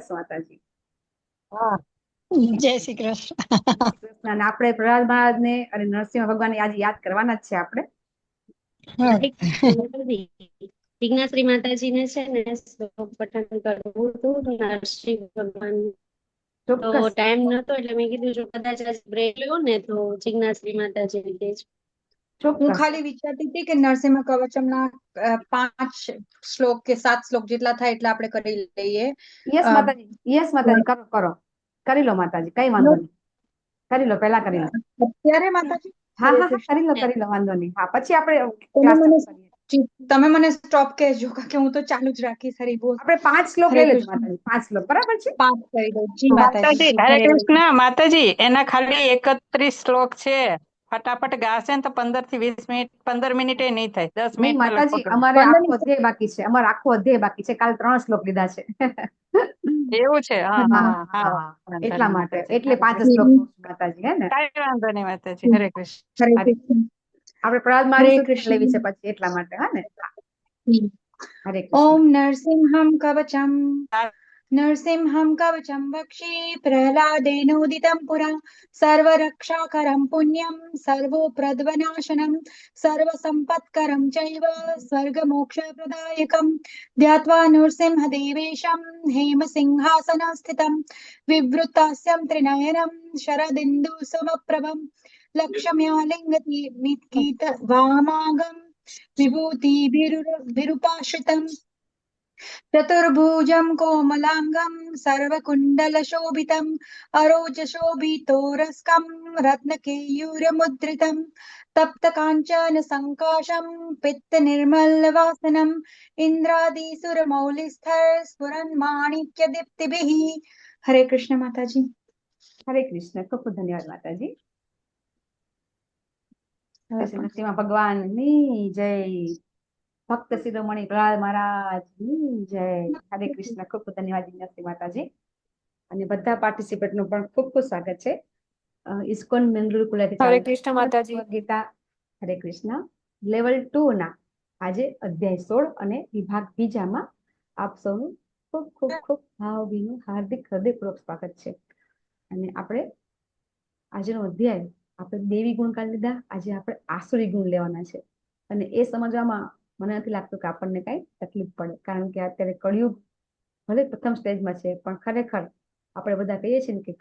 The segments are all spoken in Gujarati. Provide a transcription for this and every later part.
માતાજી. હા, જય શ્રી કૃષ્ણ. શ્રી કૃષ્ણ. અને આપણે પ્રહલાદ મહારાજ ને અને નરસિંહ ભગવાન આજે યાદ કરવાના જ છે આપણે. હા. જિજ્ઞાશ્રી માતાજીને છે ને શ્લોક પઠન કરવું હતું નરસિંહ ભગવાન, તો ચોક્કસ ટાઈમ નતો એટલે મેં કીધું જો કદાચ બ્રેક લેવો ને તો જિજ્ઞાશ્રી માતાજી કે છે. હું ચોક્કસ ખાલી વિચારતી હતી કે નરસિંહ કવચમના 5 શ્લોક કે 7 શ્લોક જેટલા થાય એટલે આપણે કરી લઈએ. યસ અ, માતાજી, યસ માતાજી, કરો કરો, કરી લો માતાજી, કઈ વાંધો નહીં, કરી લો, પહેલા કરી લો. અત્યારે માતાજી હા હરે હા હા, કરી લો કૃષ્ણ. કરી લો, વાંધો નહીં. હા, પછી આપણે તમે ક્લાસ મને ચાલુ કરીએ. તમે મને સ્ટોપ કહેજો કારણ કે હું તો ચાલુ જ રાખીશ. હરી બોલ. આપણે 5 શ્લોક હરે લઈ લેજો કૃષ્ણ. માતાજી, 5 શ્લોક બરાબર છે. 5 કરી દો જી માતાજી. માતાજી હરે કૃષ્ણ. માતાજી એના ખાલી 31 શ્લોક છે. ફટાફટ ગાશે ને તો 15 થી 20 મિનિટ, 15 મિનિટે નહીં થાય, 10 નહીં મિનિટ પેલા માતાજી, ખોટું. અમારે 15 આખો અધ્યાય બાકી છે, અમારે આખો અધ્યાય બાકી છે, કાલ 3 શ્લોક લીધા છે. એવું છે? હા હા હા હા હા. હા, વાંધો એટલા નહીં માટે, માતાજી, એટલે હરે 5 શ્લોક કૃષ્ણ. કહું છું માતાજી, હે ને. કાંઈ વાંધો નહીં માતાજી, હરે કૃષ્ણ. હરે હરે, કૃષ્ણ. આપણે પ્રહલાદ હરે મારી સુધી લેવી છે કૃષ્ણ. પછી, એટલા માટે, હા ને. હરે ઓમ કૃષ્ણ. નરસિંહમ કવચમ नरसिंहं कवचं वक्षे प्रह्लादेनोदितं पुरा सर्वरक्षाकरं पुण्यं सर्वोपद्रवनाशनं सर्वसम्पत्करं चैव स्वर्गमोक्षप्रदायकं ध्यात्वा नृसिंहदेवेशं हेमसिंहासनस्थितं विवृतास्यं त्रिनयनं शरदिन्दुसमप्रभं लक्ष्म्यालिङ्गति मित्कित वामागं विभूतिभिरुपाश्रितम् चतुर्भुजं कोमलाङ्गं सर्वकुण्डलशोभितम् अरोचशोभितोरस्कं रत्नकेयूरमुद्रितं तप्तकाञ्चन सङ्काशं पित्तनिर्मलवासनम् इन्द्रादिसुरमौलिस्थर स्फुरन् माणिक्यदीप्तिभिः. हरे कृष्ण माताजी. હરે કૃષ્ણ. ખૂબ ખૂબ ધન્યવાદ માતાજી. શ્રી નરસિંહ ભગવાનની જય. ભક્ત શિરોમણી પ્રહલાદ મહારાજની જય. હરે કૃષ્ણ. ખૂબ ખૂબ ધન્યવાદ નરસિંહ માતાજી. અને બધા પાર્ટિસિપેટ નું પણ ખૂબ ખૂબ સ્વાગત છે. ઇસ્કોન બેંગલુરુ કુલાથી હરે ચાલુ કૃષ્ણ માતાજી. ગીતા. હરે કૃષ્ણ. લેવલ 2 ના આજે અધ્યાય 16 અને વિભાગ બીજામાં આપ સૌનું ખૂબ ખૂબ ખૂબ ભાવભીનું હાર્દિક હૃદયપૂર્વક સ્વાગત છે. અને આપણે આજનો અધ્યાય આપણે દેવી ગુણ કાઢી લીધા, આજે આપણે આસુરી ગુણ લેવાના છે. અને એ સમજવામાં મને નથી લાગતું કે આપણને કઈ તકલીફ પડે, કારણ કે અત્યારે કળિયુગ ભલે પ્રથમ સ્ટેજમાં છે, પણ ખરેખર આપણે બધા કહીએ છીએ ને કે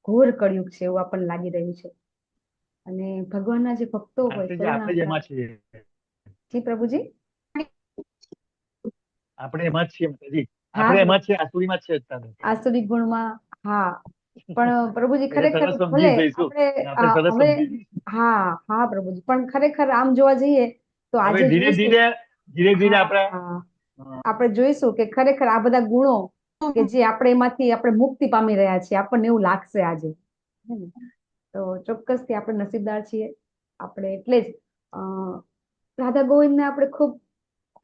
ઘોર કળિયુગ છે એવું આપણને લાગી રહ્યું છે. અને ભગવાનના જે ભક્તો હોય, આપણે જ એમાં છીએ. જી પ્રભુજી, આપણે એમાં જ છીએ માતાજી. હા આપણે એમાં જ છીએ, આસુરીમાં જ છે અત્યારે. આસુરી ગુણમાં. હા, પણ પ્રભુજી એટલે ખરેખર સરસ ભલે સમજી જઈશું. આપણે આપણે સરસ હવે, સમજી જઈશું. હા હા પ્રભુજી, પણ ખરેખર આમ જોવા જઈએ તો હવે આજે ધીરે જોઈશું. ધીરે ધીરે ધીરે આપણે હા, આપણે જોઈશું કે ખરેખર આ બધા ગુણો કે જે આપણે એમાંથી આપણે મુક્તિ પામી રહ્યા છીએ, આપણને એવું લાગશે આજે. તો ચોક્કસથી આપણે નસીબદાર છીએ. આપણે એટલે જ રાધા ગોવિંદને આપણે ખૂબ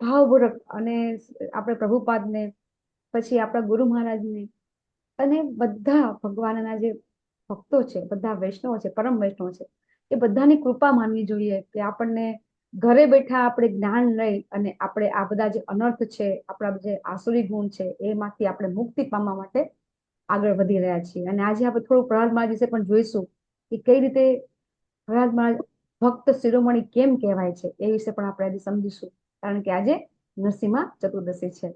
ભાવપૂર્વક અને આપણે પ્રભુપાદને, પછી આપણા ગુરુ મહારાજને અને બધા ભગવાનના જે ભક્તો છે, બધા વૈષ્ણવો છે, પરમ વૈષ્ણવ છે, એ બધાની કૃપા માનવી જોઈએ કે આપણને ઘરે બેઠા આપણે જ્ઞાન લઈ અને આપણે આ બધા જે અનર્થ છે, આપણા જે આસુરી ગુણ છે, એમાંથી આપણે મુક્તિ પામવા માટે આગળ વધી રહ્યા છીએ. અને આજે આપણે થોડું પ્રહલાદ મહારાજ વિશે પણ જોઈશું કે કઈ રીતે પ્રહલાદ મહારાજ ભક્ત શિરોમણી કેમ કહેવાય છે, એ વિશે પણ આપણે આજે સમજીશું, કારણ કે આજે નરસિંહ ચતુર્દશી છે.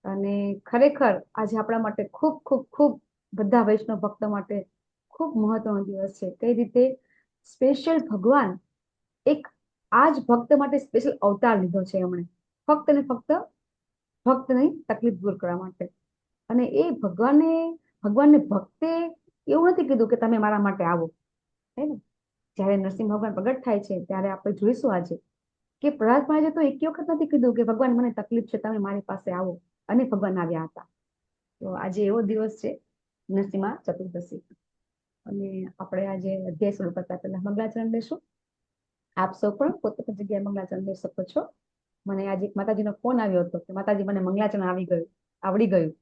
અને ખરેખર આજે આપણા માટે ખૂબ ખૂબ ખૂબ બધા વૈષ્ણવ ભક્તો માટે ખૂબ મહત્વનો દિવસ છે. કઈ રીતે સ્પેશિયલ ભગવાન એક આ જ ભક્ત માટે સ્પેશિયલ અવતાર લીધો છે એમણે, ફક્ત ને ફક્ત ભક્તની તકલીફ દૂર કરવા માટે. અને એ ભગવાનને ભક્તે એવું નથી કીધું કે તમે મારા માટે આવો, હે ને. જયારે નરસિંહ ભગવાન પ્રગટ થાય છે ત્યારે આપણે જોઈશું આજે કે પ્રહલાદ મહારાજે તો એક વખત નથી કીધું કે ભગવાન મને તકલીફ છે, તમે મારી પાસે આવો, અને ભગવાન આવ્યા હતા. તો આજે એવો દિવસ છે નરસિંહ ચતુર્દશી. અને આપણે આજે અધ્યાય શરૂ કરતા પહેલા મંગળાચરણ લેશું. આપ સૌ પણ પોતપોતાની જગ્યાએ મંગળાચરણ લઈ શકો છો. મને આજે એક માતાજીનો ફોન આવ્યો હતો કે માતાજી મને મંગળાચરણ આવડી ગયું.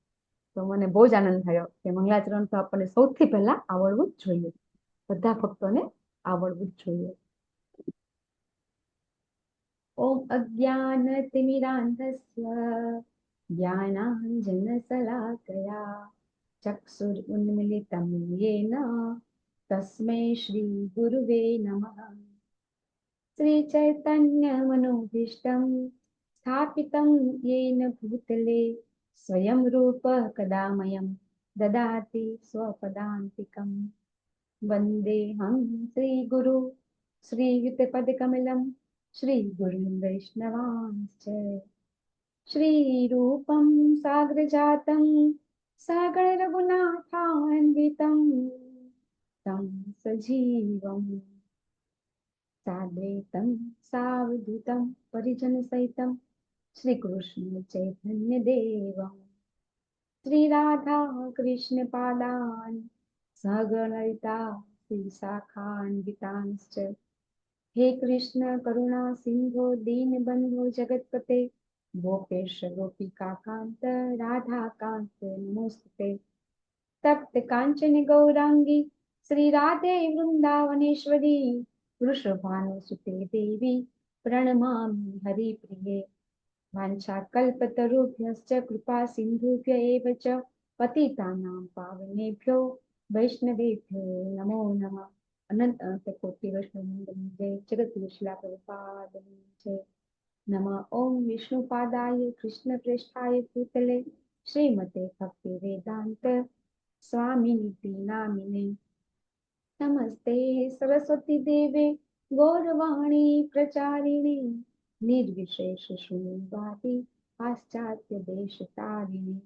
તો મને બહુ જ આનંદ થયો કે મંગળાચરણ તો આપણને સૌથી પહેલા આવડવું જ જોઈએ, બધા ભક્તોને આવડવું જ જોઈએ. ઓમ અજ્ઞાનતિમિરાન્ધસ્ય જ્ઞાનાંજનશલાકયા चक्षुरुन्मिलितं येन तस्मै श्रीगुरुवे नमः। श्रीचैतन्यमनोभीष्टं स्थापितं येन भूतले स्वयं रूप कदा मह्यं ददाति स्वपदान्तिकम्। वन्देऽहं श्रीगुरु श्रीयुतपदकमलं श्रीगुरुं वैष्णवांश्च। श्रीरूपं साग्रजातं सागररघुनाथान्वितं तं सजीवं साद्वैतं सावधूतं परिजनसहितं श्रीकृष्ण चैतन्यदेवं श्रीराधा कृष्णपादान् सहगणललिता श्रीशाखान्वितांश्च। हे कृष्ण करुणा सिंधो दीनबन्धो जगत्पते गोपेश गोपिकान्त राधाकान्त नमोस्तुते। तप्त कांचन गौरांगी श्री राधे वृंदावनेश्वरी वृषभानुसुते देवी प्रणमामि हरिप्रिये। वाञ्छाकल्पतरुभ्यश्च कृपा सिन्धुभ्य एव च पतितानां पावनेभ्यो वैष्णवेभ्यो नमो नमः। अनंत अनंत कोटि वैष्णव जय जगत विश्ला प्रभुपाद जय। नमः ओम विष्णुपादाय कृष्ण प्रेष्ठाय भूतले श्रीमते भक्ति वेदांत स्वामिनिति नामिने। नमस्ते सरस्वती देवे गौरवाणी प्रचारिणे निर्विशेष शून्यवादी पाश्चात्य देश तारिणे।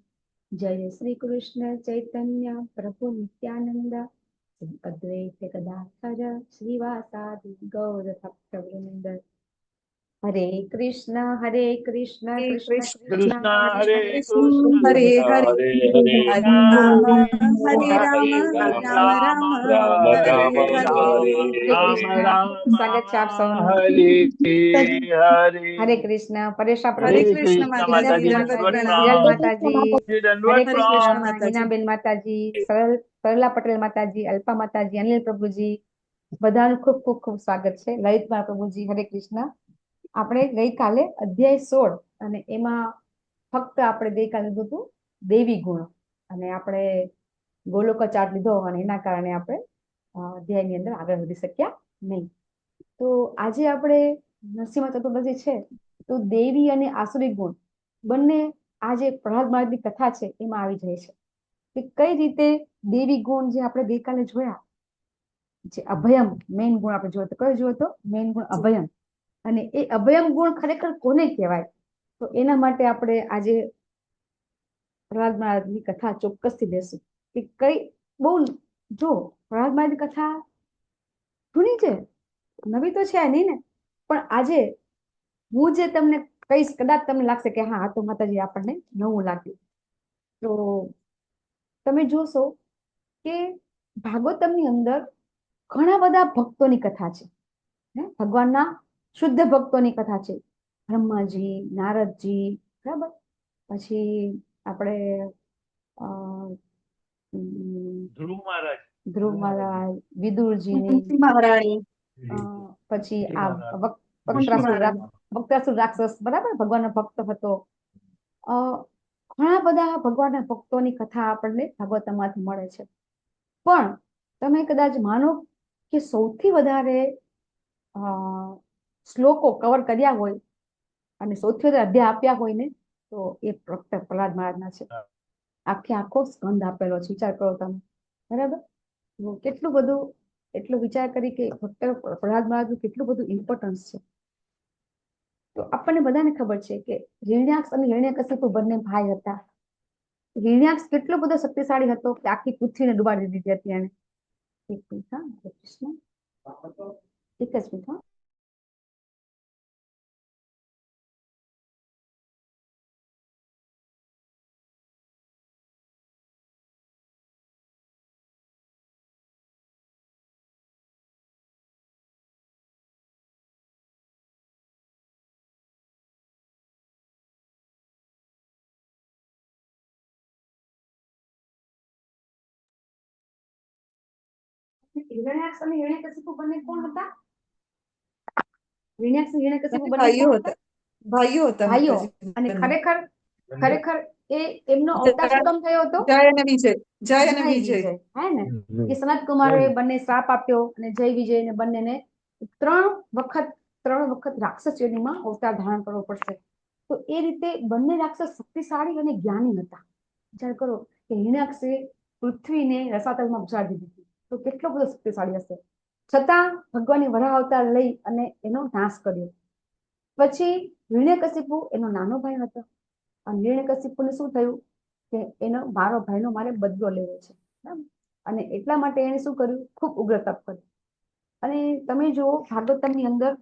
जय श्री कृष्ण चैतन्य प्रभु नित्यानंद श्री अद्वैत गदाधर श्रीवासादि गौर भक्त वृंद। हरे कृष्ण कृष्ण कृष्ण कृष्ण हरे कृष्ण कृष्ण हरे हरे हरे हरे हरे राम हरे हरे राम राम राम राम राम हरे राम हरे। हरे राम कृष्ण राम स्वागत છે આપ સૌનું। हरे हरे हरे कृष्ण परेश हरे हरे कृष्ण कृष्ण माताजी माताजी दंडवत दंडवत प्रणाम। सियल प्रणाम माताजी। दंडवत हरे हरे कृष्ण कृष्ण प्रणाम माताजी। मीनाबेन माताजी સરલા પટેલ માતાજી અલ્પા માતાજી અનિલ પ્રભુજી બધાનું ખૂબ ખૂબ ખૂબ સ્વાગત છે। લલિતમાં પ્રભુજી હરે કૃષ્ણ। આપણે ગઈકાલે અધ્યાય 16 અને એમાં ફક્ત આપણે ગઈકાલે લીધું હતું દેવી ગુણ અને આપણે ગોલોક ચાર્ટ લીધો અને એના કારણે આપણે અધ્યાયની અંદર આગળ વધી શક્યા નહીં। તો આજે આપણે નરસિંહ ચતુર્દશી છે તો દેવી અને આસુરી ગુણ બંને આ જે પ્રહલાદ મહારાજની કથા છે એમાં આવી જાય છે કે કઈ રીતે દેવી ગુણ જે આપણે ગઈકાલે જોયા જે અભયમ મેઇન ગુણ આપણે જોયો તો કયો જોયો તો મેઇન ગુણ અભયમ અને એ અભયમ ગુણ ખરેખર કોને કહેવાય તો એના માટે આપણે આજે પ્રહલાદ મહારાજની કથા ચોક્કસથી લેશું કે કઈ બહુ જો પ્રહલાદ મહારાજની કથા જૂની છે નવી તો છે નહીં ને પણ આજે હું જે તમને કહીશ કદાચ તમને લાગશે કે હા આ તો માતાજી આપણને નવું લાગ્યું। તો તમે જોશો કે ભાગવતમની અંદર ઘણા બધા ભક્તોની કથા છે ભગવાનના શુદ્ધ ભક્તોની કથા છે। બ્રહ્માજી નારદજી બરાબર પછી આપણે ધ્રુવ મહારાજ ધ્રુવ મહારાજ વિદુરજીની મહારાણી પછી કુંતી આ મહારાજ વક્તાસુર રાક્ષસ બરાબર ભગવાનનો ભક્ત હતો। ઘણા બધા ભગવાનના ભક્તોની કથા આપણને ભાગવતમાંથી મળે છે પણ તમે કદાચ માનો કે સૌથી વધારે શ્લોકો કવર કર્યા હોય અને સૌથી વધારે અધ્યાય આપ્યા હોય ને તો એ ફક્ત પ્રહલાદ મહારાજના છે। આખો સ્કંદ આપેલો છે વિચાર કરો તમે બરાબર કેટલું બધું એટલું વિચાર કરી કે ફક્ત પ્રહલાદ મહારાજનું કેટલું બધું ઇમ્પોર્ટન્સ છે। તો આપણને બધાને ખબર છે કે હિરણ્યાક્ષ અને હિરણ્યકશિપુ બંને ભાઈ હતા। હિરણ્યાક્ષ કેટલો બધો શક્તિશાળી હતો કે આખી પૃથ્વીને ડુબાડી દીધી હતી એને। એક મિનિટ હા કૃષ્ણ એક જ મિનિટ હા હિરણ્યાક્ષ અને હિરણ્યકશિપુ બંને કોણ હતા? હિરણ્યાક્ષ અને હિરણ્યકશિપુ બંને ભાઈઓ કોણ હતા ભાઈઓ હતા ભાઈઓ માતાજી અને બંને। ખરેખર ખરેખર એ એમનો અવતાર શું કામ થયો હતો? જય અને વિજય, જય અને જય વિજય. વિજય, હે ને કે સનત કુમારે બંને શ્રાપ આપ્યો અને જય વિજયને બંનેને 3 વખત રાક્ષસ યોનિમાં અવતાર ધારણ કરવો પડશે. તો એ રીતે બંને રાક્ષસ શક્તિશાળી અને જ્ઞાની હતા. વિચાર કરો કે હિરણ્યાક્ષે પૃથ્વીને રસાતલમાં ઉછાળી દીધી તો કેટલો બધો શક્તિશાળી હશે. છતાં ભગવાનની વરાહ અવતાર લઈ અને એનો નાશ કર્યો. પછી હિરણ્યકશિપુ એનો નાનો ભાઈ હતો અને હિરણ્યકશિપુને શું થયું કે એનો મારો ભાઈનો મારે બદલો લેવો છે, બરાબર? અને એટલા માટે એને શું કર્યું? ખૂબ ઉગ્ર તપ કર્યું. અને તમે જુઓ ભાગવતમની અંદર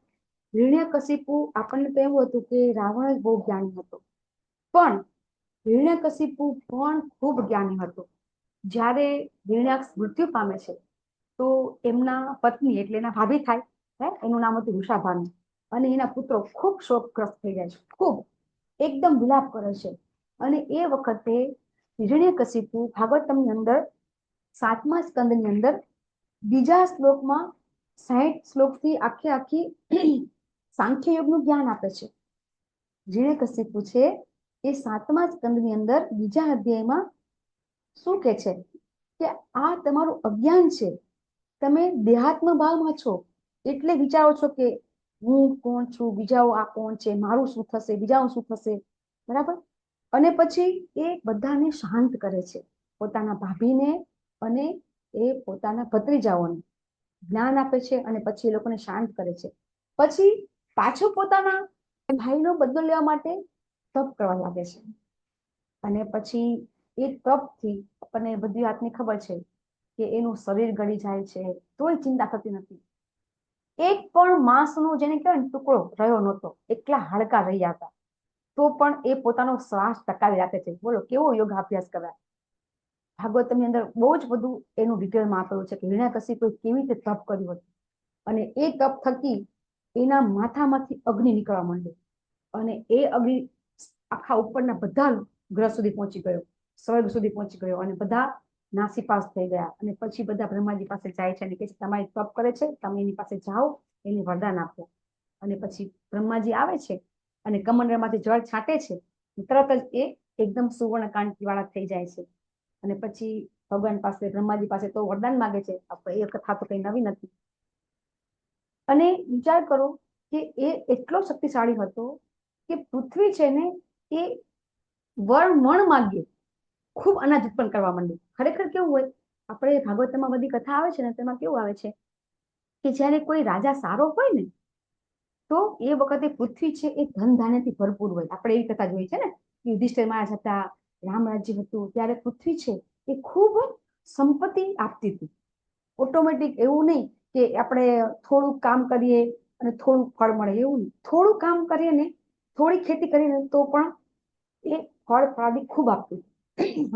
હિરણ્યકશિપુ આપણને તો એવું હતું કે રાવણ જ બહુ જ્ઞાની હતો, પણ હિરણ્યકશિપુ પણ ખૂબ જ્ઞાની હતો. જ્યારે હિરણ્યાક્ષ મૃત્યુ પામે છે તો એમના પત્ની એટલે એના ભાભી થાય, એનું નામ હતું વૃષાભાનુ, અને એના પુત્રો ખૂબ શોકગ્રસ્ત થઈ જાય છે, ખૂબ એકદમ વિલાપ કરે છે. અને એ વખતે હિરણ્યકશિપુ ભાગવતમની અંદર 7મા સ્કંદની અંદર બીજા શ્લોકમાં 60 શ્લોકથી આખી સાંખ્ય યોગનું જ્ઞાન આપે છે. હિરણ્યકશિપુ છે એ 7મા સ્કંદની અંદર બીજા અધ્યાયમાં શું કે છે કે આ તમારું અજ્ઞાન છે, તમે દેહાત્મ ભાવમાં છો એટલે વિચારો છો કે હું કોણ છું, બીજાઓ આ કોણ છે, મારું શું થશે, બીજાનું શું થશે, બરાબર? અને પછી એ બધાને શાંત કરે છે, પોતાના ભાભીને અને એ પોતાના ભત્રીજાઓને જ્ઞાન આપે છે અને પછી એ લોકોને શાંત કરે છે. પછી પાછો પોતાના ભાઈનો બદલો લેવા માટે તપ કરવા લાગે છે. અને પછી એ તપથી આપણને બધી વાતની ખબર છે કે એનું શરીર ગળી જાય છે તોય ચિંતા થતી નથી. એક પણ માંસનો જેને કહેવાય ને ટુકડો રહ્યો નહોતો, એટલા હાડકા રહ્યા હતા, તો પણ એ પોતાનો શ્વાસ ટકાવી રાખે છે. બોલો કેવો યોગાભ્યાસ કરાય! ભાગવતની અંદર બહુ જ બધું એનું ડિટેલમાં આપેલું છે કે હિરણ્યકશિપુએ કેવી રીતે તપ કર્યું હતું. અને એ તપ થકી એના માથામાંથી અગ્નિ નીકળવા માંડ્યો અને એ અગ્નિ આખા ઉપરના બધા ગ્રહ સુધી પહોંચી ગયો, સ્વર્ગ સુધી પહોંચી ગયો અને બધા નાસીપાસ થઈ ગયા. અને પછી બધા બ્રહ્માજી પાસે જાય છે અને કહે છે તમારી તપ કરે છે, તમે એની પાસે જાઓ, એને વરદાન આપો. અને પછી બ્રહ્માજી આવે છે અને કમંડળમાંથી જળ છાંટે છે, તરત જ એ એકદમ સુવર્ણ કાંતિ વાળા થઈ જાય છે. અને પછી ભગવાન પાસે, બ્રહ્માજી પાસે તો વરદાન માંગે છે. આપણે એ કથા તો કઈ નવી નથી. અને વિચાર કરો કે એ એટલો શક્તિશાળી હતો કે પૃથ્વી છે ને એ વરમણ માંગે ખૂબ અનાજ ઉત્પન્ન કરવા માંડ્યું. ખરેખર કેવું હોય, આપણે ભાગવતમાં બધી કથા આવે છે ને તેમાં કેવું આવે છે કે જ્યારે કોઈ રાજા સારો હોય ને તો એ વખતે પૃથ્વી છે એ ધન ધાન્યથી ભરપૂર હોય. આપણે એવી કથા જોઈ છે ને, યુધિષ્ઠિર મહારાજ હતા, રામ રાજ્ય હતું, ત્યારે પૃથ્વી છે એ ખૂબ સંપત્તિ આપતી હતી. ઓટોમેટિક એવું નહીં કે આપણે થોડું કામ કરીએ અને થોડું ફળ મળે, એવું નહીં. થોડું કામ કરીએ ને, થોડી ખેતી કરીએ તો પણ એ ફળ ફળાદી ખૂબ આપતું.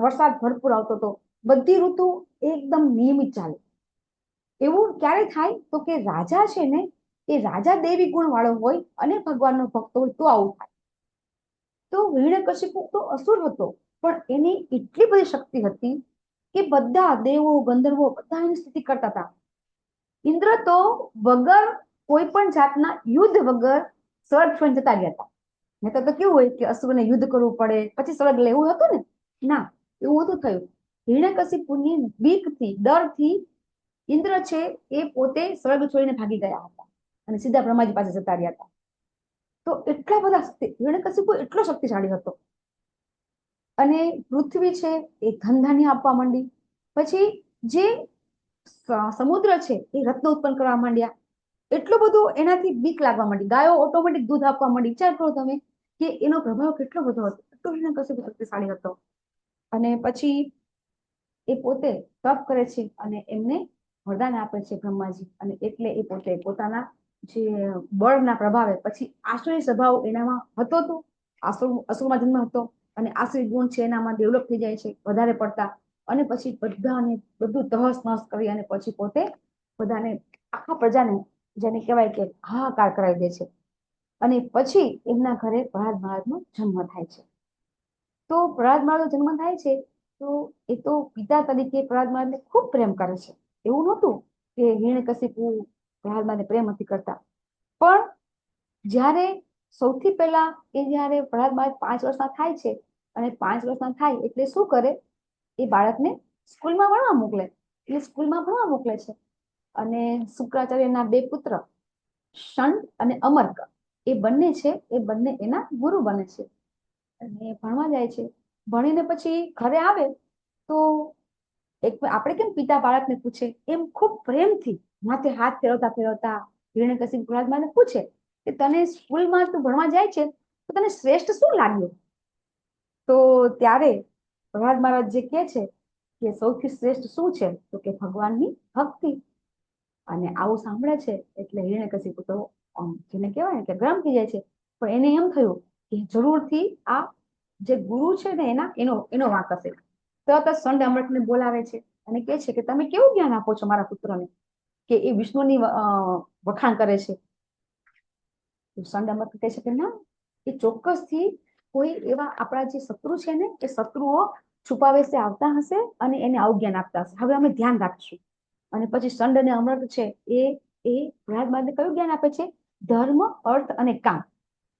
વરસાદ ભરપૂર આવતો હતો, બધી ઋતુ એકદમ નિયમિત ચાલે. એવું ક્યારે થાય તો કે રાજા છે ને એ રાજા દેવી ગુણ વાળો હોય અને ભગવાનનો ભક્ત હોય તો આવું થાય. તો હિરણ્યકશિપુ તો અસુર હતો પણ એની એટલી બધી શક્તિ હતી કે બધા દેવો ગંધર્વો બધા એની સ્થિતિ કરતા હતા. ઇન્દ્ર તો વગર કોઈ પણ જાતના યુદ્ધ વગર સ્વર્ગ છોડીને જતા રહ્યા હતા. નહીં તો કેવું હોય કે અસુરને યુદ્ધ કરવું પડે પછી સ્વર્ગ લેવું હતું ને, ના, એવું હતું થયું. હિરણ્યકશિપુની બીકથી, ડરથી ઇન્દ્ર છે એ પોતે સ્વર્ગ છોડીને ભાગી ગયા હતા અને સીધા બ્રહ્માજી પાસે જતા રહ્યા હતા. તો એટલા બધા હિરણ્યકશિપુ એટલો શક્તિશાળી હતો. અને પૃથ્વી છે એ ધન ધાન્ય આપવા માંડી. પછી જે સમુદ્ર છે એ રત્ન ઉત્પન્ન કરવા માંડ્યા. એટલું બધું એનાથી બીક લાગવા માંડી. ગાયો ઓટોમેટિક દૂધ આપવા માંડી. વિચાર કરો તમે કે એનો પ્રભાવ કેટલો બધો હતો, એટલો હિરણ્યકશિપુ શક્તિશાળી હતો. અને પછી એ પોતે તપ કરે છે અને એમને વરદાન આપે છે બ્રહ્માજી. અને એટલે એ પોતે પોતાના જે બળના પ્રભાવે પછી આસુરી સ્વભાવ એનામાં હતો તો અસુરમાં જન્મ હતો અને આસુરી ગુણ છે એનામાં ડેવલપ થઈ જાય છે વધારે પડતા. અને પછી બધાને બધું તહસ નહસ કરી અને પછી પોતે બધાને આખા પ્રજાને જેને કહેવાય કે હાહાકાર કરાવી દે છે. અને પછી એમના ઘરે પ્રહલાદ મહારાજનો જન્મ થાય છે. તો પ્રહલાદ મહારાજનો જન્મ થાય છે તો એ તો પિતા તરીકે પ્રહલાદ મહારાજને ખૂબ પ્રેમ કરે છે. એવું નહોતું કે હિરણ્યકશિપુ પ્રહલાદ મહારાજને પ્રેમ નથી કરતા. પણ જ્યારે સૌથી પહેલા એ જ્યારે પ્રહલાદ મહારાજ 5 વર્ષના થાય છે અને 5 વર્ષના થાય એટલે શું કરે, એ બાળકને સ્કૂલમાં ભણવા મોકલે. એટલે સ્કૂલમાં ભણવા મોકલે છે. અને શુક્રાચાર્યના 2 પુત્ર શંડ અને અમર્ક એ બંને છે, એ બંને એના ગુરુ બને છે. અને ભણવા જાય છે. ભણીને પછી ઘરે આવે તો આપણે કેમ પિતા બાળકને પૂછે એમ ખૂબ પ્રેમથી માથે હાથ ફેરવતા ફેરવતા હિરણ્યકશિપુ પ્રહલાદને પૂછે કે તને સ્કૂલમાં તું ભણવા જાય છે તો તને શ્રેષ્ઠ શું લાગ્યું? તો ત્યારે પ્રહલાદ મહારાજ જે કહે છે કે સૌથી શ્રેષ્ઠ શું છે, તો કે ભગવાનની ભક્તિ. અને આવું સાંભળે છે એટલે હિરણ્યકશિપુ તો જેને કહેવાય ને કે ગરમ થઈ જાય છે. પણ એને એમ થયું કે જરૂરથી આ જે ગુરુ છે ને એનો વાંક હશે. તરત જ સંડ અમૃતને બોલાવે છે અને કહે છે કે તમે કેવું જ્ઞાન આપો છો મારા પુત્રને કે એ વિષ્ણુની વખાણ કરે છે. સંડ અમૃત કહે છે કે ના, એ ચોક્કસથી કોઈ એવા આપણા જે શત્રુ છે ને એ શત્રુઓ છુપાવેશે આવતા હશે અને એને આવું જ્ઞાન આપતા હશે. હવે અમે ધ્યાન રાખીશું. અને પછી સંડ અને અમૃત છે એ પ્રહલાદ મહારાજને કયું જ્ઞાન આપે છે? ધર્મ, અર્થ અને કામ.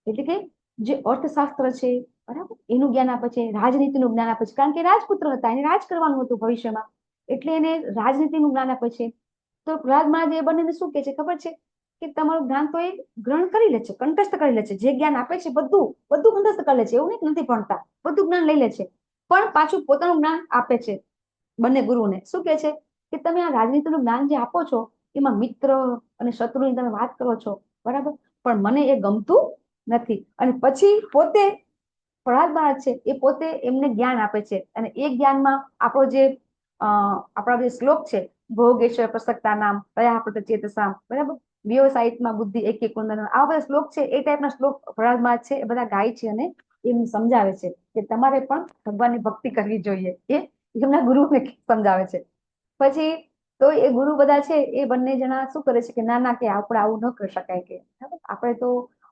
એટલે કે જે અર્થશાસ્ત્ર છે, બરાબર, એનું જ્ઞાન આપે છે. રાજનીતિનું જ્ઞાન આપે છે, કારણ કે રાજપુત્ર હતા, એને રાજ કરવાનું હતું ભવિષ્યમાં, એટલે એને રાજનીતિનું જ્ઞાન આપે છે. તો પ્રહલાદ મહારાજ એ બંનેને શું કહે છે ખબર છે કે તમારું જ્ઞાન તો એ ગ્રહણ કરી લે છે, કંઠસ્થ કરી લે છે. જે જ્ઞાન આપે છે બધું કંઠસ્થ કરી લે છે. એવું નહીં નથી ભણતા, બધું જ્ઞાન લઈ લે છે. પણ પાછું પોતાનું જ્ઞાન આપે છે બંને ગુરુને. શું કહે છે કે તમે આ રાજનીતિનું જ્ઞાન જે આપો છો એમાં મિત્ર અને શત્રુની તમે વાત કરો છો, બરાબર, પણ મને એ ગમતું નથી. અને પછી પોતે પ્રહલાદ મહારાજ છે એ પોતે એમને જ્ઞાન આપે છે. અને એ જ્ઞાનમાં આપણો જે આપણા જે શ્લોક છે, ભોગેશ્વર પ્રસક્તા નામ તયા ચેતસામ, બરાબર, વ્યવસાયિકમાં બુદ્ધિ એક કુંદન, આ બધા શ્લોક છે એ ટાઈપના શ્લોક પ્રહલાદ મહારાજ છે એ બધા ગાય છે અને એમ સમજાવે છે કે તમારે પણ ભગવાનની ભક્તિ કરવી જોઈએ. એ એમના ગુરુને સમજાવે છે. પછી તો એ ગુરુ બધા છે એ બંને જણા શું કરે છે કે ના ના, કે આપણે આવું ન કરી શકાય, કે આપણે તો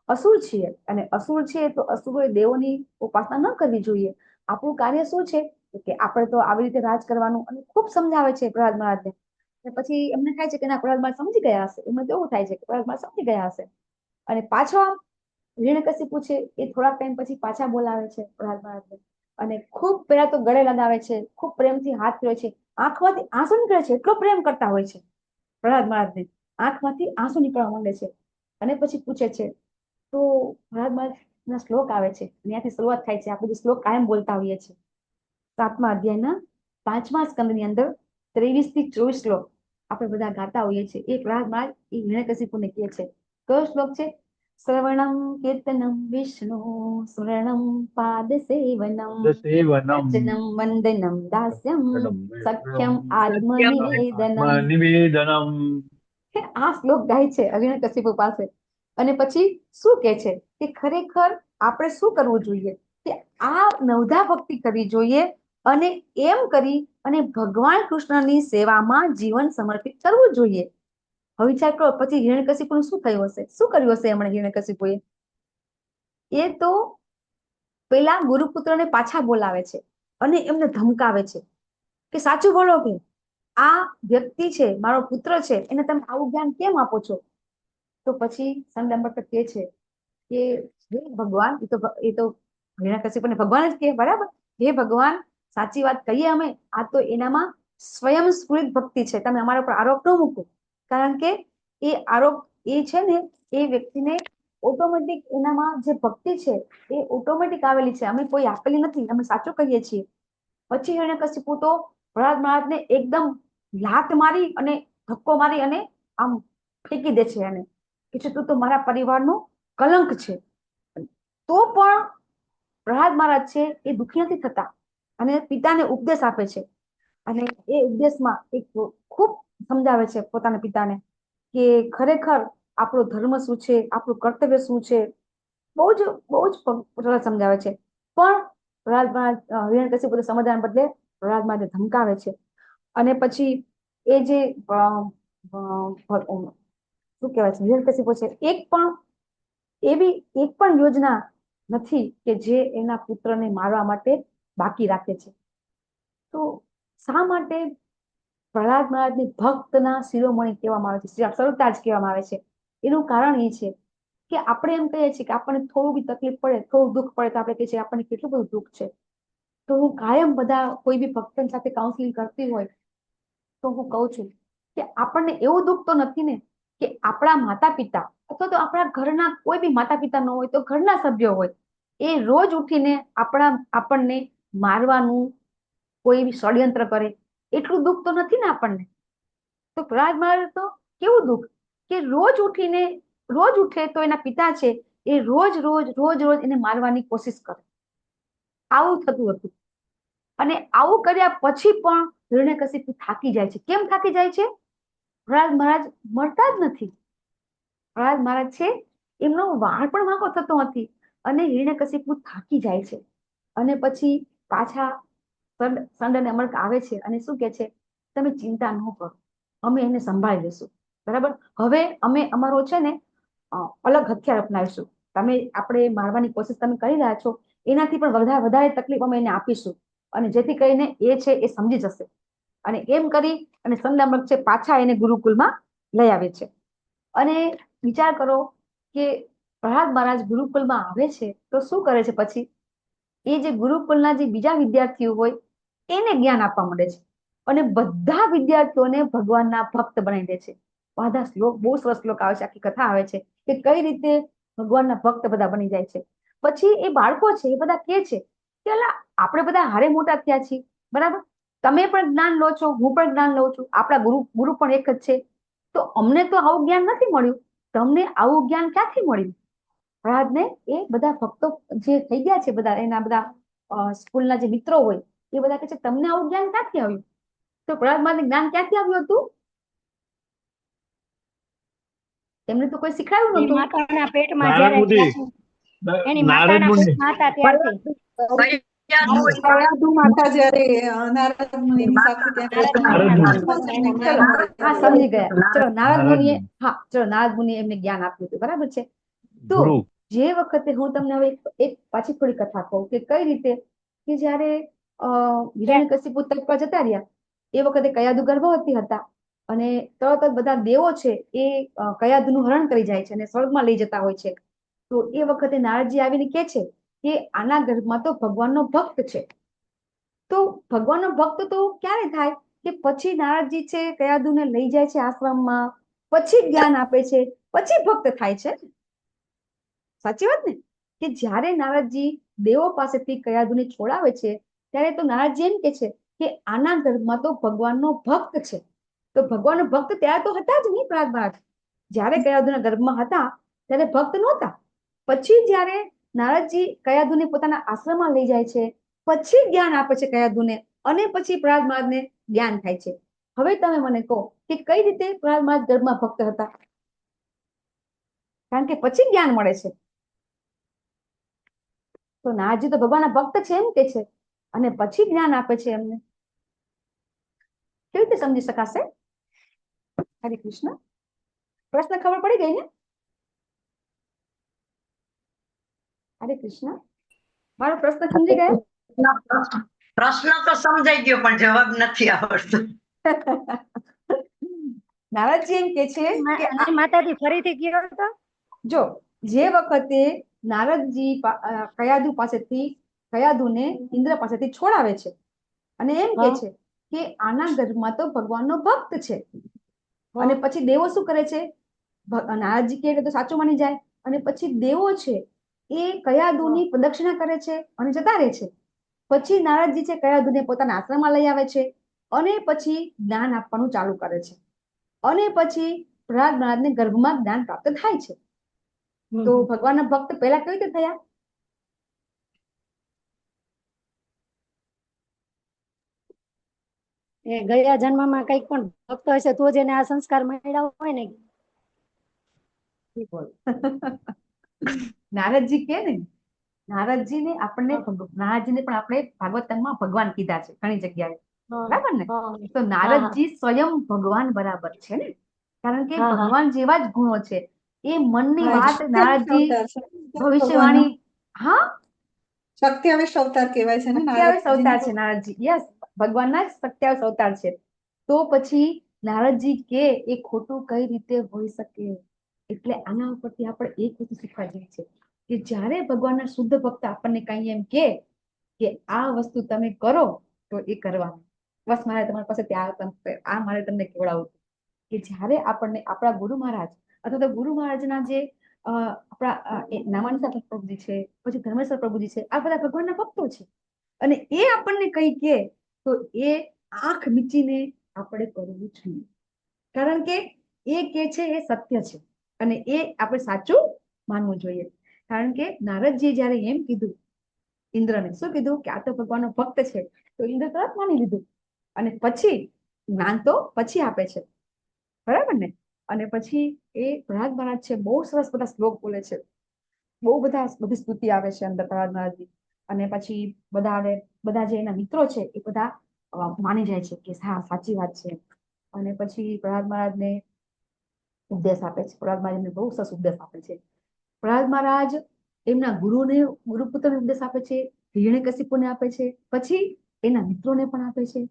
અસુર છીએ અને અસુર છીએ તો અસુરોએ દેવોની ઉપાસના ન કરવી જોઈએ. આપણું કાર્ય શું છે કે આપણે તો આવી રીતે રાજ કરવાનું. અને ખૂબ સમજાવે છે પ્રહલાદ મહારાજને. પછી એમને થાય છે કે ના, પ્રહલાદ મહારાજ સમજી ગયા હશે. એમને તો એવું થાય છે કે પ્રહલાદ મહારાજ સમજી ગયા હશે. અને પાછો હિરણ્યકશિપુ છે એ થોડાક ટાઈમ પછી પાછા બોલાવે છે પ્રહલાદ મહારાજને. અને ખૂબ પહેલા તો ગળે લગાવે છે, ખૂબ પ્રેમથી હાથ ફેરવે છે, આંખમાંથી આંસુ નીકળે છે. એટલો પ્રેમ કરતા હોય છે પ્રહલાદ મહારાજને, આંખમાંથી આંસુ નીકળવા માંડે છે. અને પછી પૂછે છે તો પ્રહલાદ મહારાજના શ્લોક આવે છે, ત્યાંથી શરૂઆત થાય છે. આપણે જે શ્લોક કાયમ બોલતા હોઈએ છીએ 7મા અધ્યાયના 5મા સ્કંદની અંદર 23 થી 24 શ્લોક આપણે બધા ગાતા હોઈએ છીએ. એ પ્રહલાદ મહારાજ એ હિરણ્યકશિપુને કહે છે. કયો શ્લોક છે? શ્રવણમ કીર્તનમ વિષ્ણુ સ્મરણમ પાદ સેવનમ સેવનમ અર્ચનમ વંદનમ દાસ્યમ સખ્યમ આત્મનિવેદનમ. નિવેદનમ. આ શ્લોક ગાય છે હિરણ્યકશિપુ પાસે. અને પછી શું કે છે કે ખરેખર આપણે શું કરવું જોઈએ કે આ નવધા ભક્તિ કરવી જોઈએ અને એમ કરી અને ભગવાન કૃષ્ણની સેવામાં જીવન સમર્પિત કરવું જોઈએ. હવે વિચાર કરો પછી હિરણ્યકશિપુનું શું થયું હશે, શું કર્યું હશે એમણે હિરણ્યકશિપુએ? એ તો પેલા ગુરુપુત્રને પાછા બોલાવે છે અને એમને ધમકાવે છે કે સાચું બોલો કે આ વ્યક્તિ છે, મારો પુત્ર છે, એને તમે આવું જ્ઞાન કેમ આપો છો? તો પછી સંત અમૃત કહે છે કે હે ભગવાન, એ તો હિરણ્યકશિપુને ભગવાન જ કહે, બરાબર, હે ભગવાન, સાચી વાત કહીએ અમે, આ તો એનામાં સ્વયં સ્ફુરિત ભક્તિ છે. તમે અમારા ઉપર આરોપ ન મૂકો, કારણ કે એ આરોપ એ છે ને એ વ્યક્તિને ઓટોમેટિક એનામાં જે ભક્તિ છે એ ઓટોમેટિક આવેલી છે, અમે કોઈ આપેલી નથી, અમે સાચું કહીએ છીએ. પછી હિરણ્યકશિપુ તો પ્રહલાદ મહારાજને એકદમ લાત મારી અને ધક્કો મારી અને આમ ફેંકી દે છે એને, કે તું તો મારા પરિવારનું કલંક છે. તો પણ પ્રહલાદ મહારાજ છે એ દુઃખી નથી થતા અને પિતાને ઉપદેશ આપે છે. અને એ ઉપદેશમાં એક ખૂબ સમજાવે છે પોતાના પિતાને કે ખરેખર આપણો ધર્મ શું છે, આપણું કર્તવ્ય શું છે. બહુ જ સરળ સમજાવે છે. પણ પ્રહલાદ મહારાજ હિરણ્યકશિપુ સમજવાને બદલે પ્રહલાદ મહારાજ ધમકાવે છે. અને પછી એ જે શું કહેવાય છે હિરણ્યકશિપુ છે, એક પણ યોજના નથી કે જે એના પુત્રને મારવા માટે બાકી રાખે છે. તો શા માટે પ્રહલાદ મહારાજને ભક્તના શિરોમણી કહેવામાં આવે છે, સરળતા જ કહેવામાં આવે છે? એનું કારણ એ છે કે આપણે એમ કહીએ છીએ કે આપણને થોડું બી તકલીફ પડે, થોડું દુઃખ પડે તો આપણે કહીએ છીએ આપણને કેટલું બધું દુઃખ છે, તો હું કાયમ બધા કોઈ બી ભક્તન સાથે કાઉન્સેલિંગ કરતી હોય તો હું કહું છું કે આપણને એવું દુઃખ તો નથી ને કે આપણા માતા પિતા અથવા તો આપણા ઘરના કોઈ બી માતા પિતા ન હોય તો ઘરના સભ્યો હોય, એ રોજ ઉઠીને આપણને મારવાનું કોઈ બી ષડયંત્ર કરે, એટલું દુઃખ તો નથી ને આપણને. તો પ્રહલાદ મહારાજ તો કેવું દુઃખ કે રોજ ઉઠે તો એના પિતા છે એ રોજ રોજ એને મારવાની કોશિશ કરે. આવું થતું હતું. અને આવું કર્યા પછી પણ હિરણ્યકશિપુ થાકી જાય છે. કેમ થાકી જાય છે? પ્રહલાદ મહારાજ મરતા જ નથી. પ્રહલાદ મહારાજ છે એમનો વાળ પણ વાંકો થતો નથી અને હિરણ્યકશિપુ થાકી જાય છે. અને પછી પાછા સંડ અને અમર્ક આવે છે અને શું કે છે, તમે ચિંતા ન કરો, અમે એને સંભાળી લેશું. બરાબર, હવે અમે અમારો છે ને અલગ હથિયાર અપનાવીશું. આપણે મારવાની કોશિશ તમે કરી રહ્યા છો એનાથી પણ વધારે તકલીફ અમે એને આપીશું અને જેથી કરીને એ છે એ સમજી જશે. અને એમ કરી અને સંદામર્ક છે પાછા એને ગુરુકુલમાં લઈ આવે છે. અને વિચાર કરો કે પ્રહલાદ મહારાજ ગુરુકુલમાં આવે છે તો શું કરે છે પછી? એ જે ગુરુકુલના જે બીજા વિદ્યાર્થીઓ હોય એને જ્ઞાન આપવા માંડે છે અને બધા વિદ્યાર્થીઓને ભગવાનના ભક્ત બનાવી દે છે. બધા શ્લોક, બહુ સરસ શ્લોક આવે છે, આખી કથા આવે છે કે કઈ રીતે ભગવાનના ભક્ત બધા બની જાય છે. પછી એ બાળકો છે એ બધા કે છે કે અલા, આપણે બધા હારે મોટા થયા છીએ, બરાબર, તમે પણ જ્ઞાન લો છો, હું પણ જ્ઞાન લઉં છું, આપણા ગુરુ પણ એક જ છે, તો અમને તો આવું જ્ઞાન નથી મળ્યું, તમને આવું જ્ઞાન ક્યાંથી મળ્યું? પ્રહલાદને એ બધા ભક્તો જે થઈ ગયા છે, બધા એના બધા સ્કૂલના જે મિત્રો હોય એ બધા કહે છે તમને આવું જ્ઞાન ક્યાંથી આવ્યું? તો પ્રહલાદ મહારાજને જ્ઞાન ક્યાંથી આવ્યું હતું? એમને તો કોઈ શીખવાડ્યું એ નહોતું. માતાના પેટમાં નારદ જ્યારે મુનિ, એની નારદ માતાના મુનિ. પેટમાં હતા ત્યારથી. કયાદુ માતા જયારે નારદ મુનિની સાથે નારદ નારદ મુનિ. ચલો, હા, સમજી ગયા. ચલો, નારદ નારદ મુનિએ, મુનિ. હા, ચલો, નારદ મુનિએ એમને જ્ઞાન આપ્યું હતું, બરાબર છે. તો ગુરુ. જે વખતે હું તમને હવે એક પાછી થોડી કથા કહું કે કઈ રીતે કે જયારે હિરણ્યકશિપુ તપ પર જતા રહ્યા એ વખતે કયાદુ ગર્ભવતી હતા અને તરત જ બધા દેવો છે એ કયાદુનું હરણ કરી જાય છે અને સ્વર્ગમાં લઈ જતા હોય છે. તો એ વખતે નારદજી આવીને કે છે કે આના ગર્ભમાં તો ભગવાનનો ભક્ત છે. તો ભગવાનનો ભક્ત તો ક્યારે થાય કે પછી નારદજી છે કયાદુને લઈ જાય છે આશ્રમમાં, પછી જ્ઞાન આપે છે, પછી ભક્ત થાય છે. સાચી વાત ને? કે જ્યારે નારદજી દેવો પાસેથી કયાદુને છોડાવે છે ત્યારે તો નારદજી એમ કે છે કે આના ગર્ભમાં તો ભગવાનનો ભક્ત છે. તો ભગવાનનો ભક્ત ત્યારે તો હતા જ નહીં પ્રહલાદ મહારાજ. જ્યારે કયાદુના ગર્ભમાં હતા ત્યારે ભક્ત નહોતા. પછી જ્યારે નારદજી કયાદુને પોતાના આશ્રમમાં લઈ જાય છે, પછી જ્ઞાન આપે છે કયાદુને અને પછી પ્રહલાદ મહારાજને જ્ઞાન થાય છે. હવે તમે મને કહો કે કઈ રીતે પ્રહલાદ મહારાજ ગર્ભમાં ભક્ત હતા? કારણ કે પછી જ્ઞાન મળે છે. તો નારદજી તો ભગવાનના ભક્ત છે એમ કે છે અને પછી જ્ઞાન આપે છે એમને. કેવી રીતે સમજી શકાશે? હરે કૃષ્ણ. પ્રશ્ન ખબર પડી ગઈ ને? હરે કૃષ્ણ. મારો પ્રશ્ન સમજી ગયા? પ્રશ્ન તો સમજાઈ ગયો પણ જવાબ નથી આવડતો. નારદજી એમ કે છે કે માતાજી ફરીથી ગયો હતો. જો જે વખતે નારદજી કયાદુને ઇન્દ્ર પાસેથી છોડાવે છે અને એમ કે છે કે આના ગર્ભમાં તો ભગવાનનો ભક્ત છે અને પછી દેવો શું કરે છે? નારદજી કે તો સાચું માની જાય અને પછી દેવો છે એ કયાદુની પ્રદક્ષિણા કરે છે અને જતા રહે છે. પછી નારદજી છે કયાદુને પોતાના આશ્રમમાં લઈ આવે છે અને પછી જ્ઞાન આપવાનું ચાલુ કરે છે અને પછી પ્રહલાદ મહારાજને ગર્ભમાં જ્ઞાન પ્રાપ્ત થાય છે. તો ભગવાનના ભક્ત પહેલા કેવી રીતે થયા? એ ગયા જન્મમાં કઈક પણ ભક્ત હશે તો જ એને આ સંસ્કાર મળ્યા હોય ને. નારદજી કે ને, નારદજીને પણ આપણે ભાગવતમાં ભગવાન કીધા છે ઘણી જગ્યાએ, બરાબર ને? તો નારદજી સ્વયં ભગવાન બરાબર છે ને, કારણ કે ભગવાન જેવા જ ગુણો છે. એ મનની વાત નારદજી ભવિષ્યવાણી, હા, 27 અવતાર કહેવાય છે ને 27 અવતાર છે નારદજી. યસ, ભગવાનના જ 27 અવતાર છે. તો પછી નારદજી કે એ ખોટું કઈ રીતે હોઈ શકે? એટલે આના ઉપરથી આપણે એક વસ્તુ શીખવા જેવી છે કે જ્યારે ભગવાનના શુદ્ધ ભક્ત આપણને કઈ એમ કે કે આ વસ્તુ તમે કરો તો એ કરવાનું. બસ મારે તમારી પાસે આ મારે તમને કેવડાવવું હતું કે જ્યારે આપણને આપણા ગુરુ મહારાજ અથવા તો ગુરુ મહારાજના જે નામાનંદ પ્રભુજી છે, પછી ધર્મેશ્વર પ્રભુજી છે, આ બધા ભગવાનના ભક્તો છે અને એ આપણને કઈ કે તો એ આંખ મીચીને આપણે કરવું જોઈએ, કારણ કે એ કે છે એ સત્ય છે અને એ આપણે સાચું માનવું જોઈએ. કારણ કે નારદજી જયારે એમ કીધું ઇન્દ્રને, શું કીધું કે આ તો ભગવાનનો ભક્ત છે, તો ઇન્દ્ર તરત માની લીધું અને પછી જ્ઞાન તો પછી આપે છે, બરાબર ને. અને પછી એ પ્રહલાદ મહારાજ છે, બહુ સરસ બધા શ્લોક બોલે છે, બધી સ્તુતિ આવે છે અંદર પ્રહલાદ મહારાજની. અને પછી બધા જે એના મિત્રો છે એ બધા માની જાય છે કે હા સાચી વાત છે. અને પછી પ્રહલાદ મહારાજને ઉપદેશ આપે છે. પ્રહલાદ મહારાજને બહુ સરસ ઉપદેશ આપે છે. પ્રહલાદ મહારાજ એમના ગુરુપુત્રને ઉપદેશ આપે છે, હિરણ્યકશિપુને આપે છે, પછી એના મિત્રોને પણ આપે છે.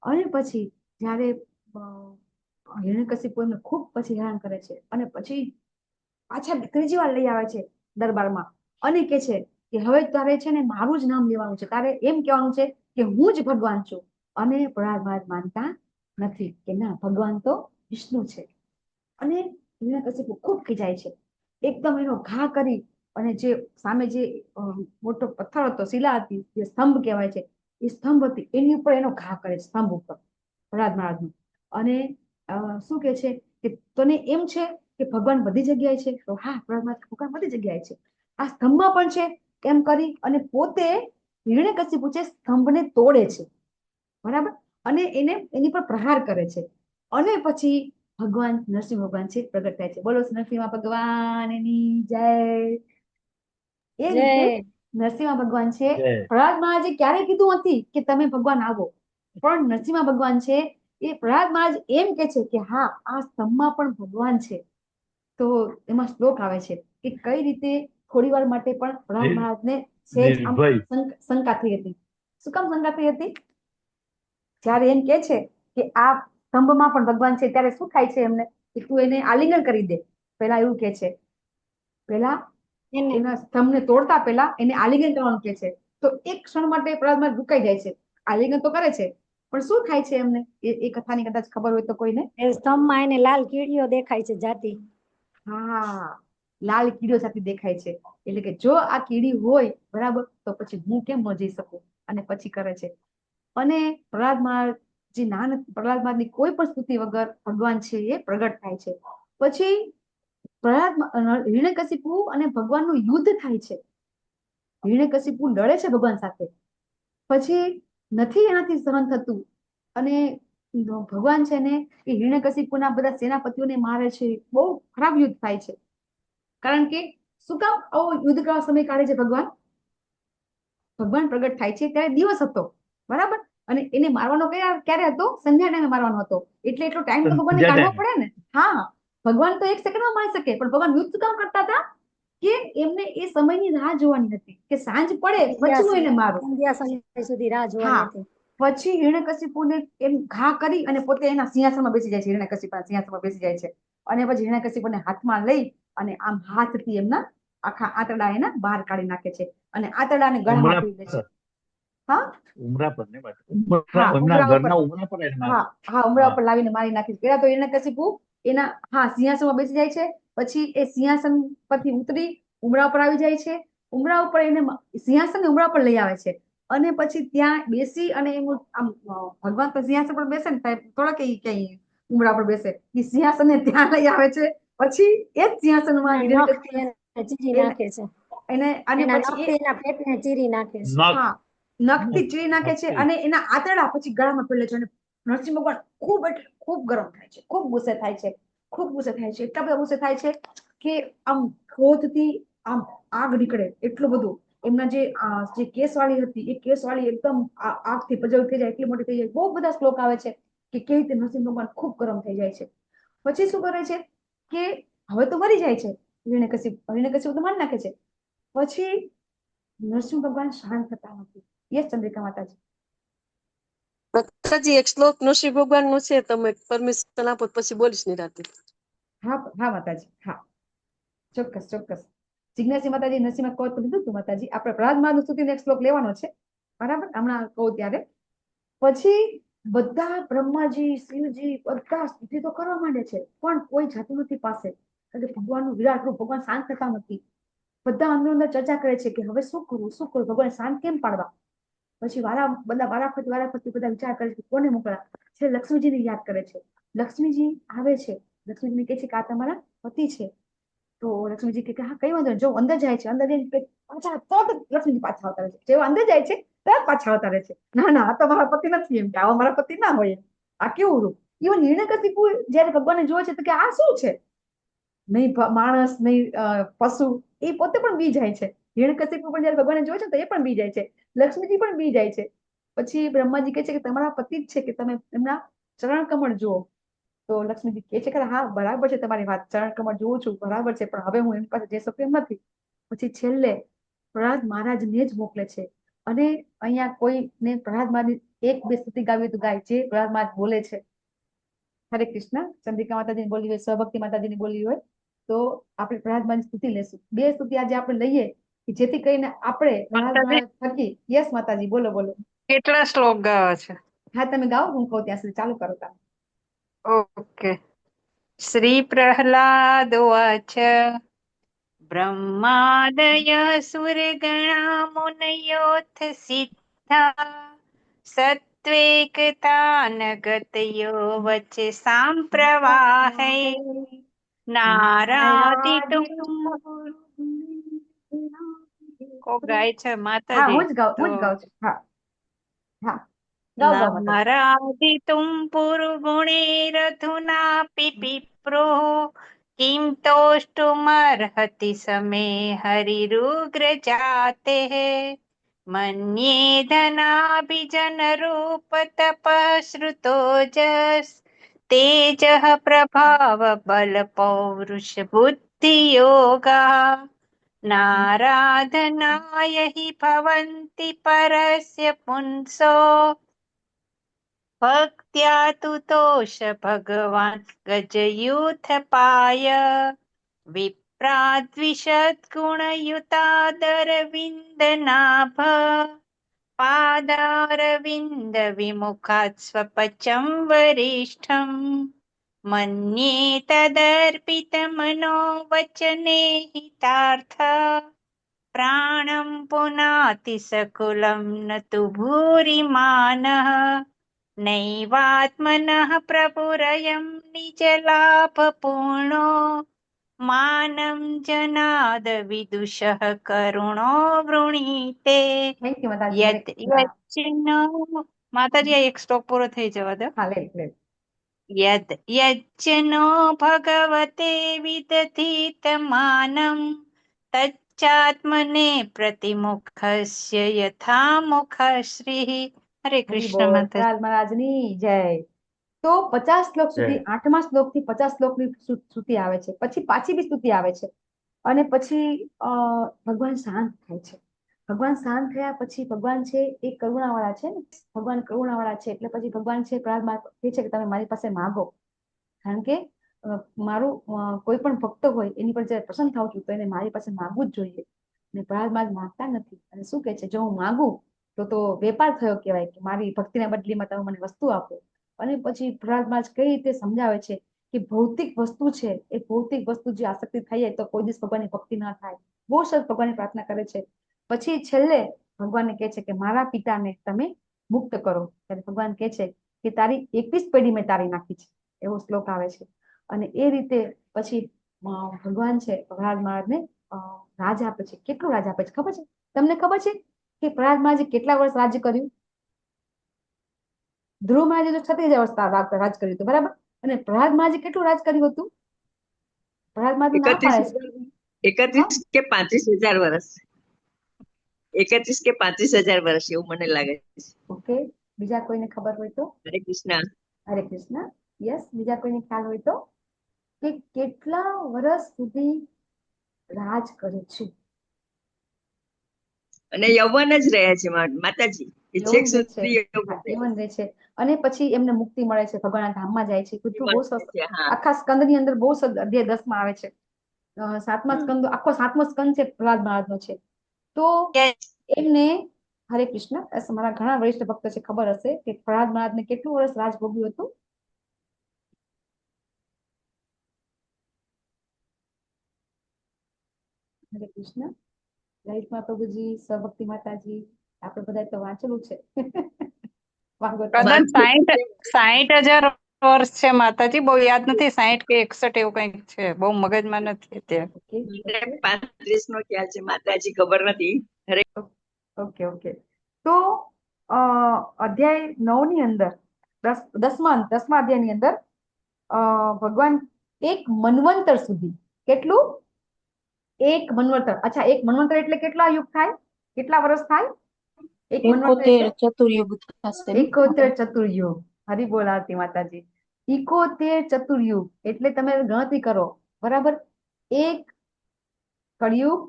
અને પછી જયારે હિરણ્યકશિપુ એમને ખૂબ પછી હેરાન કરે છે અને પછી પાછા ત્રીજી વાર લઈ આવે છે દરબારમાં અને કે છે કે હવે તારે છે ને મારું જ નામ લેવાનું છે, તારે એમ કહેવાનું છે કે હું જ ભગવાન છું. અને પ્રહલાદ મહારાજ માનતા નથી કે ના, ભગવાન તો વિષ્ણુ છે. અને હિરણ્યકશિપુ ખૂબ ખીજાય છે, એકદમ એનો ઘા કરી અને જે સામે જે મોટો પથ્થર હતો, શિલા હતી, જે સ્તંભ કહેવાય છે, એ સ્તંભ હતી એની ઉપર એનો ઘા કરે છે, સ્તંભ ઉપર પ્રહલાદ મહારાજનો. અને શું કે છે કે તને એમ છે કે ભગવાન બધી જગ્યાએ છે? તો હા, પ્રહલાદ મહારાજ ભગવાન બધી જગ્યાએ છે, આ સ્તંભમાં પણ છે. એમ કરી અને પોતે હિરણ્યકશિપુ છે સ્તંભને તોડે છે, બરાબર, અને એની પર પ્રહાર કરે છે. અને પછી ભગવાન નરસિંહ ભગવાન છે પ્રગટ થાય છે. બોલો નરસિંહ ભગવાનની જય. એ રીતે નરસિંહ ભગવાન છે. જય. પ્રહલાદ મહારાજે ક્યારે કીધું નથી કે તમે ભગવાન આવો, પણ નરસિંહ ભગવાન છે એ પ્રહલાદ મહારાજ એમ કે છે કે હા, આ સ્તંભમાં પણ ભગવાન છે. તો એમાં શ્લોક આવે છે કે કઈ રીતે થોડી વાર માટે પણ પ્રહલાદ મહારાજને સહેજ આમ નિર્ભય. શંકા થઈ હતી. શું કામ શંકા થઈ હતી? જયારે એમ કે છે કે આ સ્તંભમાં પણ ભગવાન છે, ત્યારે શું થાય છે એમને કે તું એને આલિંગન કરી દે. પેલા એવું કે છે, પેલા એના સ્તંભને તોડતા પેલા એને આલિંગન કરવાનું કે છે. તો એક ક્ષણ માટે પ્રહલાદ મહારાજ રૂકાઈ જાય છે. આલિંગન તો કરે છે, પણ શું થાય છે એમને એ કથાની કદાચ ખબર હોય તો કોઈને. એ સ્તંભમાં એને લાલ કીડીઓ દેખાય છે જાતી. હા, લાલ કીડીઓ સાથે દેખાય છે. એટલે કે જો આ કીડી હોય બરાબર, તો પછી હું કેમ ન જઈ શકું? અને પછી કરે છે. અને પ્રહલાદ મહારાજની કોઈ પણ સ્તુતિ વગર ભગવાન છે એ પ્રગટ થાય છે. પછી હિરણ્યકશિપુ અને ભગવાનનું યુદ્ધ થાય છે. હિરણ્યકશિપુ લડે છે ભગવાન સાથે, પછી નથી એનાથી સહન થતું અને ભગવાન છે ને એ હિરણ્યકશિપુના બધા સેનાપતિઓને મારે છે. બહુ ખરાબ યુદ્ધ થાય છે. કારણ કે શું કામ આવો યુદ્ધ કરવા સમય કાઢે છે ભગવાન? ભગવાન પ્રગટ થાય છે ત્યારે દિવસ હતો, બરાબર, અને એને મારવાનો ક્યારે હતો? સંધ્યા ટાઈમે મારવાનો હતો. એટલે એટલો ટાઈમ તો ભગવાનને કાઢવો પડે ને. હા, ભગવાન તો એક સેકન્ડમાં મારી શકે, પણ ભગવાન યુદ્ધ કામ કરતા હતા કે એમને એ સમયની રાહ જોવાની હતી કે સાંજ પડે પછી હું એને મારું. સંધ્યા સમય સુધી રાહ જોવાની હા, હતી. પછી હિરણ્યકશિપુને એમ ઘા કરી અને પોતે એના સિંહાસનમાં બેસી જાય છે. હિરણ્યકશિપુના સિંહાસનમાં બેસી જાય છે અને પછી હિરણ્યકશિપુને હાથમાં લઈ અને આમ હાથથી એમના આખા આંતરડા એના બહાર કાઢી નાખે છે અને આંતરડાને ગળામાં ઉમરા પીઈ લે છે. હા, ઉમરા પર ને હા, એમના ઉમરા ઉપર. ઘરના ઉમરા પર એને મારે. હા, ઉમરા ઉપર લાવીને મારી નાખી. પેલા તો હિરણ્યકશિપુ એના સિંહાસનમાં બેસી જાય છે, પછી એ સિંહાસન પરથી ઉતરી ઉમરા ઉપર આવી જાય છે. ઉમરા ઉપર એને સિંહાસન ઉમરા ઉપર લઈ આવે છે અને પછી ત્યાં બેસી અને એનું આમ ભગવાન તો સિંહાસન પર બેસે ને, થોડા કઈ ઉમરા પર બેસે, એ સિંહાસન ને ત્યાં લઈ આવે છે. પછી એ જ સિંહાસનમાં નખથી એને ચીરી નાખે છે. એને અને એના પછી નખથી એના પેટને ચીરી નાખે છે. નખ. હા, નખથી ચીરી નાખે છે નખથી. અને એના આંતરડા પછી ગળામાં પીલે છે. અને નરસિંહ ભગવાન ખૂબ ગરમ થાય છે, ખૂબ ગુસ્સે થાય છે, ખૂબ ગુસ્સે થાય છે. એટલા બધા ગુસ્સે થાય છે કે આમ ક્રોધથી આમ આગ નીકળે એટલું બધું. એમના જે કેસવાળી હતી એ કેસવાળી એકદમ આગથી પ્રજ્વલિત થઈ જાય, એટલી મોટી થઈ જાય. બહુ બધા શ્લોક આવે છે કે કેવી રીતે નરસિંહ ભગવાન ખૂબ ગરમ થઈ જાય છે. પછી શું કરે છે કે હવે તો મરી જાય છે હિરણ્યકશિપુ તો મારી નાખે છે. પછી નરસિંહ ભગવાન શાંત થતા નથી. યસ ચંદ્રિકા માતાજી. માતાજી, એક શ્લોક નરસિંહ ભગવાન નો છે, તમે પરમિશન આપો તો પછી બોલીશ નિરાંતે. હા માતાજી, હા, ચોક્કસ. જિજ્ઞાસી માતાજી નરસિંહ કહો તો કીધું તું માતાજી. આપણે પ્રહલાદ મહારાજનું સ્તુતિનો એક શ્લોક લેવાનો છે, બરાબર, હમણાં કહું ત્યારે. પછી બધા બ્રહ્માજી શિવજી બધા સ્તુતિ તો કરવા માંડે છે, પણ કોઈ જતું નથી પાસે, કારણ કે ભગવાનનું વિરાટ રૂપ, ભગવાન શાંત થતા નથી. બધા અંદર અંદર ચર્ચા કરે છે કે હવે શું કરવું, ભગવાન શાંત કેમ પાડવા. પછી બધા વારાફરતી બધા વિચાર કરે છે કોને મોકલા. છે લક્ષ્મીજીને યાદ કરે છે. લક્ષ્મીજી આવે છે, લક્ષ્મીજીને કહે છે કે આ તમારા પતિ છે. તો લક્ષ્મીજી કે હા કઈ વાંધો નહીં. જો અંદર જાય છે, અંદર જઈને પાછા તરત લક્ષ્મીજી પાછા આવતા રહે છે. જેવો અંદર જાય છે તરત પાછા આવતા રહે છે. ના ના, આ તો મારા પતિ નથી, એમ કે આવા મારા પતિ ના હોય. આ કેવું રૂપ. ઇવન હિરણ્યકશિપુ જયારે ભગવાનને જોવે છે તો કે આ શું છે, નહીં માણસ નહીં પશુ, એ પોતે પણ બી જાય છે. હિરણ્યકશિપુ પણ જયારે ભગવાનને જોવે છે તો એ પણ બી જાય છે, લક્ષ્મીજી પણ બી જાય છે. પછી બ્રહ્માજી કહે છે કે તમારા પતિ જ છે, કે તમે એમના ચરણ કમળ જુઓ. તો લક્ષ્મીજી કહે છે કે હા બરાબર છે તમારી વાત, ચરણ કમળ જોઉં છું બરાબર છે, પણ હવે હું એમની પાસે જઈ શકું એમ નથી. પછી છેલ્લે પ્રહલાદ મહારાજને જ મોકલે છે. અને અહીંયા કોઈને પ્રહલાદ મહારાજ એક બે સ્તુતિ ગાવી તો ગાય, જે પ્રહલાદ મહારાજ બોલે છે. હરે કૃષ્ણ. ચંદ્રિકા માતાજીની બોલી હોય, સહભક્તિ માતાજીની બોલી હોય, તો આપણે પ્રહલાદ મહારાજની સ્તુતિ લેશું. બે સ્તુતિ આજે આપણે લઈએ, કે જેથી કરીને આપણે પ્રહલાદ માતાજી મહારાજ થકી. યસ માતાજી, બોલો બોલો. કેટલા શ્લોક ગાવા છે? હા તમે ગાઓ, હું કહું ત્યાં સુધી ચાલુ કરો તમે. ઓકે. શ્રી પ્રહલાદ ઉવાચ બ્રહ્માદય સુરગણા મુનયોથ સિદ્ધા સત્વેકતાનગતયો વચ સાંપ્રવાહૈ નારાદિતું કો ગાય છે હા માતાજી. હું જ ગાઉં તો છું. હા હા ગાઓ ગાઓ માતાજી. નારાદિતું પુરુગુણૈરધુનાપि વિપ્રો કિં તોષ્ટુમર્હતિ સમે હરિરુગ્રજાતેઃ મન્યે ધનાભિજનરૂપ તપઃશ્રુતો જસ તેજઃ પ્રભાવ બલ પૌરુષ બુદ્ધિ યોગા નારાધનાય हि भवन्ति परस्य पुंसो ભક્ત્યા તુતોષ ભગવાન ગજયુથપાય વિપ્રાદ્વિષદ્ગુણયુતાદરવિંદનાભ પાદારવિંદ વિમુખાत् સ્વપચમ વરિષ્ઠમ મન્યે તદર્પિતમનો વચને હિતાર્થ પ્રાણમ પુનાતિ સકુલમ ન તુ ભૂરિમાનઃ નૈવાત્મનઃ પ્રભુરયં નિજલાભપૂર્ણો માનં જનાદ વિદુષઃ કરુણો વૃણીતે થેન્ક યુ માતાજી. હરે યદ કૃષ્ણ. યજ્ઞ માતાજી આ એક સ્ટોક પૂરો થઈ જવા દો. હા લે લે. યદ યજ્ઞો ભગવતે વિદધીત માનમ તચ્ચાત્મને પ્રતિમુખસ્ય યથા મુખશ્રી. હરે હરી કૃષ્ણ બોલ. માતાજી. પ્રહલાદ મહારાજની જય. તો 50 શ્લોક સુધી, 8મા શ્લોક થી 50 શ્લોકની સ્તુતિ આવે છે. પછી પાછી બી સ્તુતિ આવે છે. અને પછી ભગવાન શાંત થાય છે. ભગવાન શાંત થયા પછી ભગવાન છે એ કરુણાવાળા છે ને, ભગવાન કરુણાવાળા છે એટલે પછી ભગવાન છે પ્રહલાદ મહારાજ કહે છે કે તમે મારી પાસે માગો. કારણ કે મારું કોઈ પણ ભક્ત હોય એની પર જયારે પ્રસન્ન થાઉં છું તો એને મારી પાસે માગવું જ જોઈએ. અને પ્રહલાદ મહારાજ માગતા નથી. અને શું કહે છે, જો હું માગું તો વેપાર થયો કહેવાય, કે મારી ભક્તિના બદલીમાં તમે મને વસ્તુ આપો. અને પછી પ્રહલાદ મહારાજ કઈ રીતે સમજાવે છે કે ભૌતિક વસ્તુ છે, એ ભૌતિક વસ્તુ જે આસક્તિ થઈ જાય તો કોઈ દિવસ ભગવાનની ભક્તિ ના થાય. બહુ સરસ ભગવાનની પ્રાર્થના કરે છે. પછી છેલ્લે ભગવાનને કહે છે કે મારા પિતાને તમે મુક્ત કરો. ત્યારે ભગવાન કહે છે કે તારી 21 પેઢી મેં તારી નાખી છે. એવો શ્લોક આવે છે. અને એ રીતે પછી ભગવાન છે પ્રહલાદ મહારાજને રાજ આપે છે. કેટલું રાજ આપે છે ખબર છે તમને? ખબર છે કે પ્રહલાદ મહારાજે કેટલા વર્ષ રાજ્ય કર્યું? ધ્રુવ મહારાજે તો 36 વર્ષ રાજ કર્યું હતું, બરાબર? અને પ્રહલાદ મહારાજે કેટલું રાજ કર્યું હતું? પ્રહલાદ મહારાજ નામ પાડે છે. 31 કે 35,000 વર્ષ. 31 કે 35,000 વર્ષ એવું મને લાગે છે. ઓકે, બીજા કોઈને ખબર હોય તો? હરે કૃષ્ણ. હરે કૃષ્ણ. યસ, બીજા કોઈને ખ્યાલ હોય તો કે કેટલા વર્ષ સુધી રાજ કરે છે? અને યૌવન જ રહે છે માતાજી. એ છેક સુધી યૌવન રહે યૌવન રહે છે. અને પછી એમને મુક્તિ મળે છે, ભગવાનના ધામમાં જાય છે. કેટલું બહુ સરસ. છે. હા, આખા સ્કંદની અંદર બહુ સરસ અધ્યાય 10 માં આવે છે. 7મા સ્કંદ, આખો 7મો સ્કંદ છે પ્રહલાદ મહારાજનો છે. તો એમને હરે કૃષ્ણ. મારા ઘણા વરિષ્ઠ ભક્તો છે, ખબર હશે કે પ્રહલાદ મહારાજને કેટલું વર્ષ રાજ ભોગ્યું હતું? હરે કૃષ્ણ. લલિતમાં પ્રભુજી, સહભક્તિ માતાજી, આપણે બધા તો વાંચેલું છે. ભાગવત. કદાચ 60,000 વર્ષ છે માતાજી, બહુ યાદ નથી, 60 કે 61 એવું કંઈક છે, બહુ મગજમાં નથી અત્યારે. ઓકે મને ઓકે 35 નો ખ્યાલ છે, માતાજી ખબર નથી. હરે ઓકે ઓકે. તો અધ્યાય 9 ની અંદર દસમા અધ્યાયની અંદર ભગવાન એક મન્વંતર સુધી, કેટલું? એક મન્વંતર. અચ્છા, એક મન્વંતર એટલે કેટલા યુગ થાય? કેટલા વર્ષ થાય? એક મન્વંતર 71 ચતુર્યુગ થશે ને? 71 ચતુર્યુગ. હરિ બોલ આરતી માતાજી. 71 ચતુર્યુગ એટલે તમે ગણતરી કરો, બરાબર? એક કળિયુગ,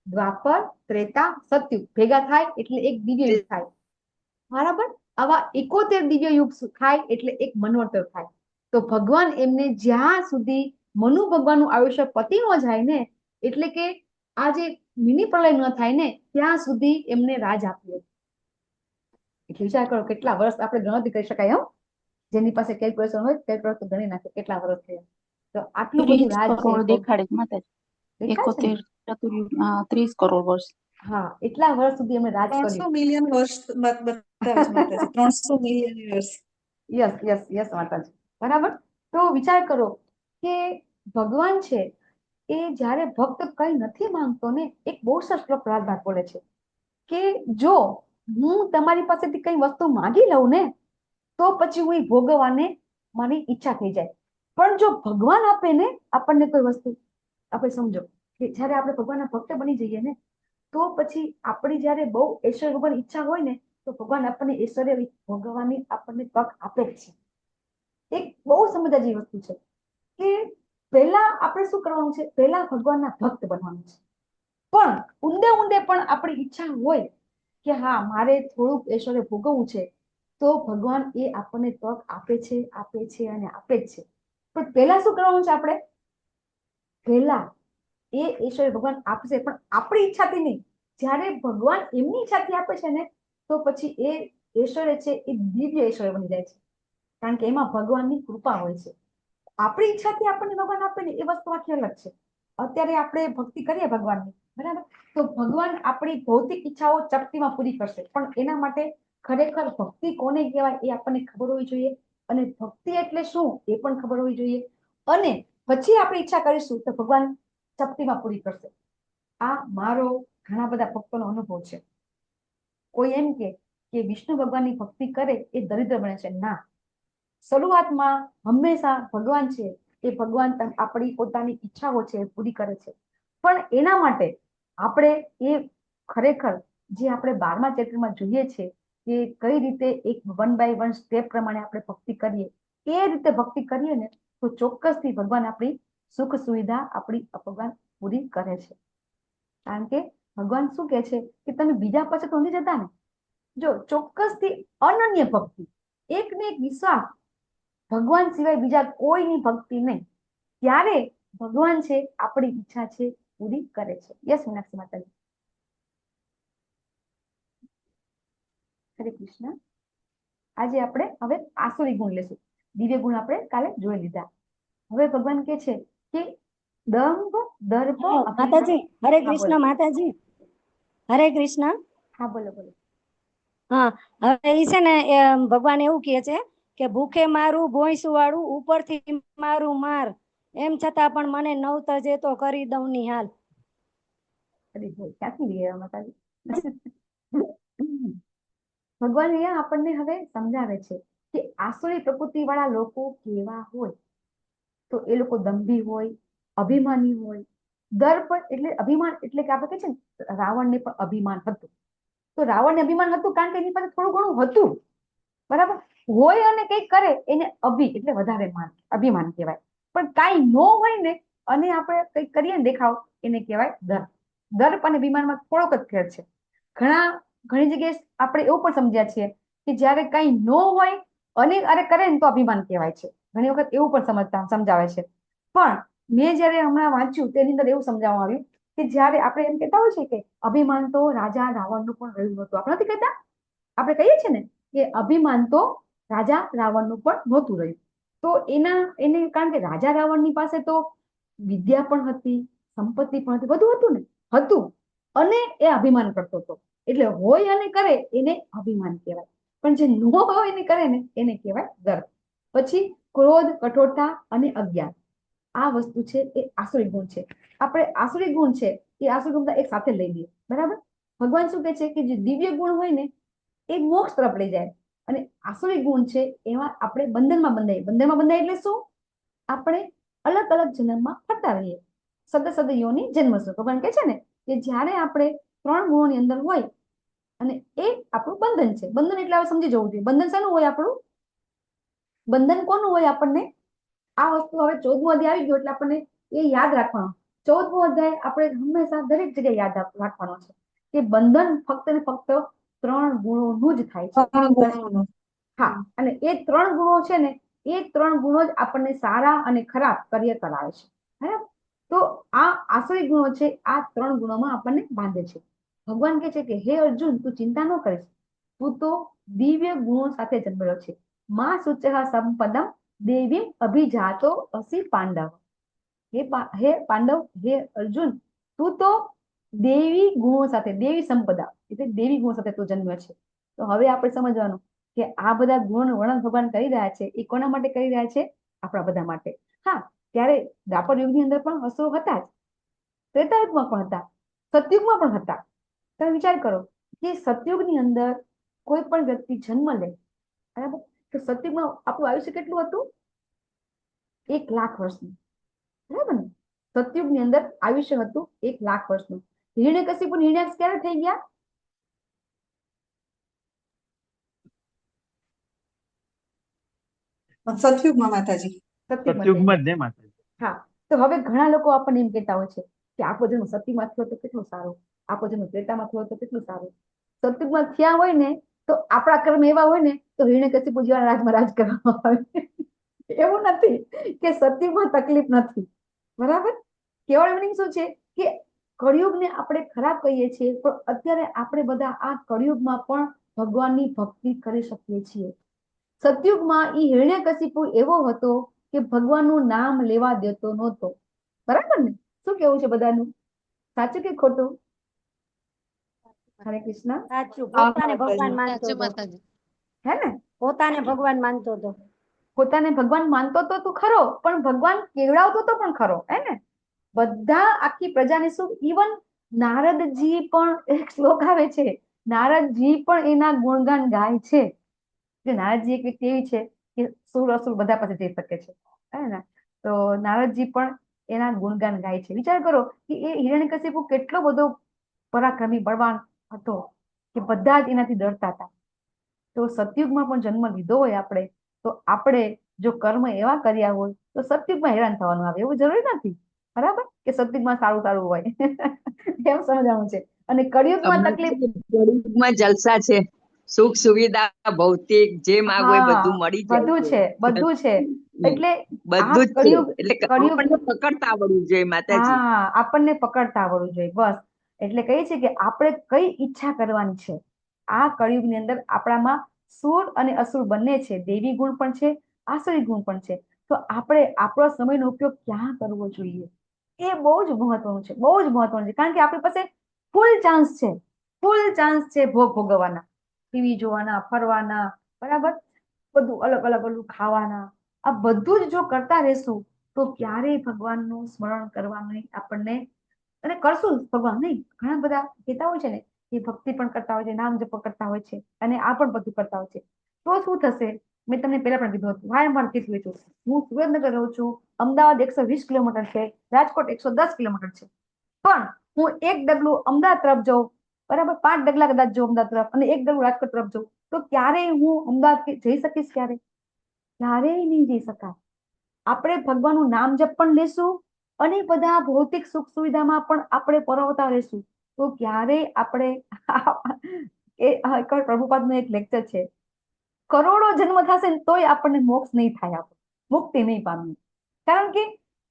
દ્વાપર, ત્રેતા, સતયુગ ભેગા થાય એટલે એક દિવ્ય યુગ થાય, બરાબર? આવા 71 દિવ્ય યુગ થાય એટલે એક મન્વંતર થાય. તો ભગવાન એમને જ્યાં સુધી મનુ ભગવાનનું આયુષ્ય પતી ન જાય ને, એટલે કે આ જે મિની પ્રલય ન થાય ને, ત્યાં સુધી એમને રાજ આપ્યું. એટલે વિચાર કરો કેટલા વર્ષ આપણે ગણતરી કરી શકાય. જેની પાસે કેલ્ક્યુલેશન હોય કેલ્ક્યુલેટર ગણી નાખે કેટલા વર્ષ થયા. તો આટલું બધું 30 રાજ છે. કરોડ દેખાડે છે માતાજી. દેખાય છે ને? 71 ચતુર્યુગ, 30 કરોડ વર્ષ. હા, એટલા વર્ષ સુધી એમણે રાજ 300 કર્યું. મિલિયન વર્ષ બતાવે છે માતાજી, 300 મિલિયન વર્ષ. યસ યસ યસ માતાજી, બરાબર. તો વિચાર કરો કે ભગવાન છે એ જ્યારે ભક્ત કઈ નથી માંગતો ને, એક બહુ સરસ શ્લોક પ્રહલાદ બોલે છે કે જો હું તમારી પાસેથી કઈ વસ્તુ માંગી લઉં ને, તો પછી હું એ ભોગવવાને મારી ઈચ્છા થઈ જાય. પણ જો ભગવાન આપે ને આપણને કોઈ વસ્તુ, આપણે સમજો કે જ્યારે આપણે ભગવાનના ભક્ત બની જઈએ ને, તો પછી આપણી જ્યારે બહુ ઐશ્વર્ય ભગવાન ઈચ્છા હોય ને, તો ભગવાન આપણને ઐશ્વર્ય ભોગવવાની આપણને તક આપે જ છે. એક બહુ સમજવા જેવી વસ્તુ છે કે પહેલા આપણે શું કરવાનું છે? પહેલા ભગવાનના ભક્ત બનવાનું છે. પણ ઊંડે ઊંડે પણ આપણી ઈચ્છા હોય કે હા, મારે થોડુંક ઐશ્વર્ય ભોગવવું છે, તો ભગવાન એ આપણને તક આપે છે, આપે છે અને આપે જ છે. પણ પહેલા શું કરવાનું છે? આપણે પહેલા એ ઐશ્વર્ય ભગવાન આપશે, પણ આપણી ઈચ્છાથી નહીં. જ્યારે ભગવાન એમની ઈચ્છાથી આપે છે ને, તો પછી એ ઐશ્વર્ય છે એ દિવ્ય ઐશ્વર્ય બની જાય છે, કારણ કે એમાં ભગવાનની કૃપા હોય છે. આપણી ઈચ્છાથી આપણને ભગવાન આપે ને, એ વસ્તુ આખી અલગ છે. અત્યારે આપણે ભક્તિ કરીએ ભગવાનની, બરાબર? તો ભગવાન આપણી ભૌતિક ઈચ્છાઓ ચપટીમાં પૂરી કરશે, પણ એના માટે ખરેખર ભક્તિ કોને કહેવાય એ આપણને ખબર હોવી જોઈએ, અને ભક્તિ એટલે શું એ પણ ખબર હોવી જોઈએ. અને પછી આપણે ઈચ્છા કરીશું તો ભગવાન ચપટીમાં પૂરી કરશે. આ મારો ઘણા બધા ભક્તોનો અનુભવ છે. કોઈ એમ કે વિષ્ણુ ભગવાનની ભક્તિ કરે એ દરિદ્ર બને છે. ના, શરૂઆતમાં હંમેશા ભગવાન છે એ ભગવાન આપણી પોતાની ઈચ્છાઓ છે એ પૂરી કરે છે. પણ એના માટે આપણે એ ખરેખર જે આપણે 12મા ચેપ્ટરમાં જોઈએ છે કે કઈ રીતે એક 1 by 1 સ્ટેપ પ્રમાણે આપણે ભક્તિ કરીએ, એ રીતે ભક્તિ કરીએ ને, તો ચોક્કસથી ભગવાન આપણી સુખ સુવિધા આપણી ભગવાન પૂરી કરે છે. કારણ કે ભગવાન શું કહે છે કે તમે બીજા પાસે તો નથી જતા ને. જો ચોક્કસથી અનન્ય ભક્તિ, એક ને એક વિશ્વાસ, ભગવાન સિવાય બીજા કોઈની ભક્તિ નહીં, ત્યારે ભગવાન છે આપણી ઈચ્છા છે પૂરી કરે છે. યસ મીનાક્ષી માતાજી. હરે કૃષ્ણ. આજે આપણે હવે આસુરી ગુણ લેશું. દિવ્ય ગુણ આપણે કાલે જોઈ લીધા. હવે ભગવાન કે છે કે દંભ, દર્પ, માતાજી, હરે હા, કૃષ્ણ બોલો. માતાજી, હરે કૃષ્ણ. હા, બોલો બોલો. હા, હવે ઈ છે ને ભગવાન એવું કહે છે કે ભૂખે મારું ભોંયસું વાળું, ઉપરથી મારું માર, એમ છતાં પણ મને નવ તજે તો કરી દઉં ની હાલ. અરે ભાઈ, ક્યાંથી લઈ આવ્યા માતાજી? ભગવાન અહીંયા આપણને હવે સમજાવે છે કે આસુરી પ્રકૃતિ વાળા લોકો કેવા હોય. તો એ લોકો દંભી હોય, અભિમાની હોય. દર્પ એટલે અભિમાન, એટલે કે આપણે કહે છે ને રાવણને પણ અભિમાન હતું. તો રાવણને અભિમાન હતું કારણ કે એની પાસે થોડું ઘણું હતું, બરાબર? હોય અને કંઈક કરે એને એટલે વધારે માન, અભિમાન કહેવાય. પણ કાંઈ ન હોય ને અને આપણે કંઈક કરીએ ને દેખાવ, એને કહેવાય દર્પ. દર્પ અને અભિમાનમાં થોડોક જ ફેર છે. ઘણી જગ્યાએ આપણે એવું પણ સમજ્યા છીએ કે જ્યારે કંઈ ન હોય અને અરે કરે ને તો અભિમાન કહેવાય છે. ઘણી વખત એવું પણ સમજાવે છે. પણ મેં જ્યારે હમણાં વાંચ્યું તેની અંદર એવું સમજાવવામાં આવ્યું કે જ્યારે આપણે એમ કહેતા હોય છે કે અભિમાન તો રાજા રાવણનું પણ રહ્યું નહોતું. આપણે નથી કહેતા? આપણે કહીએ છીએ ને કે અભિમાન તો રાજા રાવણનું પણ નહોતું રહ્યું. તો એને કારણ કે રાજા રાવણની પાસે તો વિદ્યા પણ હતી, સંપત્તિ પણ હતી, બધું હતું ને, હતું, અને એ અભિમાન કરતો હતો. એટલે હોય અને કરે એને અભિમાન કહેવાય, પણ જે ન હોય એને કરે ને એને કહેવાય ગર્વ. પછી ક્રોધ, કઠોરતા અને અજ્ઞાન, આ વસ્તુ છે એ આસુરી ગુણ છે. આપણે આસુરી ગુણ છે એ આસુરી ગુણ એક સાથે લઈ લઈએ, બરાબર? ભગવાન શું કહે છે કે જે દિવ્ય ગુણ હોય ને એ મોક્ષ તરફ લઈ જાય, અને આસુરી ગુણ છે એમાં આપણે બંધનમાં બંધાઈએ. બંધનમાં બંધાય એટલે શું? આપણે અલગ અલગ જન્મમાં ફરતા રહીએ, સદ સદયોની જન્મશું. ભગવાન કહે છે ને કે જ્યારે આપણે 3 ગુણોની અંદર હોય અને એ આપણું બંધન છે. બંધન એટલે હવે સમજી જવું જોઈએ. બંધન શાનું હોય આપણું? બંધન કોનું હોય આપણને? આ વસ્તુ હવે 14મું અધ્યાય આવી ગયું એટલે આપણને એ યાદ રાખવાનું. 14મો અધ્યાય આપણે હંમેશા દરેક જગ્યાએ યાદ રાખવાનો છે કે બંધન ફક્ત ને ફક્ત 3 ગુણોનું જ થાય છે. હા, અને એ 3 ગુણો છે ને એ 3 ગુણો જ આપણને સારા અને ખરાબ કરિયર કરાવે છે, બરાબર? તો આ આસુરી ગુણો છે, આ 3 ગુણોમાં આપણને બાંધે છે. ભગવાન કહે છે કે હે અર્જુન, તું ચિંતા ન કરીશ, તું તો દિવ્ય ગુણો સાથે જન્મેલો છે. માં શુચઃ સંપદમ દેવીમ અભિજાતો અસી પાંડવ. હે પાંડવ, હે અર્જુન, તું તો દેવી ગુણો સાથે, દેવી સંપદા એટલે દેવી ગુણો સાથે તું જન્મ્યો છે. તો હવે આપણે સમજવાનું કે આ બધા ગુણોનું વર્ણન ભગવાન કરી રહ્યા છે એ કોના માટે કરી રહ્યા છે? આપણા બધા માટે. હા, ત્યારે દ્વાપર યુગની અંદર પણ અસુરો હતા જ, ત્રેતાયુગમાં પણ હતા, સતયુગમાં પણ હતા. તમે વિચાર કરો કે સતયુગની અંદર કોઈ પણ વ્યક્તિ જન્મ લે, બરાબર, તો સતયુગમાં આપણું આયુષ્ય કેટલું હતું? 1 લાખ વર્ષનું, બરાબર ને? સતયુગની અંદર આયુષ્ય હતું 1 લાખ વર્ષનું. હિરણ્યકશિપુ નિર્ણાયક ક્યારે થઈ ગયા? સતયુગમાં માતાજી. સતયુગમાં જ ને માતાજી. હા, તો હવે ઘણા લોકો આપણને એમ કહેતા હોય છે કે આપણો જન્મ સતીમાં થયો તો કેટલું સારું, આપણો જન્મ ત્રેતામાં થયો તો કેટલું સારું. સતયુગમાં થયા હોય ને તો આપણા કર્મ એવા હોય ને તો હિરણ્યકશિપુ જેવા રાજમાં રાજ કરવામાં આવે. એવું નથી કે સતયુગમાં તકલીફ નથી, બરાબર? કેવળ મિનિંગ શું છે કે કળિયુગને આપણે ખરાબ કહીએ છીએ, પણ અત્યારે આપણે બધા આ કળિયુગમાં પણ ભગવાનની ભક્તિ કરી શકીએ છીએ. સતયુગમાં ઈ હિરણ્યકશિપુ એવો હતો કે ભગવાનનું નામ લેવા દેતો નહોતો, બરાબર ને? શું કેવું છે બધાનું? સાચું કે ખોટું? હરે કૃષ્ણ. સાચું, પોતાને ભગવાન માનતો હતો. હે ને? પોતાને ભગવાન માનતો હતો. પોતાને ભગવાન માનતો તો તું ખરો, પણ ભગવાન કેવડાવતો તો પણ ખરો, હે ને? બધા આખી પ્રજાને શું, ઇવન નારદજી પણ એક શ્લોક આવે છે, નારદજી પણ એના ગુણગાન ગાય છે. કે નારદજી એક વ્યક્તિ એવી છે કે સુર અસુર બધા પાસે જઈ શકે છે, હે ને? તો નારદજી પણ એના ગુણગાન ગાય છે. વિચાર કરો કે એ હિરણ્યકશિપુ કેટલો બધો પરાક્રમી બળવાન હતો કે બધા જ એનાથી ડરતા હતા. તો સતયુગમાં પણ જન્મ લીધો હોય આપણે, તો આપણે જો કર્મ એવા કર્યા હોય તો સતયુગમાં હેરાન થવાનું આવે એવું જરૂરી નથી, બરાબર? કે સતયુગમાં સારું સારું હોય એમ સમજવાનું છે. અને કળિયુગમાં તકલીફ, કળિયુગમાં જલસા છે, સુખ સુવિધા ભૌતિક જે માંગો એ બધું મળી જાય બધું છે, બધું છે. એટલે આ બધું જ છે. કળિયુગ, એટલે કળિયુગ, આપણને પકડતા આવડવું જોઈએ માતાજી. હા, આપણને પકડતા આવડવું જોઈએ, બસ. એટલે કહે છે કે આપણે કઈ ઈચ્છા કરવાની છે. આ કળિયુગની અંદર આપણામાં સુર અને અસુર બંને છે, દેવી ગુણ પણ છે, આસુરી ગુણ પણ છે. તો આપણે આપણો સમયનો ઉપયોગ ક્યાં કરવો જોઈએ એ બહુ જ મહત્વનું છે, બહુ જ મહત્વનું છે. કારણ કે આપણી પાસે ફૂલ ચાન્સ છે, ફૂલ ચાન્સ છે ભોગ ભોગવવાના, ટીવી જોવાના, ફરવાના, બરાબર, બધું અલગ અલગ અલગ ખાવાના. આ બધું જ જો કરતા રહેશું તો ક્યારેય ભગવાનનું સ્મરણ કરવાનું આપણને, અને કરશું ભગવાન નહીં. ઘણા બધા કહેતા હોય છે ને એ ભક્તિ પણ કરતા હોય છે, નામ જપ કરતા હોય છે, અને આ પણ બધું કરતા હોય છે. તો શું થશે? મેં તમને પહેલા પણ કીધું હતું, વારંવાર કીધું છું, હું સુરેન્દ્રનગર રહું છું, અમદાવાદ 120 કિલોમીટર છે, રાજકોટ 110 કિલોમીટર છે, પણ હું એક ડગલું અમદાવાદ તરફ જાઉં, બરાબર, 5 ડગલા કદાચ જાઉં અમદાવાદ તરફ, અને એક ડગલું રાજકોટ તરફ જાઉં, તો ક્યારેય હું અમદાવાદ જઈ શકીશ? ક્યારેય નહીં જઈ શકાય. આપણે ભગવાનનું નામ જપ પણ લેશું અને બધા ભૌતિક સુખ સુવિધામાં પણ આપણે પરોવતા રહેશું તો ક્યારેય આપણે પ્રભુપાદનું એક લેક્ચર છે, કરોડો જન્મ થશે ને તોય આપણને મોક્ષ નહીં થાય, આપણે મુક્તિ નહીં પામીએ. કારણ કે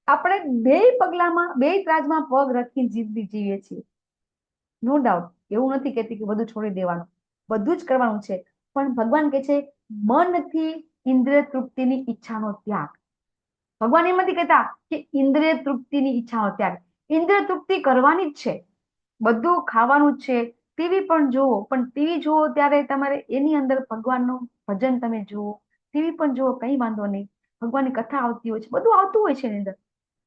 આપણે બે પગલામાં બે ત્રાજમાં પગ રાખીને જિંદગી જીવીએ છીએ. નો ડાઉટ, એવું નથી કહેતી કે બધું છોડી દેવાનું, બધું જ કરવાનું છે. પણ ભગવાન કહે છે મનથી ઇન્દ્રિય તૃપ્તિની ઈચ્છાનો ત્યાગ. ભગવાન એમ નથી કહેતા કે ઇન્દ્રિય તૃપ્તિની ઈચ્છાનો ત્યાગ. ઇન્દ્રિય તૃપ્તિ કરવાની જ છે, બધું ખાવાનું જ છે, ટીવી પણ જુઓ, પણ ટીવી જુઓ ત્યારે તમારે એની અંદર ભગવાનનું ભજન તમે જુઓ, ટીવી પણ જુઓ, કઈ વાંધો નહીં, ભગવાનની કથા આવતી હોય છે, બધું આવતું હોય છે એની અંદર.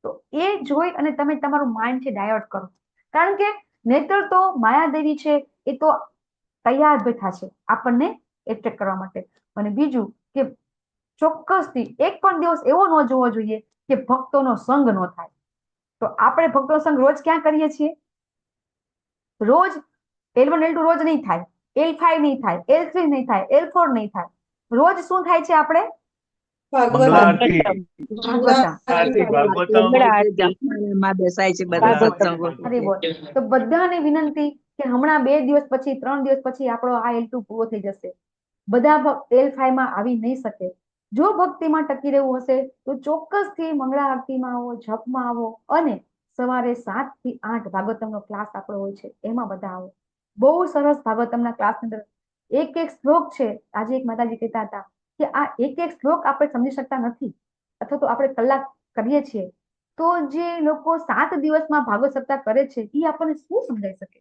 તો એ જોઈ અને તમે તમારું માઇન્ડ છે ડાયવર્ટ કરો. કારણ કે નહીતર તો માયાદેવી છે એ તો તૈયાર બેઠા છે આપણને એટ્રેક્ટ કરવા માટે. અને બીજું કે ચોક્કસથી એક પણ દિવસ એવો ન જોવો જોઈએ કે ભક્તોનો સંગ ન થાય. તો આપણે ભક્તોનો સંગ રોજ ક્યાં કરીએ છીએ? રોજ L1 L2 રોજ નહીં થાય, L5 નહીં થાય, L3 નહીં થાય, L4 નહીં થાય. રોજ શું થાય છે આપણે? મંગળા આરતી, ભાગવતમ. આરતી, ભાગવતમ, જપમાળામાં બેસાય છે બધા સત્સંગો. અરે બોલ. તો બધાને વિનંતી કે હમણાં 2 દિવસ પછી 3 દિવસ પછી આપણો આ L2 પૂરો થઈ જશે. બધા L5 માં આવી નહીં શકે. જો ભક્તિમાં ટકી રહેવું હશે તો ચોક્કસથી મંગળા આરતીમાં આવો, જપમાં આવો, અને સવારે 7 થી 8 ભાગવતમનો ક્લાસ આપણો હોય છે, એમાં બધા આવો. બહુ સરસ ભાગવતમના ક્લાસની અંદર એક એક શ્લોક છે. આજે એક માતાજી કહેતા હતા કે આ એક એક શ્લોક આપણે સમજી શકતા નથી, અથવા તો આપણે કલાક કરીએ છીએ, તો જે લોકો 7 દિવસમાં ભાગવત સપ્તાહ કરે છે એ આપણને શું સમજાઈ શકે?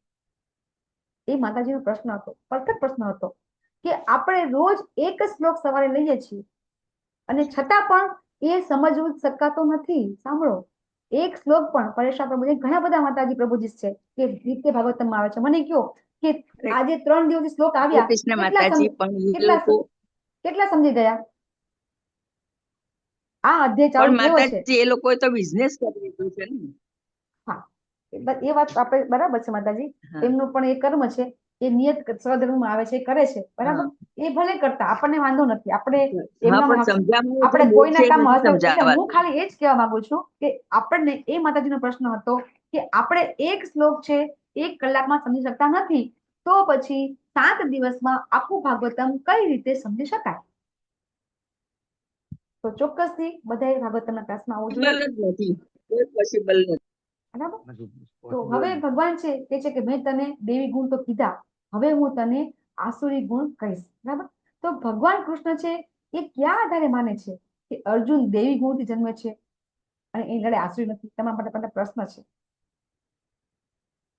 એ માતાજીનો પ્રશ્ન હતો, પરફેક્ટ પ્રશ્ન હતો કે આપણે રોજ એક શ્લોક સવારે લઈએ છીએ અને છતાં પણ એ સમજવું શકાતો નથી. સાંભળો, એક શ્લોક પણ પરેશાન પ્રભુજી, ઘણા બધા માતાજી પ્રભુજી છે કે નિત્ય ભાગવતમાં આવે છે. મને કયો કે આજે 3 દિવસથી શ્લોક આવ્યા, કૃષ્ણ માતાજી પણ એ લોકો કેટલા સમજી ગયા? આ અધ્યાય ચાલુ પણ થયો છે. માતાજી એ લોકોએ તો બિઝનેસ કરી લીધું છે ને. હા, એ વાત આપણે બરાબર છે માતાજી. હા. એમનું પણ એ કર્મ છે, એ નિયત સ્વધર્મમાં આવે છે, એ કરે છે, બરાબર. એ ભલે કરતા, આપણને વાંધો નથી. આપણે હા, એમનામાં પણ સમજાવવું આપણે એટલે કોઈના બહુ કામ છે, હસ્ત. નથી એટલે હું સમજાવવાતું. ખાલી એ જ કહેવા માંગુ છું કે આપણને એ માતાજીનો પ્રશ્ન હતો કે આપણે એક શ્લોક છે 1 કલાકમાં સમજી શકતા નથી, તો પછી 7 દિવસમાં આખું ભાગવતમ કઈ રીતે સમજી શકાય? તો ચોક્કસથી બધાએ ભાગવતમના ક્લાસમાં આવવું જોઈએ, Possible જ નથી, કોઈ પોસિબલ નથી. બરાબર. તો હવે ભગવાન છે કે છે કે મેં તને દેવી ગુણ તો કીધા, હવે હું તને આસુરી ગુણ કહીશ, બરાબર. તો ભગવાન કૃષ્ણ છે એ ક્યાં આધારે માને છે કે અર્જુન દેવી ગુણથી જન્મે છે અને એ લડે આસુરી નથી? તમારા માટે પણ પ્રશ્ન છે.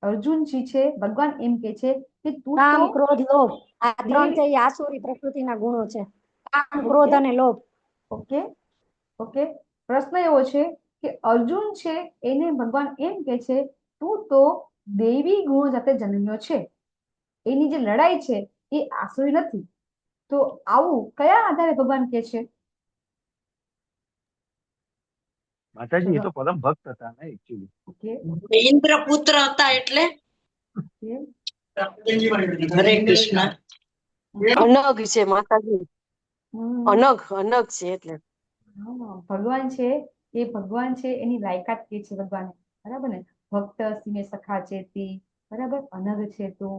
અર્જુનજી છે, ભગવાન એમ કે છે કે તું કામ, તો ક્રોધ, લોભ, આ 3 દેવી. છે એ આસુરી પ્રકૃતિના ગુણો છે. કામ, ક્રોધ અને લોભ. Okay okay. પ્રશ્ન એવો છે કે અર્જુન છે એને ભગવાન એમ કે છે તું તો દેવી ગુણો જાતે જન્મ્યો છે, એની જે લડાઈ છે એ આસુરી નથી. તો આવું કયા આધારે ભગવાન કે છે? માતાજી એ તો પરમ ભક્ત હતા ને એકચ્યુઅલી. ઓકે ઇન્દ્ર પુત્ર હતા એટલે ઓકે. હરે કૃષ્ણ. અનગ છે માતાજી, અનગ છે એટલે. ભગવાન છે એ ભગવાન છે એની લાયકાત કે છે ભગવાને, બરાબર ને. ભક્ત સિંહ સખા ચેતી, બરાબર. અનગ છે તું,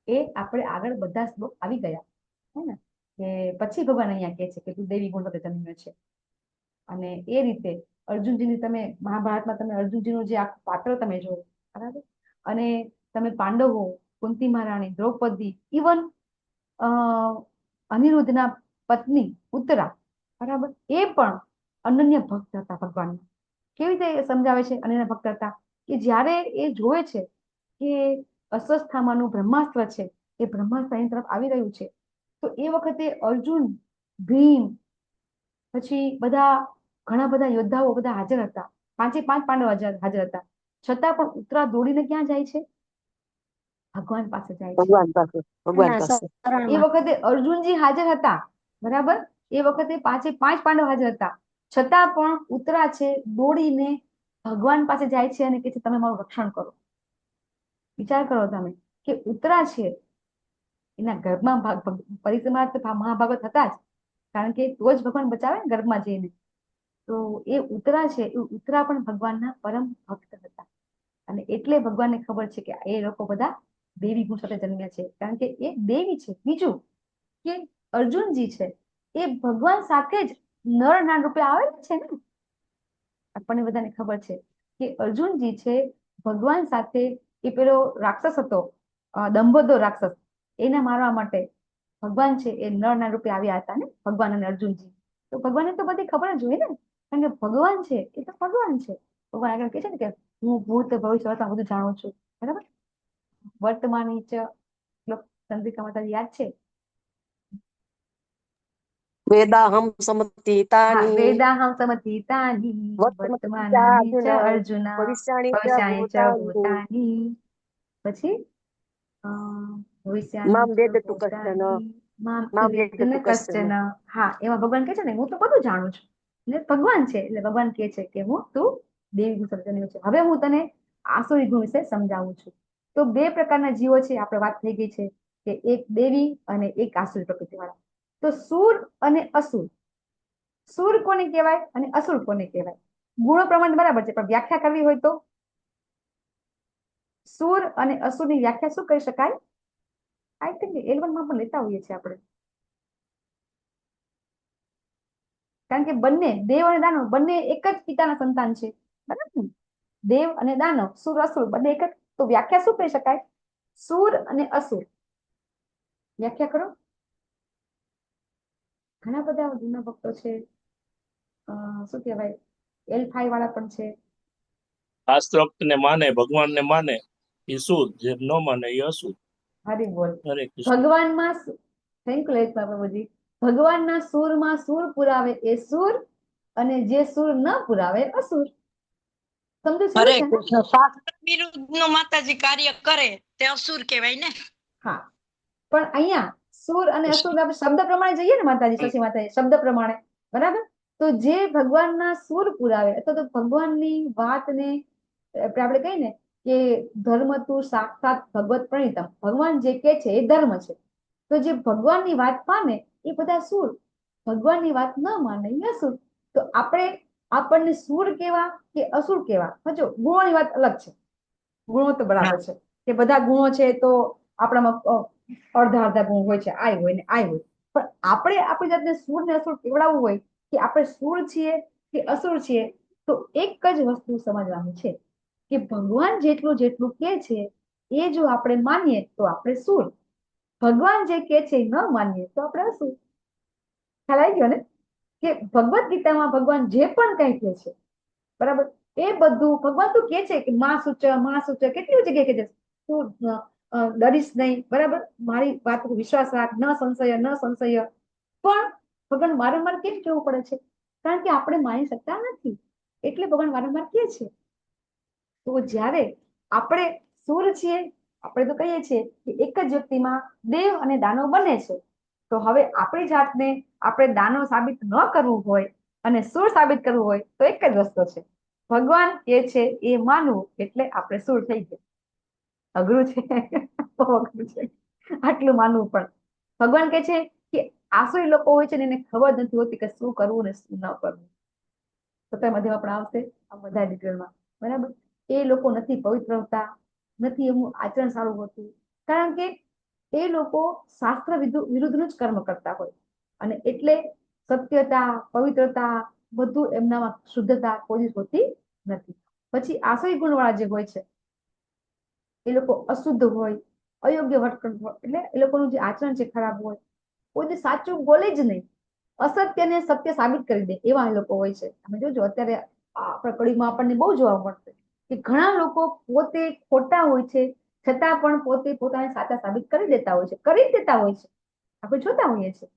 એ આપણે આગળ બધા શ્લોક આવી ગયા હે ને. કે પછી ભગવાન અહીંયા કે છે કે તું દેવી ગુણ સાથે જન્મ્યો છે. અને એ રીતે અર્જુનજીની તમે મહાભારતમાં તમે અર્જુનજીનું જે આખું પાત્ર તમે જોવો, બરાબર. અને તમે પાંડવો, કુંતી મહારાણી, દ્રૌપદી, ઇવન અનિરુદ્ધના પત્ની ઉત્તરા, બરાબર, એ પણ અનન્ય ભક્ત હતા ભગવાનના. કેવી રીતે સમજાવે છે અનન્ય ભક્ત હતા? કે જ્યારે એ જોવે છે કે અશ્વત્થામાનું બ્રહ્માસ્ત્ર છે એ બ્રહ્માસ્ત્ર એની તરફ આવી રહ્યું છે, તો એ વખતે અર્જુન, ભીમ, પછી ઘણા બધા યોદ્ધાઓ બધા હાજર હતા, 5 પાંડવ હાજર હતા. છતાં પણ ઉત્તરા દોડીને ક્યાં જાય છે? ભગવાન પાસે જાય છે. ભગવાન પાસે, ભગવાન પાસે. એ વખતે અર્જુનજી હાજર હતા, બરાબર. એ વખતે 5 પાંડવ હાજર હતા, છતાં પણ ઉત્તરા છે દોડીને ભગવાન પાસે જાય છે અને કે છે તમે મારું રક્ષણ કરો. વિચાર કરો તમે કે ઉત્તરા છે એના ગર્ભમાં પરિક્રમા મહાભાગવત હતા જ, કારણ કે તો જ ભગવાન બચાવે ને ગર્ભમાં જઈને. તો એ ઉત્તરા છે, એ ઉત્તરા પણ ભગવાનના પરમ ભક્ત હતા. અને એટલે ભગવાનને ખબર છે કે એ લોકો બધા દેવી ગુણ સાથે જન્મ્યા છે, કારણ કે એ દેવી છે. બીજું કે અર્જુનજી છે એ ભગવાન સાથે જ નર નાન રૂપે આવે છે ને, આપણને બધાને ખબર છે કે અર્જુનજી છે ભગવાન સાથે એ પેલો રાક્ષસ હતો, દંભોદર રાક્ષસ, એને મારવા માટે ભગવાન છે એ નરના રૂપે આવ્યા હતા ને, ભગવાન અને અર્જુનજી. તો ભગવાનને તો બધી ખબર જ હોય ને, કારણ કે ભગવાન છે એ તો ભગવાન છે. ભગવાન આગળ કહે છે ને કે હું ભૂત ભવિષ્ય વર્તમાન બધું જાણું છું, બરાબર. વર્તમાન ચંદ્રિકા માતાજી યાદ છે? વેદાહમ સમતીતાની વેદાહમ સમતીતાની વર્તમાનાની ચ અર્જુન ભવિષ્યાની ચ ભૂતાની. પછી મામ ભવિષ્યાની ચ વેદતુ કશ્ચન ભૂતાની મામ મામ વેદન વેદતુ કશ્ચન. હા, એમાં ભગવાન કહે છે ને હું તો બધું જાણું છું. એટલે ભગવાન છે, એટલે ભગવાન કહે છે કે તું દેવી ગુણ સર્જનીય છે. હવે હું તને આસુરી ગુણ વિશે સમજાવું છું. તો બે પ્રકારના જીવો છે, આપણે વાત થઈ ગઈ છે કે એક દેવી અને એક આસુરી પ્રકૃતિ વાળા. તો સુર અને અસુર, સુર કોને કહેવાય અને અસુર કોને કહેવાય? ગુણો પ્રમાણે બરાબર છે, પણ વ્યાખ્યા કરવી હોય તો સુર અને અસુરની વ્યાખ્યા શું કરી શકાય? આઈ થિંક L1 માં પણ લેતા હોઈએ છીએ આપણે, કારણ કે બંને દેવ અને દાનવ બંને એક જ પિતાના સંતાન છે, બરાબર ને? દેવ અને દાનવ, સુર અસુર બંને એક જ. તો વ્યાખ્યા શું કરી શકાય? સુર અને અસુર વ્યાખ્યા કરો. ઘણા બધા જૂના ભક્તો છે, શું કહેવાય, L5 વાળા પણ છે. શાસ્ત્રોક્ત ને માને, ભગવાન ને માને એ સુર, જે ન માને એ અસુર. હરી બોલ. હરે કૃષ્ણ. ભગવાનમાં થેન્ક યુ બાબાજી. ભગવાનના સુરમાં સુર પુરાવે એ સુર, અને જે સુર ન પુરાવે અસુર. સમજો છે હરે ને? કૃષ્ણ. શાસ્ત્ર વિરુદ્ધ નું માતાજી કાર્ય કરે તે અસુર કહેવાય ને? હા, પણ અહીંયા સુર અને અસુર આપણે શબ્દ પ્રમાણે જઈએ ને માતાજી, શશી માતાજી, શબ્દ પ્રમાણે, બરાબર. તો જે ભગવાનના સુર પુરાવે અથવા તો ભગવાનની વાતને આપણે કહીએ ને કે ધર્મ તું સાક્ષાત ભગવત પ્રણીતમ, ભગવાન જે કે છે એ ધર્મ છે. તો જે ભગવાનની વાત માને એ બધા સુર, ભગવાનની વાત ન માને એ અસુર. તો આપણને સુર કેવા કે અસુર કેવા? જો ગુણોની વાત અલગ છે, ગુણો તો બરાબર છે કે બધા ગુણો છે તો આપણામાં અડધા અડધા ગુણ હોય છે, આય હોય ને આય હોય. પણ આપણે આપણી જાતને સુર ને અસુર કેવડાવવું હોય કે આપણે સુર છીએ કે અસુર છીએ, તો એક જ વસ્તુ સમજવાની છે કે ભગવાન જેટલું જેટલું કે છે એ જો આપણે માનીએ તો આપણે સુર, ભગવાન જે કે છે ન માનીએ તો આપણે અસુર. ખ્યાલ આવી ગયો ને? કે ભગવદ ગીતામાં ભગવાન જે પણ કઈ કે છે, બરાબર, એ બધું ભગવાન તો કે છે કે માં સૂચ કેટલી જગ્યાએ કે છે તું ડરીશ નહીં, બરાબર, મારી વાત પર વિશ્વાસ રાખ, ન સંશય ન સંશય. પણ ભગવાન વારંવાર કેમ કહેવું પડે છે? કારણ કે આપણે માની શકતા નથી, એટલે ભગવાન વારંવાર કહે છે. તો જ્યારે આપણે સુર છીએ, આપણે તો કહીએ છીએ કે એક જ વ્યક્તિમાં દેવ અને દાનવ બને છે. તો હવે આપણી જાતને આપણે દાનવ સાબિત ન કરવું હોય અને સુર સાબિત કરવું હોય તો એક જ રસ્તો છે, ભગવાન કે છે એ માનવું, એટલે આપણે સુર થઈ ગયા. અઘરું છે, બહુ અઘરું છે આટલું માનવું. પણ ભગવાન કે છે કે આસુરી લોકો હોય છે ને એને ખબર નથી હોતી કે શું કરવું ને શું ન કરવું. તો મધ્યમાં પણ આવશે આ બધા ડિટેલમાં, બરાબર. એ લોકો નથી પવિત્ર હોતા, નથી એમનું આચરણ સારું હોતું, કારણ કે એ લોકો શાસ્ત્ર વિરુદ્ધનું જ કર્મ કરતા હોય, અને એટલે સત્યતા, પવિત્રતા બધું એમનામાં શુદ્ધતા કોઈ હોતી નથી. પછી આસુરી ગુણવાળા જે હોય છે એ લોકો અશુદ્ધ હોય, અયોગ્ય વર્તન હોય, એટલે એ લોકોનું જે આચરણ છે ખરાબ હોય, કોઈ સાચું બોલે જ નહીં, અસત્યને સત્ય સાબિત કરી દે એવા એ લોકો હોય છે. તમે જોજો અત્યારે આપણા કળીમાં આપણને બહુ જોવા મળશે કે ઘણા લોકો પોતે ખોટા હોય છે છતાં પણ પોતે પોતાને સાચા સાબિત કરી દેતા હોય છે, કરી દેતા હોય છે. આપણે જોતા હોઈએ છીએ,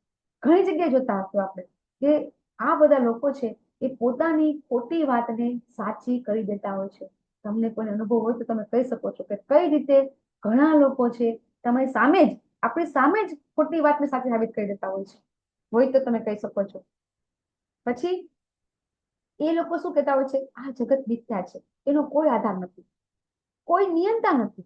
ઘણી જગ્યાએ જોતા હશું આપણે કે આ બધા લોકો છે એ પોતાની ખોટી વાતને સાચી કરી દેતા હોય છે. તમને કોઈ અનુભવ હોય તો તમે કહી શકો છો કે કઈ રીતે ઘણા લોકો છે તમારી સામે જ, આપણી સામે જ ખોટી વાતને સાચી સાબિત કરી દેતા હોય તો તમે કહી શકો છો. પછી એ લોકો શું કહેતા હોય છે, આ જગત મિથ્યા છે, એનો કોઈ આધાર નથી, કોઈ નિયંતા નથી,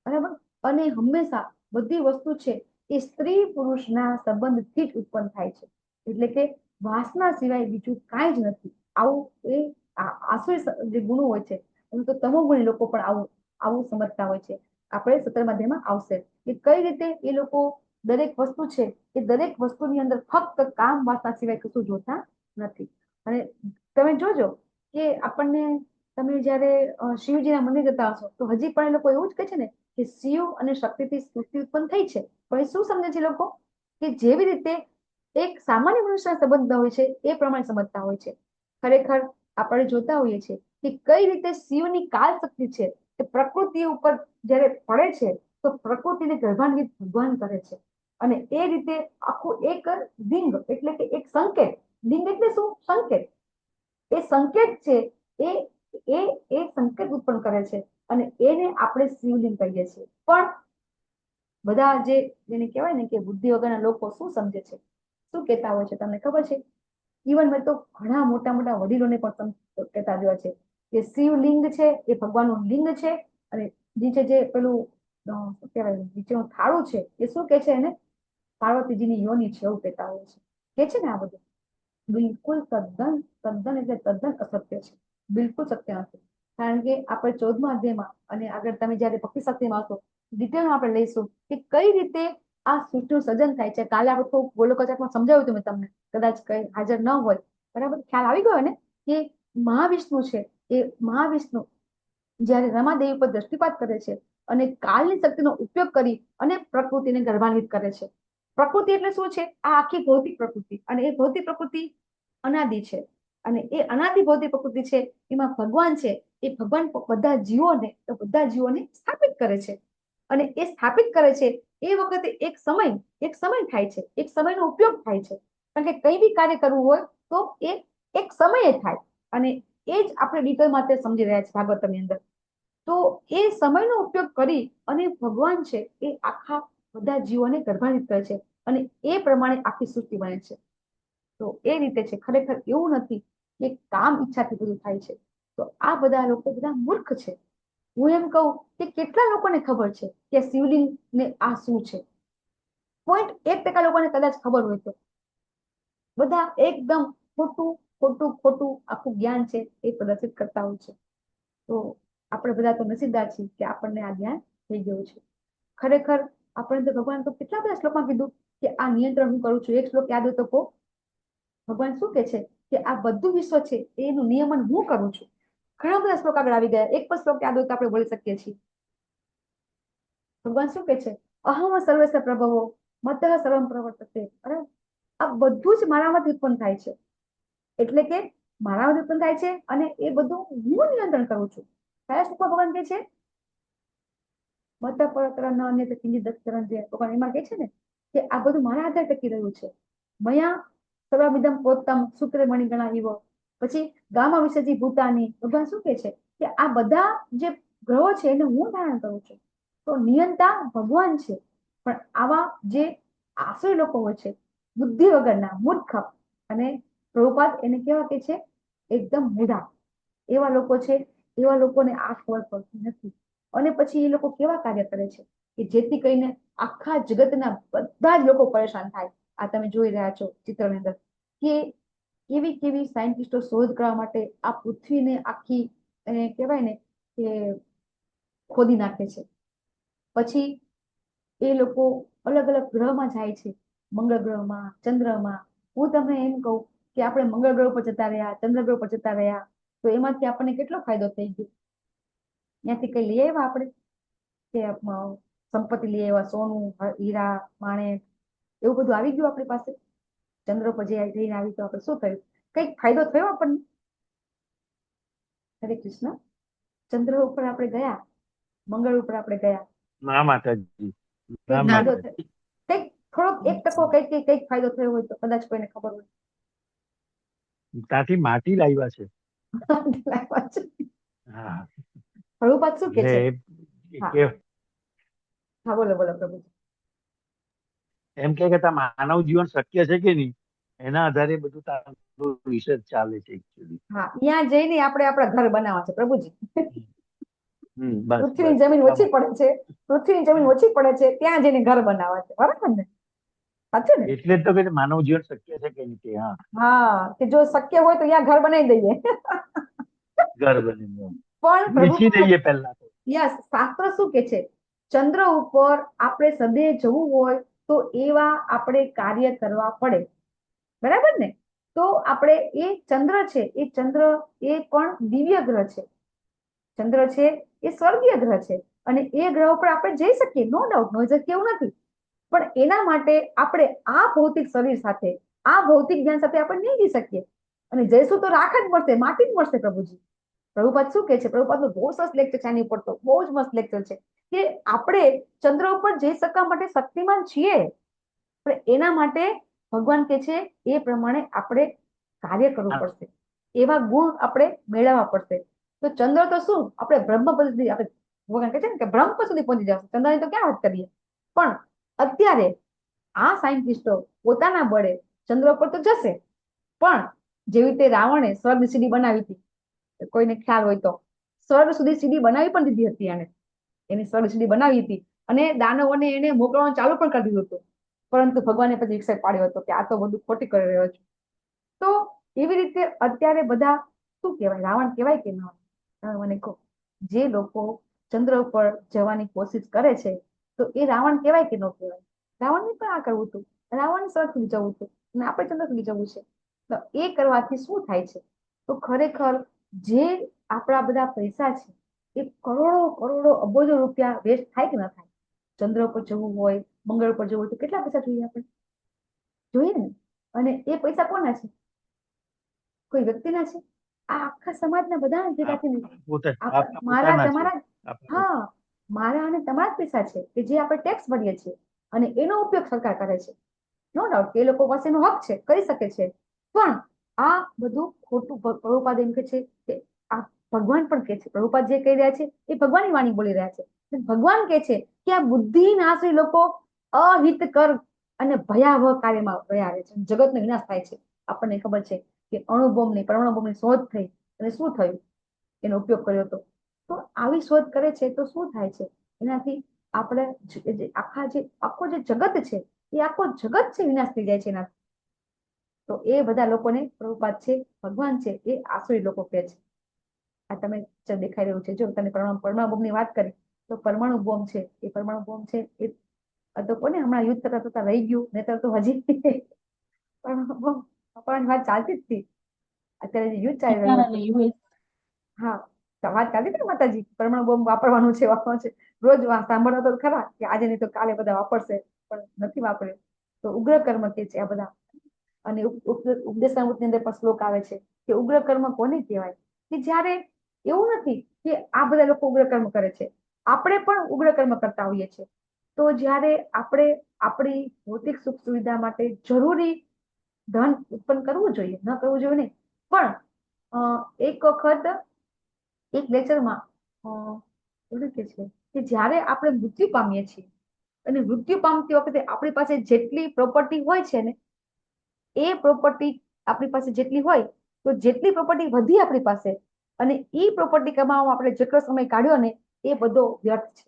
બરાબર. અને હંમેશા બધી વસ્તુ છે એ સ્ત્રી પુરુષના સંબંધથી જ ઉત્પન્ન થાય છે, એટલે કે વાસના સિવાય બીજું કાંઈ જ નથી. આવું એ આસુરી જે ગુણો હોય છે, એમ તો તમોગુણી લોકો પણ આવું સમજતા હોય છે. આપણે 17મા અધ્યાયમાં આવશે કે કઈ રીતે એ લોકો દરેક વસ્તુ છે એ દરેક વસ્તુની અંદર ફક્ત કામ વાસના સિવાય કશું જોતા નથી. અને તમે જોજો કે આપણને તમે જ્યારે શિવજીના મંદિર જતા હશો તો હજી પણ એ લોકો એવું જ કહે છે ને કે શિવ અને શક્તિથી સૃષ્ટિ ઉત્પન્ન થઈ છે. પણ એ શું સમજે છે લોકો કે જેવી રીતે એક સામાન્ય મનુષ્યના સંબંધ હોય છે એ પ્રમાણે સમજતા હોય છે. ખરેખર આપણે જોતા હોઈએ છીએ કે કઈ રીતે શિવની કાલ શક્તિ છે એ પ્રકૃતિ ઉપર જ્યારે પડે છે તો પ્રકૃતિને ગર્ભાન્વિત ભગવાન કરે છે. અને એ રીતે આખું એક લિંગ એટલે કે એક સંકેત, લિંગ એટલે શું? સંકેત. એ સંકેત છે એ સંકેત ઉત્પન્ન કરે છે અને એને આપણે શિવલિંગ કહીએ છીએ. પણ બધા જેને કહેવાય ને કે બુદ્ધિ વગરના લોકો શું સમજે છે, શું કહેતા હોય છે તમને ખબર છે? ઇવન મેં તો ઘણા મોટા મોટા વડીલોને પણ કહેતા જોયા છે કે શિવલિંગ છે એ ભગવાનનું લિંગ છે અને નીચે જે પેલું શું કહેવાય નીચેનું થાળું છે એ શું કે છે એને પાર્વતીજીની યોની છે એવું કહેતા હોય છે. કે છે ને આ બધું બિલકુલ તદ્દન એટલે તદ્દન અસત્ય છે. બિલકુલ સત્ય નથી. કારણ કે આપણે 14મા અધ્યાયમાં અને આગળ તમે જયારે ભક્તિ શક્તિમાં આવશો ડિટેલમાં આપણે લઈશું કે કઈ રીતે આ સૃષ્ટિનું સર્જન થાય છે. કાલે આપણે થોડું ગોલોકચાટમાં સમજાવ્યું હતું મેં તમને, કદાચ કઈ હાજર ન હોય, બરાબર? ખ્યાલ આવી ગયો ને કે મહાવિષ્ણુ છે એ મહાવિષ્ણુ જયારે રમાદેવી પર દ્રષ્ટિપાત કરે છે અને કાલની શક્તિનો ઉપયોગ કરી અને પ્રકૃતિને ગર્ભાન્વિત કરે છે. પ્રકૃતિ એટલે શું છે? આ આખી ભૌતિક પ્રકૃતિ. અને એ ભૌતિક પ્રકૃતિ અનાદિ છે અને એ અનાદિ ભૌતિક પ્રકૃતિ છે એમાં ભગવાન છે એ ભગવાન બધા જીવોને સ્થાપિત કરે છે. અને એ સ્થાપિત કરે છે એ વખતે એક સમય થાય છે, એક સમયનો ઉપયોગ થાય છે. કારણ કે કઈ બી કાર્ય કરવું હોય તો એ એક સમયે થાય અને એ જ આપણે ડિટેલમાં તે સમજી રહ્યા છીએ ભાગવતની અંદર. તો એ સમયનો ઉપયોગ કરી અને ભગવાન છે એ આખા બધા જીવોને ગર્ભાન્વિત કરે છે અને એ પ્રમાણે આખી સૃષ્ટિ બને છે. તો એ રીતે છે. ખરેખર એવું નથી કે કામ ઈચ્છાથી બધું થાય છે. તો આ બધા લોકો બધા મૂર્ખ છે. હું એમ કહું કે કેટલા લોકોને ખબર છે કે શિવલિંગ ને આ શું છે? 0.1% લોકોને કદાચ ખબર હોય તો. બધા એકદમ ખોટું આખું જ્ઞાન છે એ પ્રદર્શિત કરતા હોય છે. તો આપણે બધા તો નસીબદાર છીએ કે આપણને આ જ્ઞાન થઈ ગયું છે. ખરેખર આપણે તો ભગવાન તો કેટલા બધા શ્લોકમાં કીધું કે આ નિયંત્રણ હું કરું છું. એક શ્લોક યાદ હોય તો કહો. ભગવાન શું કે છે કે આ બધું વિશ્વ છે એનું નિયમન હું કરું છું. ઘણા બધા શ્લોક આગળ આવી ગયા. એક પણ શ્લોક યાદ હોય તો આપણે બોલી શકીએ છીએ. ભગવાન શું કે છે? અહમ સર્વસ્વ પ્રભવો મતઃ સર્વમ પ્રવર્તતે. બરાબર? આ બધું જ મારામાંથી ઉત્પન્ન થાય છે. એટલે કે મારામાંથી ઉત્પન્ન થાય છે અને એ બધું હું નિયંત્રણ કરું છું. કયા શ્લોકમાં ભગવાન કે છે? મતઃ પરતર ન અન્ય કિંચિત દક્ષરં જે ભગવાન એમાં કે છે ને કે આ બધું મારા આધારે ટકી રહ્યું છે. મયા સર્વમિદમ પ્રોક્તમ સૂત્રે મણિગણા ઇવ. પછી ગામા વિસર્જી ભૂતાની. ભગવાન શું કે છે કે આ બધા જે ગ્રહો છે એને હું ધારણ કરું છું. તો નિયંતા ભગવાન છે. પણ આવા જે આસુરી લોકો હોય છે, બુદ્ધિ વગરના, મૂર્ખ, અને પ્રભુપાદ એને કેવા કે છે? એકદમ મૂઢા. એવા લોકો છે, એવા લોકોને આ ખબર પડતી નથી. અને પછી એ લોકો કેવા કાર્ય કરે છે કે જેથી કરીને આખા જગતના બધા જ લોકો પરેશાન થાય. આ તમે જોઈ રહ્યા છો ચિત્રની અંદર કે કેવી સાયન્ટિસ્ટો શોધ કરવા માટે આ પૃથ્વીને આખી એને કહેવાય ને કે ખોદી નાખે છે. પછી એ લોકો અલગ અલગ ગ્રહમાં જાય છે. મંગળ ગ્રહમાં, ચંદ્રમાં. હું તમને એમ કહું કે આપણે મંગળ ગ્રહ પર જતા રહ્યા, ચંદ્ર ગ્રહ પર જતા રહ્યા તો એમાંથી આપણને કેટલો ફાયદો થઈ ગયો. ત્યાંથી કઈ લઈ આવ્યા આપણે કે સંપત્તિ લઈ આવ્યા, સોનું, હીરા, માણેક, એવું બધું આવી ગયું આપણી પાસે? ચંદ્ર પર જઈને આવી તો આપણે શું થયું? કઈક ફાયદો થયો આપણને? હરે કૃષ્ણ. ચંદ્ર ઉપર આપણે ગયા, મંગળ ઉપર આપણે ગયા, ના માતાજી, ના કઈક ફાયદો માતાજી. કઈક થોડોક 1% કઈક ફાયદો થયો હોય તો કદાચ કોઈને ખબર હોય. ત્યાંથી માટી લાવ્યા છે. હા, પ્રભુપાદ શું કે એટલે છે? હા કે હા, બોલો બોલો પ્રભુ. એમ કે માનવ જીવન શક્ય છે કે નહીં એના આધારે બધું તારું રિસર્ચ ચાલે છે એકચ્યુઅલી. હા, ત્યાં જઈને આપણે આપણા ઘર બનાવવા છે પ્રભુજી. બસ પૃથ્વીની બસ જમીન એટલા ઓછી માટે. પડે છે, પૃથ્વીની જમીન ઓછી પડે છે, ત્યાં જઈને ઘર બનાવવા છે. બરાબર ને? સાચું ને? એટલે જ તો કે માનવ જીવન શક્ય છે કે નહીં તે. હા, હા, કે જો શક્ય હોય તો ત્યાં ઘર બનાવી દઈએ. ઘર બની પણ વેચી પ્રભુ દઈએ પહેલા તો. યસ, શાસ્ત્ર શું કે છે? ચંદ્ર ઉપર આપણે સદે જવું હોય તો એવા આપણે કાર્ય કરવા પડે. બરાબર ને? તો આપણે એ ચંદ્ર છે, એ ચંદ્ર એ પણ દિવ્ય ગ્રહ છે. ચંદ્ર છે એ સ્વર્ગીય ગ્રહ છે, અને એ ગ્રહ ઉપર આપણે જઈ શકીએ, નો ડાઉટ, નો જગ્યા એવું નથી. પણ એના માટે આપણે આ ભૌતિક શરીર સાથે, આ ભૌતિક જ્ઞાન સાથે આપણે નહીં જઈ શકીએ. અને જઈશું તો રાખ જ મળશે, માટી જ મળશે. પ્રભુજી પ્રભુપાદ શું કે છે? પ્રભુપાદનું બહુ સરસ લેક્ચર છે આની ઉપર, તો બહુ જ મસ્ત લેક્ચર છે કે આપણે ચંદ્ર ઉપર જઈ શકવા માટે શક્તિમાન છીએ, પણ એના માટે ભગવાન કે છે એ પ્રમાણે આપણે કાર્ય કરવું પડશે, એવા ગુણ આપણે મેળવવા પડશે. તો ચંદ્ર તો શું, આપણે બ્રહ્મ સુધી, આપણે ભગવાન કહે છે ને કે બ્રહ્મ સુધી પહોંચી જશે. ચંદ્રની તો ક્યાં વાત કરીએ, પણ અત્યારે આ સાયન્ટિસ્ટો પોતાના બળે ચંદ્ર પર તો જશે, પણ જેવી રીતે રાવણે સ્વર્ગ સીડી બનાવી હતી, કોઈને ખ્યાલ હોય તો, સ્વર્ગ સુધી સીડી બનાવી પણ દીધી હતી એને, એની સ્વર્ગ સીડી બનાવી હતી, અને દાનવોને એને મોકલવાનું ચાલુ પણ કરી દીધું હતું. પરંતુ ભગવાને પછી એક્સેપ્ટ પાડ્યો હતો કે આ તો બધું ખોટી કરી રહ્યો છે. તો એવી રીતે અત્યારે બધા શું કહેવાય, રાવણ કહેવાય કે ના? મને કહો, જે લોકો ચંદ્ર ઉપર જવાની કોશિશ કરે છે, તો એ રાવણ કહેવાય કે ન કહેવાય? રાવણને પણ આ કરવું હતું, રાવણ સ્વર્ગ સુધી જવું હતું, અને આપણે ચંદ્ર સુધી જવું છે. તો એ કરવાથી શું થાય છે? તો ખરેખર જે આપણા બધા પૈસા છે એ કરોડો કરોડો અબજો રૂપિયા વેસ્ટ થાય કે ન થાય? ચંદ્ર પર જવું હોય, મંગળ પર જવું હોય, તો કેટલા પૈસા જોઈએ આપણે? જોઈએ ને. અને એ પૈસા કોના છે? કોઈ વ્યક્તિના છે? આ આખા સમાજના બધા ભેગા થઈને મારા તમારા, હા, મારા અને તમારા જ પૈસા છે કે જે આપણે ટેક્સ ભરીએ છીએ, અને એનો ઉપયોગ સરકાર કરે છે. નો ડાઉટ એ લોકો પાસે એનો હક છે, કરી શકે છે, પણ આ બધું ખોટું. પ્રભુપાદ એમ કે છે કે આ ભગવાન પણ કે છે, પ્રભુપાદ જે કહી રહ્યા છે એ ભગવાનની વાણી બોલી રહ્યા છે. ભગવાન કે છે કે આ બુદ્ધિનાશી લોકો અહિત કર અને ભયાવહ કાર્યમાં રહ્યા છે, જગતનો વિનાશ થાય છે. આપણને ખબર છે કે અણુબોમ્બની, પરમાણુ બોમ્બની શોધ થઈ, અને શું થયું? એનો ઉપયોગ કર્યો હતો. તો આવી શોધ કરે છે તો શું થાય છે? એનાથી આપણે આખો જે જગત છે, એ આખો જગત છે વિનાશ થઈ જાય છે એનાથી. તો એ બધા લોકોને પ્રભુપાદ છે, ભગવાન છે, એ આસુરી લોકો કહે છે. આ તમે દેખાઈ રહ્યું છે, જો તમે પરમાણુ બોમ્બની વાત કરી, તો પરમાણુ બોમ્બ છે, એ પરમાણુ બોમ્બ છે એ તો કોને હમણાં યુદ્ધ થતા થતા રહી ગયું, નહીતર તો હજી પરમાણુ બોમ્બ વાત ચાલતી જ હતી. અત્યારે જે યુદ્ધ ચાલી રહ્યું હતું, હા, વાત ચાલતી હતી ને માતાજી, પરમાણુ બોમ્બ વાપરવાનું છે, વાપરવાનું છે. રોજ સાંભળવા તો ખરા કે આજે નહીં તો કાલે બધા વાપરશે, પણ નથી વાપર્યો. તો ઉગ્ર કર્મ કે છે આ બધા. અને ઉપદેશામૃતની અંદર પણ શ્લોક આવે છે કે ઉગ્ર કર્મ કોને કહેવાય? કે જ્યારે એવું નથી કે આ બધા લોકો ઉગ્ર કર્મ કરે છે, આપણે પણ ઉગ્ર કર્મ કરતા હોઈએ છીએ. તો જ્યારે આપણે આપણી ભૌતિક સુખ સુવિધા માટે જરૂરી ધન ઉત્પન્ન કરવું જોઈએ, ન કરવું જોઈએ નહીં. પણ એક વખત એક લેક્ચરમાં એવું કે છે કે જ્યારે આપણે મૃત્યુ પામીએ છીએ, અને મૃત્યુ પામતી વખતે આપણી પાસે જેટલી પ્રોપર્ટી હોય છે ને, એ પ્રોપર્ટી આપણી પાસે જેટલી હોય, તો જેટલી પ્રોપર્ટી વધી આપણી પાસે, અને એ પ્રોપર્ટી કમાવામાં આપણે જેટલો સમય કાઢ્યો ને, એ બધો વ્યર્થ છે.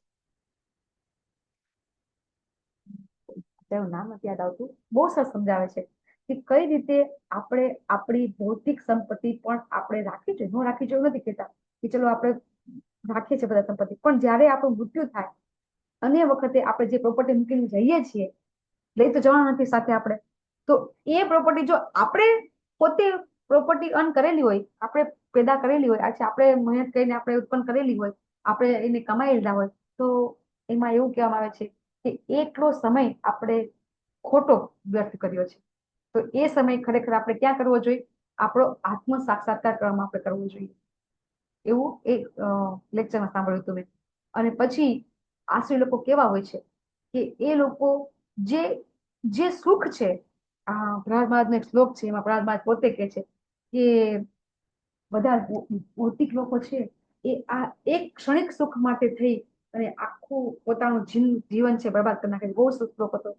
તેનું નામ નથી યાદ આવતું, બહુ સરસ સમજાવે છે કે કઈ રીતે આપણે આપણી ભૌતિક સંપત્તિ પણ આપણે રાખવી જોઈએ. ન રાખવી જોઈએ નથી કહેતા કે ચલો આપણે રાખીએ છીએ બધા સંપત્તિ, પણ જ્યારે આપણું મૃત્યુ થાય અને વખતે આપણે જે પ્રોપર્ટી મૂકીને જઈએ છીએ, લઈ તો જવાના નથી સાથે આપણે, તો એ પ્રોપર્ટી જો આપણે પોતે પ્રોપર્ટી અર્ન કરેલી હોય, આપણે પેદા કરેલી હોય, આપણે મહેનત કરીને આપણે ઉત્પન્ન કરેલી હોય, આપણે એને કમાઈ લીધા હોય, તો એમાં એવું કહેવામાં આવે છે કે એટલો સમય આપણે ખોટો વ્યર્થ કર્યો છે. તો એ સમય ખરેખર આપણે ક્યાં કરવો જોઈએ? આપણો આત્મ સાક્ષાત્કાર કરવામાં આપણે કરવો જોઈએ. એવું એક લેક્ચરમાં સાંભળ્યું હતું મેં. અને પછી આસુરી લોકો કેવા હોય છે કે એ લોકો જે સુખ છે, પ્રહલાદ મહારાજનો એક શ્લોક છે, એમાં પ્રહલાદ મહારાજ પોતે કહે છે કે બધા ભૌતિક લોકો છે એ આ એક ક્ષણિક સુખ માટે થઈ અને આખું પોતાનું જીવન છે બરબાદ કરી નાખે છે. બહુ શ્લોક હતો,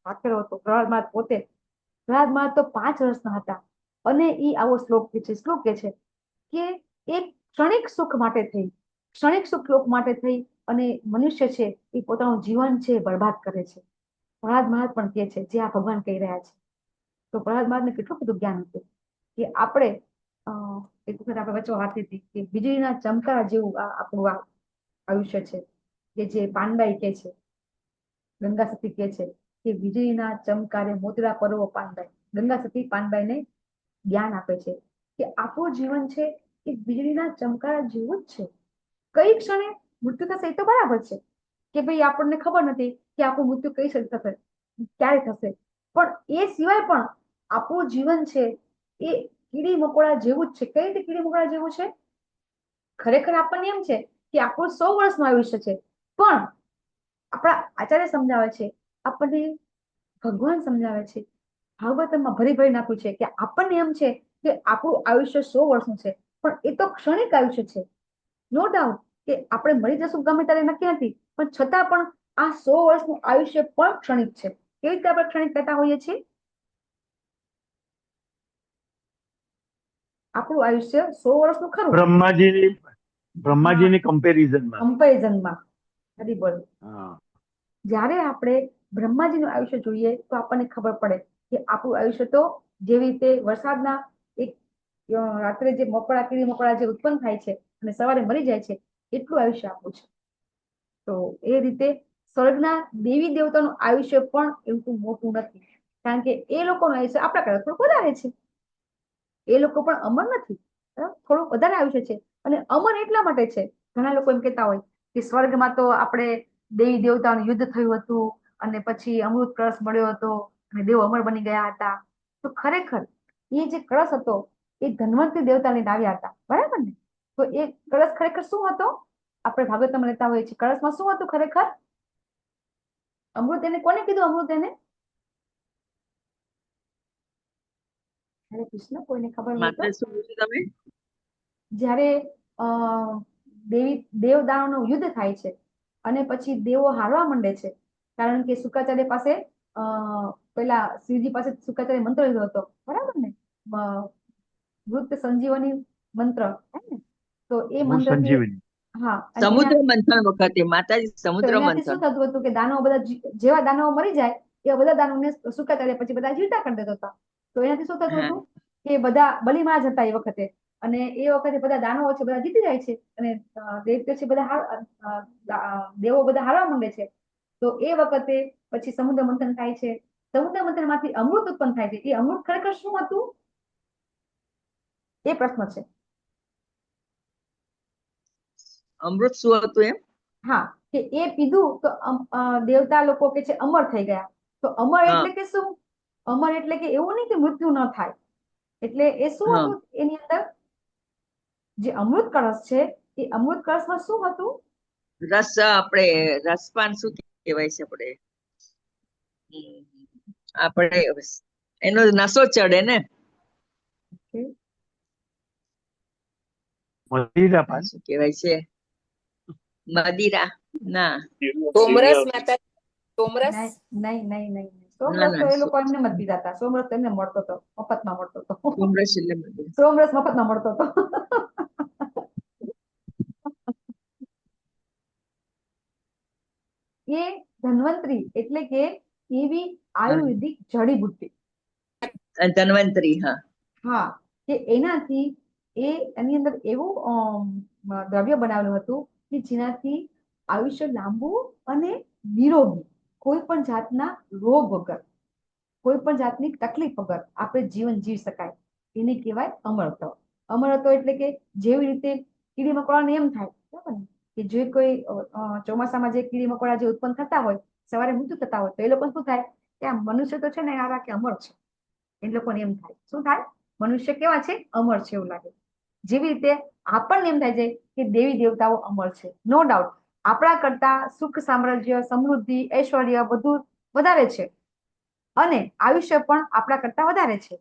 વાંચેલો હતો. પ્રહલાદ મહારાજ પોતે, પ્રહલાદ મહારાજ તો 5 વર્ષના હતા, અને એ આવો શ્લોક કે છે કે એક ક્ષણિક સુખ માટે થઈ, ક્ષણિક સુખ માટે થઈ અને મનુષ્ય છે એ પોતાનું જીવન છે બરબાદ કરે છે. પ્રહલાદ મહારાજ પણ કહે છે જે આ ભગવાન કહી રહ્યા છે. તો પ્રહલાદ મહારાજને કેટલું બધું જ્ઞાન હતું કે આપણે એક વખત આપણે વચ્ચે વાત હતી કે વીજળીના ચમકારા જેવું આપણું આયુષ્ય છે, કે જે પાનબાઈ કે છે, ગંગા સતી કે છે કે વીજળીના ચમકારે મોતીડા પરવો પાનબાઈ. ગંગા સતી પાનબાઈને જ્ઞાન આપે છે કે આપણું જીવન છે એ વીજળીના ચમકારા જેવું જ છે. કઈ ક્ષણે મૃત્યુ થશે એ તો બરાબર છે કે ભાઈ આપણને ખબર નથી કે આપણું મૃત્યુ કઈ ક્ષણે થશે, ક્યારે થશે, પણ એ સિવાય પણ આપણું જીવન છે એ કીડી મકોડા જેવું જ છે. કઈ રીતે કીડી મકોડા જેવું છે? ખરેખર આપણને એમ છે કે આપણું 100 વર્ષનું આયુષ્ય છે, પણ આપણા આચાર્ય સમજાવે છે, આપણને ભગવાન સમજાવે છે, ભાગવતમાં ભરી ભરી નાખ્યું છે કે આપણને એમ છે કે આપણું આયુષ્ય 100 વર્ષનું છે, પણ એ તો ક્ષણિક આયુષ્ય છે. નો ડાઉટ કે આપણે મરી જશું ગમે ત્યારે નક્કી નથી, પણ છતાં પણ આ 100 વર્ષનું આયુષ્ય પણ ક્ષણિક છે. કેવી રીતે આપણે ક્ષણિક કહેતા હોઈએ છીએ? આપણું આયુષ્ય 100 વર્ષનું ખરું બ્રહ્માજીની કમ્પેરિઝનમાં. હરિબોલ. જ્યારે આપણે બ્રહ્માજીનું આયુષ્ય જોઈએ તો આપણને ખબર પડે કે આપણું આયુષ્ય તો જેવી રીતે વરસાદના એક રાત્રે જે મકોડા કીડી મકોડા જે ઉત્પન્ન થાય છે અને સવારે મરી જાય છે એટલું આયુષ્ય આપણું છે. તો એ રીતે સ્વર્ગના દેવી દેવતાનું આયુષ્ય પણ એવું મોટું નથી, કારણ કે એ લોકોનું આયુષ્ય આપણા કરતા થોડું વધારે છે. એ લોકો પણ અમર નથી, થોડું વધારે આયુષ્ય છે. અને અમર એટલા માટે છે, ઘણા લોકો એમ કહેતા હોય કે સ્વર્ગમાં તો આપણે દેવી દેવતાનું યુદ્ધ થયું હતું અને પછી અમૃત કળશ મળ્યો હતો અને દેવો અમર બની ગયા હતા. તો ખરેખર એ જે કળશ હતો એ ધન્વંતરી દેવતા લઈને આવ્યા હતા, બરાબર ને? તો એ કળશ ખરેખર શું હતો? આપણે ભાગવતમાં લેતા હોઈએ છીએ. કળશમાં શું હતું ખરેખર? અમૃત. એને કોને કીધું અમૃત? એને હરે કૃષ્ણ, કોઈને ખબર હોય તો. શું પૂછ્યું તમે? જ્યારે દેવ દાનવનું યુદ્ધ થાય છે અને પછી દેવો હારવા માંડે છે, કારણ કે શુક્રાચાર્ય પાસે પેલા શિવજી પાસે શુક્રાચાર્ય મંત્ર લીધો હતો, બરાબર ને? મૃત સંજીવની મંત્ર, તો એ મંત્રથી સમુદ્ર મંથન વખતે માતાજી સમુદ્ર એનાથી શું મંથન. થતું હતું કે દાનવો બધા જેવા દાનવો મરી જાય એવા બધા દાનવોને શુક્રાચાર્ય પછી બધા જીવતા કરી દેતા હતા. તો એનાથી શું થતું હતું કે બધા બલિમાં જતા એ વખતે, અને એ વખતે બધા દાનવો છે બધા જીતી જાય છે અને દૈત્યો છે બધા દેવો બધા હારવા માંડે છે. તો એ વખતે પછી સમુદ્ર મંથન થાય છે. સમુદ્ર મંથન માંથી અમૃત ઉત્પન્ન થાય છે. એ અમૃત ખરેખર શું હતું એ પ્રશ્ન છે. અમૃત શું હતું એમ? હા, કે એ પીધું તો દેવતા લોકો કે છે અમર થઈ ગયા. તો અમર એટલે કે શું? અમર એટલે કે એવું નહીં કે મૃત્યુ ન થાય, એટલે એ શું હતું એની અંદર? જે અમૃત કળશ છે એ અમૃત કળશમાં શું હતું? રસ. આપણે રસપાન શું કહેવાય છે? આપણે એનો નશો ચડે ને. મદિરા શું કહેવાય છે? મદિરા ના. સોમરસ માતા, સોમરસ. નહીં નહીં નહીં. સોમરસ તો એ લોકો એમને મત પીતા હતા. સોમરસ તો એમને મળતો હતો, મફતમાં મળતો હતો. સોમરસ એટલે સોમરસ મફતમાં મળતો હતો. એ ધન્વંતરી એટલે કે એવી આયુર્વેદિક જડીબુટ્ટી. ધન્વંતરી. હા, કે એનાથી એની અંદર એવું દ્રવ્ય બનાવેલું હતું કે જેનાથી આયુષ્ય લાંબુ અને નિરોગી, કોઈ પણ જાતના રોગ વગર, કોઈ પણ જાતની તકલીફ વગર આપણે જીવન જીવી શકાય, એને કહેવાય અમરત્વ. અમરત્વ એટલે કે જેવી રીતે કીડી મકોડાને એમ થાય, બરાબર ને, કે જે કોઈ ચોમાસામાં જે કીડી મકોડા જે ઉત્પન્ન થતા હોય, સવારે મૃત્યુ થતા હોય, તો એ લોકો શું થાય કે આ મનુષ્ય તો છે ને આ કે અમર છે. એ લોકોને એમ થાય, શું થાય? મનુષ્ય કેવા છે? અમર છે એવું લાગે. જેવી રીતે આપણને એમ થાય છે કે દેવી દેવતાઓ અમર છે. નો ડાઉટ આપણા કરતા સુખ સામ્રાજ્ય, સમૃદ્ધિ, ઐશ્વર્ય બધું વધારે છે અને આયુષ્ય પણ આપણા કરતા વધારે છે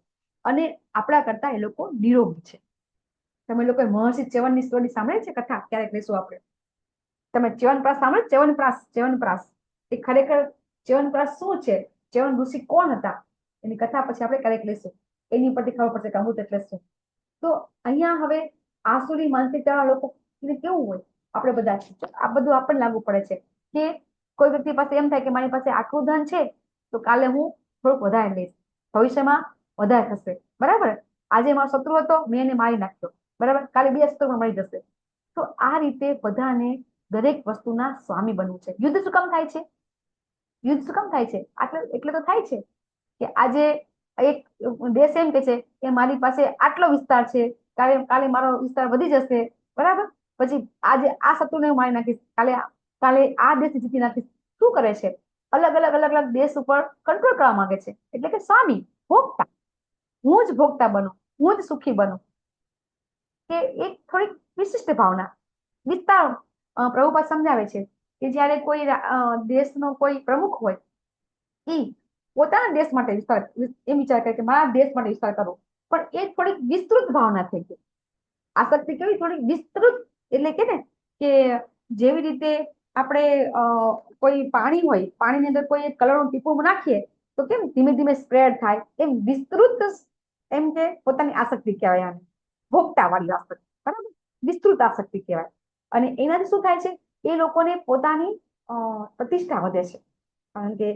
અને આપણા કરતા એ લોકો નિરોગી છે. તમે લોકો મહર્ષિ ચ્યવનની સ્ટોરી સાંભળે છે? કથા ક્યારેક લઈશું આપણે. તમે ચ્યવનપ્રાશ સાંભળે? ચ્યવનપ્રાશ એ ખરેખર ચ્યવનપ્રાશ શું છે? ચ્યવન ઋષિ કોણ હતા? એની કથા પછી આપણે ક્યારેક લઈશું. એની પરથી ખબર પડશે કે અમૃત એટલે શું. તો અહીંયા હવે આસુરી માનસિકતા લોકો કેવું હોય, આપણે બધા આ બધું આપણને લાગુ પડે છે કે કોઈ વ્યક્તિ પાસે એમ થાય કે મારી પાસે આટલું ધન છે તો કાલે હું થોડુંક વધારે લઈશ, ભવિષ્યમાં વધારે થશે, બરાબર? આજે મારો શત્રુ હતો, મેં એને મારી નાખ્યો, બરાબર? કાલે બીજા શત્રુમાં મળી જશે. તો આ રીતે બધાને દરેક વસ્તુના સ્વામી બનવું છે. યુદ્ધ શું કામ થાય છે? યુદ્ધ શું કામ થાય છે? એટલે તો થાય છે કે આજે એક દેશ એમ કે છે કે મારી પાસે આટલો વિસ્તાર છે, કાલે મારો વિસ્તાર વધી જશે, બરાબર, પછી આજે આ શત્રુને હું મારી નાખીશ, કાલે આ દેશ જીતી નાખીશ. શું કરે છે? અલગ અલગ દેશ ઉપર કંટ્રોલ કરવા માંગે છે. એટલે કે સ્વામી, ભોગતા, હું જ ભોગતા બનું, હું જ સુખી બનું. કે એક થોડીક વિશિષ્ટ ભાવના, વિસ્તાર. પ્રભુપાદ સમજાવે છે કે જ્યારે કોઈ દેશનો કોઈ પ્રમુખ હોય, એ પોતાના દેશ માટે એમ વિચાર કરે કે મારા દેશ માટે વિસ્તાર કરવો, પણ એ થોડીક વિસ્તૃત ભાવના થઈ ગઈ. આસક્તિ કેવી થોડીક વિસ્તૃત, એટલે કે ને કે જેવી રીતે આપણે કોઈ પાણી હોય, પાણીની અંદર કોઈ કલરનું ટીપું નાખીએ તો કેમ ધીમે ધીમે સ્પ્રેડ થાય, એમ વિસ્તૃત, એમ કે પોતાની આસક્તિ કહેવાય આને, ભોગતા વાળી આસક્તિ, બરાબર, વિસ્તૃત આસક્તિ કહેવાય. અને એનાથી શું થાય છે? એ લોકોને પોતાની પ્રતિષ્ઠા વધે છે. કારણ કે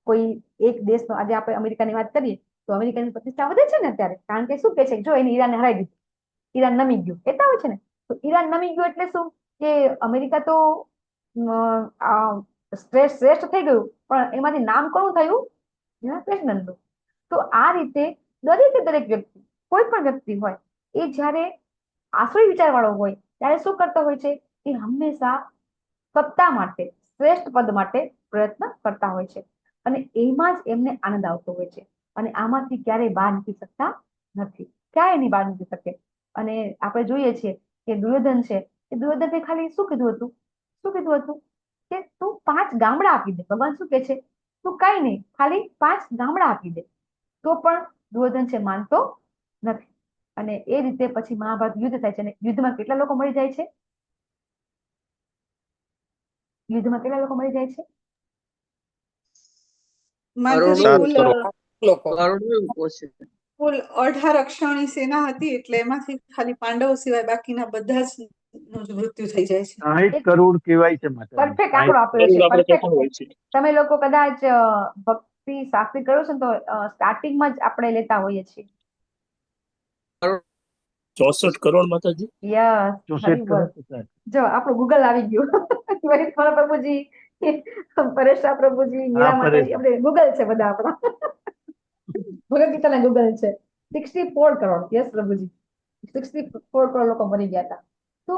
કોઈ એક દેશનો, આજે આપણે અમેરિકાની વાત કરીએ તો અમેરિકાની પ્રતિષ્ઠા વધે છે ને અત્યારે, કારણ કે શું કે છે? જો એને ઈરાનને હરાવી દીધું, ઈરાન નમી ગયું, કહેતા હોય છે ને. તો ઈરાન નમી ગયું એટલે શું કે અમેરિકા તો શ્રેષ્ઠ થઈ ગયું, પણ એમાંથી નામ કોનું થયું? પ્રેસિડેન્ટનું. તો આ રીતે દરેક વ્યક્તિ, કોઈ પણ વ્યક્તિ હોય, એ જ્યારે આસુરી વિચાર વાળો હોય ત્યારે શું કરતો હોય છે? એ હંમેશા સત્તા માટે, શ્રેષ્ઠ પદ માટે પ્રયત્ન કરતા હોય છે, અને એમાં જ એમને આનંદ આવતો હોય છે. અને આમાંથી ક્યારેય બહાર નીકળી શકતા નથી, ક્યાંય એની બહાર નીકળી શકે. અને આપણે જોઈએ છીએ કે દુર્યોધન છે, એ દુર્યોધને ખાલી શું કીધું હતું? કે તું 5 ગામડા આપી દે. ભગવાન શું કે છે? તું કઈ નહીં, ખાલી 5 ગામડા આપી દે. તો પણ દુર્યોધન છે માનતો નથી. અને એ રીતે પછી મહાભારત યુદ્ધ થાય છે. અને યુદ્ધમાં કેટલા લોકો મરી જાય છે? યુદ્ધમાં કેટલા લોકો મરી જાય છે? માતાજી કરોડો લોકો છે. કુલ 18 અક્ષરની સેના હતી, એટલે એમાંથી ખાલી પાંડવો સિવાય બાકીના બધા જ નું મૃત્યુ થઈ જાય છે. 60 કરોડ કહેવાય છે માતાજી. પરફેક્ટ આંકડો આપ્યો છે, આપણે પરફેક્ટ. કહેતા હોય છે. તમે લોકો કદાચ ભક્તિ શાસ્ત્રી કરો છો ને, તો સ્ટાર્ટિંગમાં જ આપણે લેતા હોઈએ છીએ. 64 કરોડ માતાજી. યસ, 64 કરોડ. જો આપણું ગૂગલ આવી ગયું. વરિષ્ઠ પ્રભુજી, પરેશ પ્રભુજી, મીરા માતાજી, આપણે ગૂગલ છે બધા આપણા. ભગવદ ગીતાના ગૂગલ છે. 64 કરોડ. યસ પ્રભુજી, 64 કરોડ લોકો મરી ગયા હતા. તો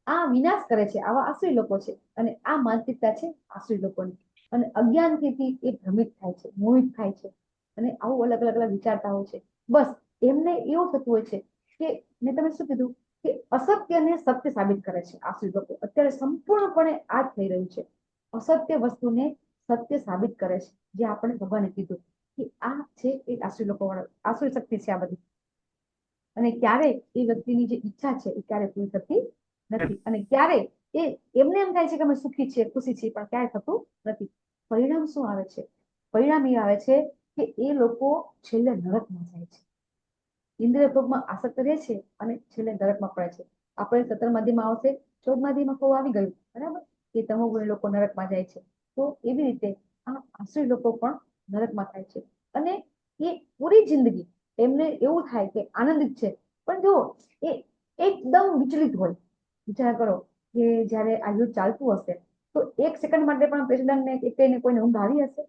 આ વિનાશ કરે છે, આવા આસુરી લોકો છે. અને આ માનસિકતા છે આસુરી લોકોની. અને અજ્ઞાનથી એ ભ્રમિત થાય છે, મોહિત થાય છે, અને આવું અલગ વિચારતા હોય છે. બસ એમને એવું થતું હોય છે કે મેં તમે શું કીધું કે અસત્યને સત્ય સાબિત કરે છે આસુરી લોકો. અત્યારે સંપૂર્ણપણે આ જ થઈ રહ્યું છે. અસત્ય વસ્તુને સત્ય સાબિત કરે છે. જે આપણે ભગવાને કીધું કે આ છે એ આસુરી લોકો વાળો, આસુરી શક્તિ છે આ બધી. અને ક્યારે એ વ્યક્તિની જે ઈચ્છા છે એ ક્યારે પૂરી થતી નથી. અને ક્યારે એમને એમ થાય છે કે અમે સુખી છીએ, ખુશી છીએ, પણ ક્યારે થતું નથી. પરિણામ શું આવે છે? પરિણામ એ આવે છે કે એ લોકો છેલ્લે નરકમાં જાય છે, ઇન્દ્રિય ભોગમાં આસક્ત રહે છે, અને છેલ્લે નરકમાં પડે છે. આપણે 17મા અધ્યાયમાં આવશે, 14મા અધ્યાયમાં આવી ગયું, બરાબર, કે તમોગુણી લોકો નરકમાં જાય છે. તો એવી રીતે આ આસુરી લોકો પણ નરકમાં થાય છે. અને એ પૂરી જિંદગી એમને એવું થાય કે આનંદિત છે, પણ જો એ એકદમ વિચલિત હોય. વિચાર કરો કે જયારે આ યુદ્ધ ચાલતું હશે તો 1 સેકન્ડ માટે પણ પ્રેસિડેન્ટને એકને કોઈને ઊંઘ આવી હશે?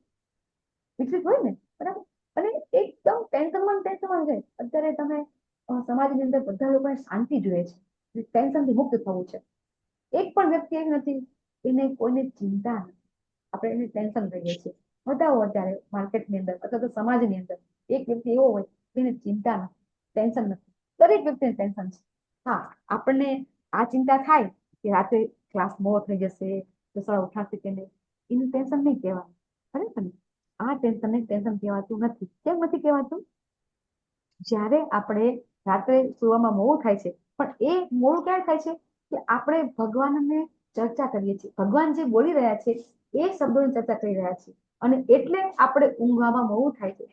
વિચલિત હોય ને, બરાબર. અને એકદમ ટેન્શનમાં જાય. અત્યારે તમે સમાજની અંદર બધા લોકોને શાંતિ જોઈએ છે, ટેન્શનથી મુક્ત થવું છે. એક પણ વ્યક્તિ એવી નથી એને કોઈને ચિંતા નથી. આપણે એને ટેન્શન રહીએ છીએ. બતાવો અત્યારે માર્કેટની અંદર અથવા તો સમાજની અંદર એક વ્યક્તિ એવો હોય એને ચિંતા નથી, ટેન્શન નથી. દરેક વ્યક્તિને ટેન્શન છે. હા, આપણને આ ચિંતા થાય કે રાત્રે ક્લાસ મોડો થઈ જશે, તો સવારે ઉઠાશે કે નહીં, એનું ટેન્શન નહીં કહેવાનું, ખરેખર ને. આ ટેન્શનને ટેન્શન કહેવાતું નથી. કેમ નથી કહેવાતું? જ્યારે આપણે રાત્રે સુવામાં મોડું થાય છે, પણ એ મોડું ક્યારે થાય છે કે આપણે ભગવાનને ચર્ચા કરીએ છીએ, ભગવાન જે બોલી રહ્યા છે એ શબ્દોની ચર્ચા કરી રહ્યા છીએ, અને એટલે આપણે ઊંઘવામાં મોડું થાય છે.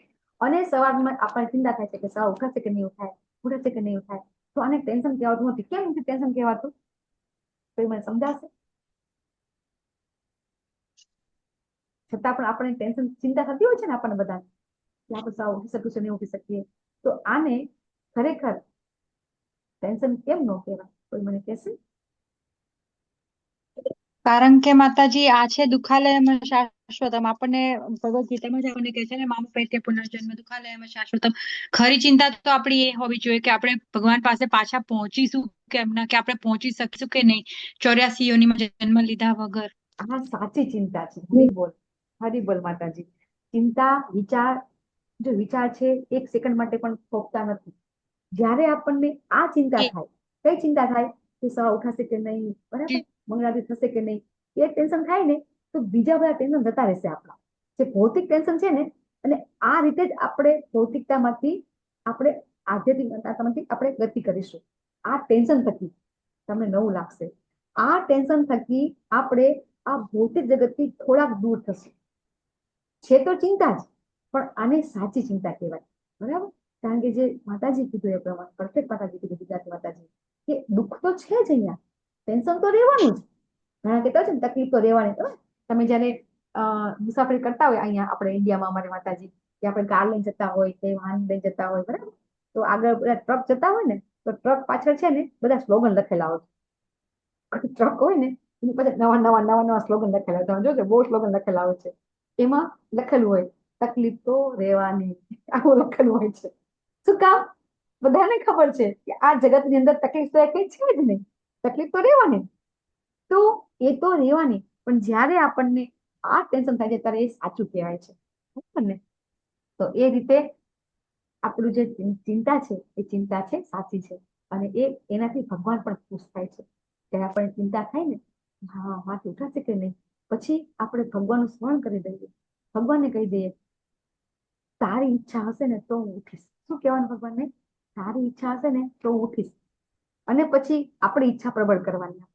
અને સવારમાં આપણને ચિંતા થાય છે કે સવાર ઉઠાશે કે નહીં ઉઠાય, ઉઠાશે કે નહીં ઉઠાય. તો આને ટેન્શન કહેવાતું નથી. કેમ નથી ટેન્શન કહેવાતું? તો મને સમજાશે? છતાં પણ આપણે ટેન્શન, ચિંતા થતી હોય છે ને આપણને બધાને, કે આપણે સવાર ઉઠી શકીશું, નહીં ઉઠી શકીએ. તો આને ખરેખર ટેન્શન કેમ ન કહેવાય? કોઈ મને કહેશે? કારણ કે માતાજી આ છે દુઃખાલયમાં શાશ્વતમ આપણને ભગવદ ગીતામાં જ આપણને કહે છે ને મામ પૈતે પુનર્જન્મ દુઃખાલયમ શાશ્વતમ. ખરી ચિંતા તો આપણી એ હોવી જોઈએ કે આપણે ભગવાન પાસે પાછા પહોંચીશું કે એમના, કે આપણે પહોંચી શકીશું કે નહીં 84 યોનિમાં જન્મ લીધા વગર. આ સાચી ચિંતા છે. હરી બોલ, હરી બોલ માતાજી. ચિંતા વિચાર, જો વિચાર છે 1 સેકન્ડ માટે પણ થોભતા નથી. જ્યારે આપણને આ ચિંતા થાય, કઈ ચિંતા થાય કે સવારે ઉઠાશે કે નહીં, બરાબર, મંગળારતી થશે કે નહીં, એ ટેન્શન થાય ને તો બીજા બધા ટેન્શન જતા રહેશે આપણા. જે ભૌતિક ટેન્શન છે ને, અને આ રીતે જ આપણે ભૌતિકતામાંથી આપણે આધ્યાત્મિકતામાંથી આપણે ગતિ કરીશું. આ ટેન્શન થકી તમને નવું લાગશે. આ ટેન્શન થકી આપણે આ ભૌતિક જગતથી થોડાક દૂર થશું. છે તો ચિંતા જ, પણ આને સાચી ચિંતા કહેવાય, બરાબર. કારણ કે જે માતાજી કીધું એ પ્રમાણે, પરફેક્ટ માતાજી કીધું, ગુજરાતી માતાજી, કે દુઃખ તો છે જ અહીંયા, ટેન્શન તો રહેવાનું જ. ઘણા કહેતા છે ને તકલીફ તો રહેવાની. તમે જયારે મુસાફરી કરતા હોય અહીંયા આપણે ઇન્ડિયામાં, અમારે માતાજી, કે આપણે કાર લઈને જતા હોય કે વાહન લઈને જતા હોય, બરાબર, તો આગળ બધા ટ્રક જતા હોય ને, તો ટ્રક પાછળ છે ને બધા સ્લોગન લખેલા હોય. ટ્રક હોય ને એની પાછળ નવા સ્લોગન લખેલા હોય. તમે જોજો, બહુ સ્લોગન લખેલા હોય છે. એમાં લખેલું હોય તકલીફ તો રહેવાની, આવું લખેલું હોય છે. શું કામ? બધાને ખબર છે કે આ જગતની અંદર તકલીફ તો કઈ છે જ નહીં, તકલીફ તો રહેવાની. તો એ તો રહેવાની, પણ જ્યારે આપણને આ ટેન્શન થાય છે ત્યારે એ સાચું કહેવાય છે, બરાબર ને? તો એ રીતે આપણું જે ચિંતા છે એ ચિંતા છે સાચી છે, અને એનાથી ભગવાન પણ ખુશ થાય છે. ત્યારે આપણને ચિંતા થાય ને, હા માથે ઉઠાશે કે નહીં, પછી આપણે ભગવાનનું સ્મરણ કરી દઈએ, ભગવાનને કહી દઈએ તારી ઈચ્છા હશે ને તો હું ઉઠીશ. શું કહેવાનું ભગવાનને? તારી ઈચ્છા હશે ને તો હું ઉઠીશ. અને પછી આપણી ઈચ્છા પ્રબળ કરવાની,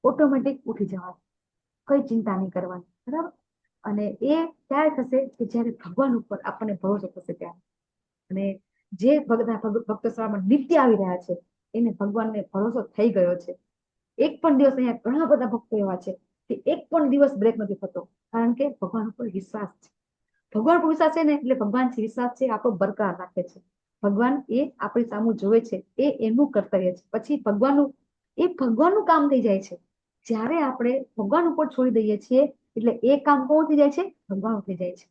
ઓટોમેટિક ઉઠી જવાનું, કઈ ચિંતા નહીં કરવાની, બરાબર. અને એ ત્યારે થશે કે જ્યારે ભગવાન ઉપર આપણને ભરોસો થશે ત્યારે. અને જે ભક્ત સભામાં નિત્ય આવી રહ્યા છે એને ભગવાનને ભરોસો થઈ ગયો છે. એક પણ દિવસ, અહીંયા ઘણા બધા ભક્તો એવા છે કે એક પણ દિવસ બ્રેક નથી થતો, કારણ કે ભગવાન ઉપર વિશ્વાસ છે. ભગવાન ઉપર વિશ્વાસ છે ને એટલે ભગવાન વિશ્વાસ છે આપણો બરકરાર રાખે છે. ભગવાન એ આપણી સામું જોવે છે, એ એનું કર્તવ્ય છે. પછી ભગવાનનું કામ થઈ જાય છે. જ્યારે આપણે ભગવાન ઉપર છોડી દઈએ છીએ એટલે એ કામ કોણ થઈ જાય છે? ભગવાન થઈ જાય છે,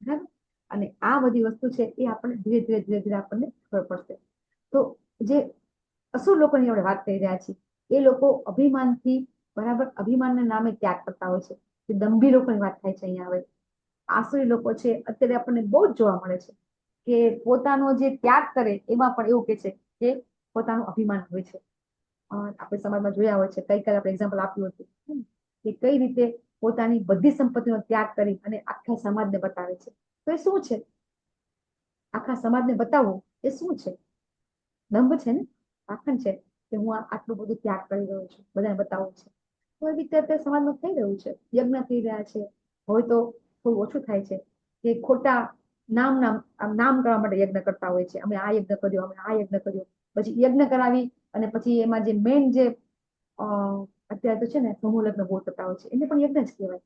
બરાબર. અને આ બધી વસ્તુ છે એ આપણને ધીરે ધીરે આપણને ખબર પડશે. તો જે અસુર લોકોની આપણે વાત કરી રહ્યા છીએ, એ લોકો અભિમાનથી, બરાબર, અભિમાનના નામે ત્યાગ કરતા હોય છે. જે દંભી લોકોની વાત થાય છે અહીંયા હવે. આસુરી લોકો છે અત્યારે આપણને બહુ જ જોવા મળે છે કે પોતાનો જે ત્યાગ કરે એમાં પણ એવું કે છે કે પોતાનું અભિમાન હોય છે. આપણે સમાજમાં જોયા હોય છે, ગઈકાલે આપણે એક્ઝામ્પલ આપ્યું હતું કે કઈ રીતે પોતાની બધી સંપત્તિનો ત્યાગ કરી અને આખા સમાજને બતાવે છે. તો એ શું છે? આખા સમાજને બતાવવું એ શું છે? દંભ છે ને, પાખંડ છે કે હું આટલું બધું ત્યાગ કરી રહ્યો છું, બધાને બતાવવું છે. તો એ રીતે અત્યારે સમાજમાં થઈ રહ્યું છે. યજ્ઞ થઈ રહ્યા છે, હોય તો થોડું ઓછું થાય છે કે ખોટા નામ કરવા માટે યજ્ઞ કરતા હોય છે. અમે આ યજ્ઞ કર્યો, અમે આ યજ્ઞ કર્યો. પછી યજ્ઞ કરાવી અને પછી એમાં જે મેઇન જે અત્યારે તો છે ને સમૂહ લગ્ન બહુ થતા હોય છે, એને પણ યજ્ઞ જ કહેવાય.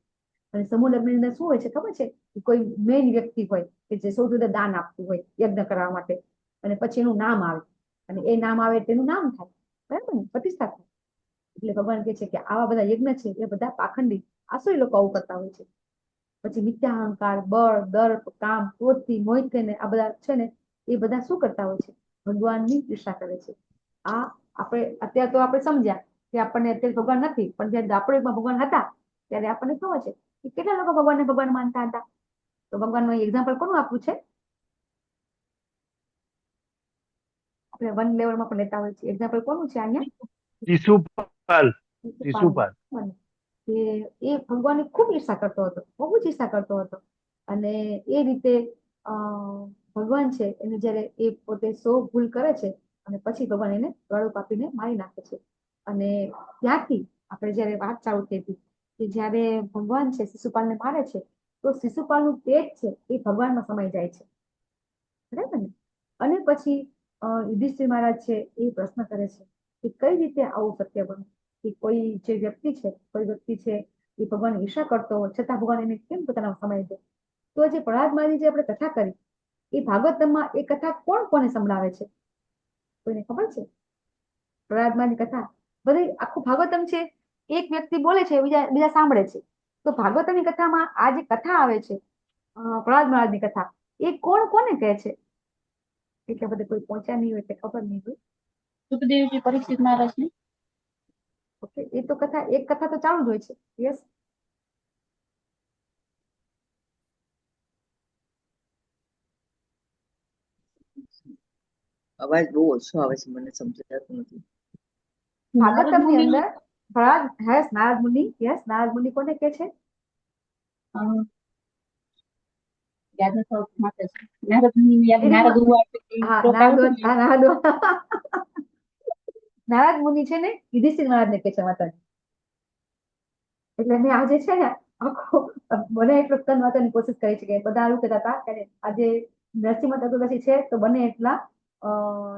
અને સમૂહ લગ્ન ની અંદર શું હોય છે ખબર છે? કે કોઈ મેઇન વ્યક્તિ હોય કે જે સૌથી વધારે દાન આપતું હોય યજ્ઞ કરવા માટે, અને પછી એનું નામ આવે, અને એ નામ આવે તેનું નામ થાય, બરાબર ને, પ્રતિષ્ઠા થાય. એટલે ભગવાન કહે છે કે આવા બધા યજ્ઞ છે એ બધા પાખંડી આસુરી લોકો આવું કરતા હોય છે. પછી મિથ્યા અહંકાર, બળ, દર્પ, કામ, ક્રોધથી મોહિત થઈને આ બધા છે ને એ બધા શું કરતા હોય છે? ભગવાનની ઈર્ષા કરે છે. આ આપણે અત્યારે તો આપણે સમજ્યા કે આપણને અત્યારે ભગવાન નથી, પણ જયારે આપણે ભગવાન હતા ત્યારે આપણને ખબર છે કે કેટલા લોકો ભગવાનને ભગવાન માનતા હતા. તો ભગવાનનું એક્ઝામ્પલ કોનું આપ્યું છે? આપણે 1 લેવલમાં પણ લેતા હોય છે. એક્ઝામ્પલ કોનું છે અહીંયા? શિશુપાલ. કે એ ભગવાનની ખૂબ ઈર્ષા કરતો હતો, બહુ જ ઈર્ષા કરતો હતો. અને એ રીતે ભગવાન છે એને જયારે એ પોતે 100 ભૂલ કરે છે અને પછી ભગવાન એને ગળું કાપીને મારી નાખે છે. અને ત્યાંથી આપણે જયારે વાત ચાલુ થઈ હતી કે જયારે ભગવાન છે શિશુપાલને મારે છે તો શિશુપાલનું પેટ છે એ ભગવાનમાં સમાઈ જાય છે, બરાબર ને. અને પછી યુધિષ્ઠિર મહારાજ છે એ પ્રશ્ન કરે છે કે કઈ રીતે આવું શક્ય બને કે કોઈ જે વ્યક્તિ છે એ ભગવાન ઈર્ષા કરતો હોય છતાં ભગવાન એને કેમ પોતાના સમાઈ દે? તો જે પ્રહલાદ મહારાજની જે આપણે કથા કરી એ ભાગવતમાં એ કથા કોણ કોને સંભળાવે છે? કોઈને ખબર છે? પ્રહલાદ મહારાજની કથા બધી આખું ભાગવતમ છે, એક વ્યક્તિ બોલે છે, બીજા સાંભળે છે. તો ભાગવતની કથામાં આ જે કથા આવે છે પ્રહલાદ મહારાજની કથા, એ કોણ કોને કહે છે? એટલે બધે કોઈ પહોંચ્યા નહીં હોય એટલે ખબર નહીં હોય. સુખદેવજી પરીક્ષિત મહારાજની. ઓકે, એ તો કથા, એક કથા તો ચાલુ જ હોય છે. યસ, અવાજ બહુ ઓછો આવે છે, મને સમજાતું નથી. નારદ ભાગવતમની મુનિ અંદર પ્રહલાદ, યસ, નારદ મુનિ, યસ, નારદ મુનિ કોને કહે છે? અ, યાદ નથી આવતું માતાજી. નારદ મુનિ યાદ, એની નારદ ઉવાચ એ હા, શ્લોક નારદ, આવે છે ને. હા, નારદ મુનિ છે ને યુધિષ્ઠિર મહારાજને કહે છે માતાજી. એટલે મેં આજે છે ને આખો બને એટલો સ્કંદ વાંચવાની કોશિશ કરી છે કે બધા એવું કહેતા હતા કે આજે નરસિંહ ચતુર્દશી છે તો બને એટલા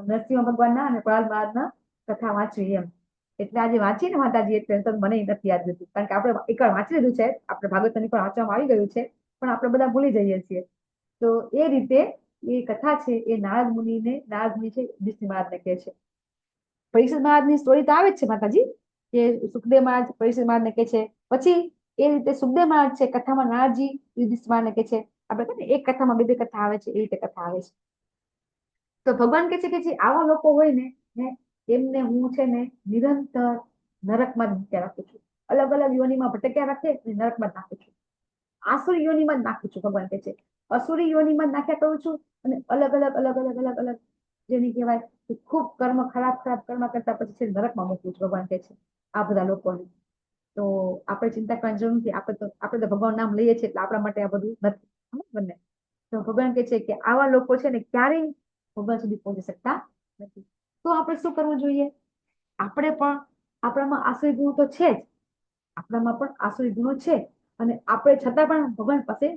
નરસિંહ ભગવાનના અને પ્રહલાદ મહારાજના કથા વાંચવી એમ. એટલે આજે વાંચીએ ને માતાજી એટલે તો મને નથી યાદ રહેતું, કારણ કે આપણે એકવાર વાંચી લીધું છે, આપણે ભાગવતની પણ વાંચવામાં આવી ગયું છે, પણ આપણે બધા ભૂલી જઈએ છીએ. તો એ રીતે એ કથા છે એ નારદ મુનિ છે યુધિષ્ઠિર મહારાજને કહે છે. પરીક્ષિત મહારાજની સ્ટોરી તો આવે જ છે માતાજી, કે સુખદેવ મહારાજ પરીક્ષિત મહારાજને કહે છે. પછી એ રીતે સુખદેવ મહારાજ છે કથામાં નારદજી યુધિષ્ઠિર મહારાજને કહે છે. આપણે કહીએ ને એક કથામાં બે કથા આવે છે, એ રીતે કથા આવે છે. તો ભગવાન કહે છે કે જે આવા લોકો હોય ને એમને હું છે ને નિરંતર નરકમાં જ મૂક્યા રાખું છું. અલગ અલગ યોનિમાં ભટક્યા રાખે અને નરકમાં જ નાખું છું. આસુરી યોનિમાં જ નાખું છું. ભગવાન કહે છે અસુરી યોનિમાં જ નાખ્યા કરું છું, અને અલગ અલગ જેની કહેવાય કે ખૂબ ખરાબ કર્મ કરતા પછી છે નરકમાં મૂકવું છું. ભગવાન કહે છે આ બધા લોકોને. તો આપણે ચિંતા કરવાની જરૂર નથી. આપણે તો ભગવાન નામ લઈએ છીએ એટલે આપણા માટે આ બધું નથી. બરાબર ને? તો ભગવાન કહે છે કે આવા લોકો છે ને ક્યારેય ભગવાન સુધી પહોંચી શકતા નથી. તો આપણે શું કરવું જોઈએ? આપણે પણ, આપણામાં આસુરી ગુણ તો છે જ, આપણામાં પણ આસુરી ગુણો છે, અને આપણે છતાં પણ ભગવાન પાસે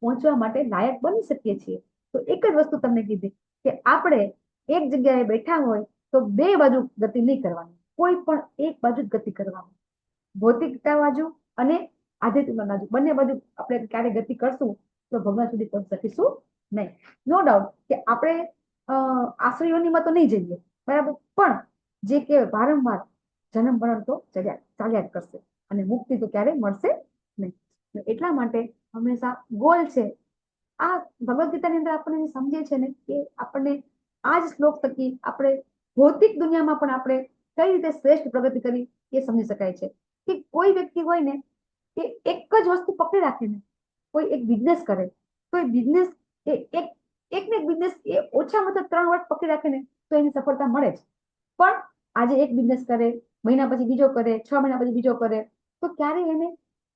પહોંચવા માટે લાયક બની શકીએ છીએ. તો એક જ વસ્તુ તમને કીધી કે આપણે એક જગ્યાએ બેઠા હોય તો બે બાજુ ગતિ નહીં કરવાની, કોઈ પણ એક બાજુ જ ગતિ કરવાની. ભૌતિકતા બાજુ અને આધ્યાત્મિક બાજુ, બંને બાજુ આપણે ક્યારે ગતિ કરશું તો ભગવાન સુધી પહોંચી શકીશું નહીં. નો ડાઉટ કે આપણે આશ્રયોનીમાં તો નહીં જઈએ, બરાબર, પણ જે કે વારંવાર જન્મ મરણ તો ચાલ્યા જ કરશે, અને મુક્તિ તો ક્યારેય મળશે નહીં. એટલા માટે હંમેશા ગોલ છે આ ભગવદ ગીતાની અંદર આપણને સમજે છે ને કે આપણને આ જ શ્લોક થકી આપણે ભૌતિક દુનિયામાં પણ આપણે કઈ રીતે શ્રેષ્ઠ પ્રગતિ કરી એ સમજી શકાય છે. કે કોઈ વ્યક્તિ હોય ને એ એક જ વસ્તુ પકડી રાખે ને, કોઈ એક બિઝનેસ કરે તો એ બિઝનેસ એક બિઝનેસ એ ઓછામાં ઓછા 3 વર્ષ પકડી રાખે ને તો એની સફળતા મળે જ. પણ આજે એક બિઝનેસ કરે, મહિના પછી બીજો કરે, 6 મહિના પછી બીજો કરે, તો ક્યારે એને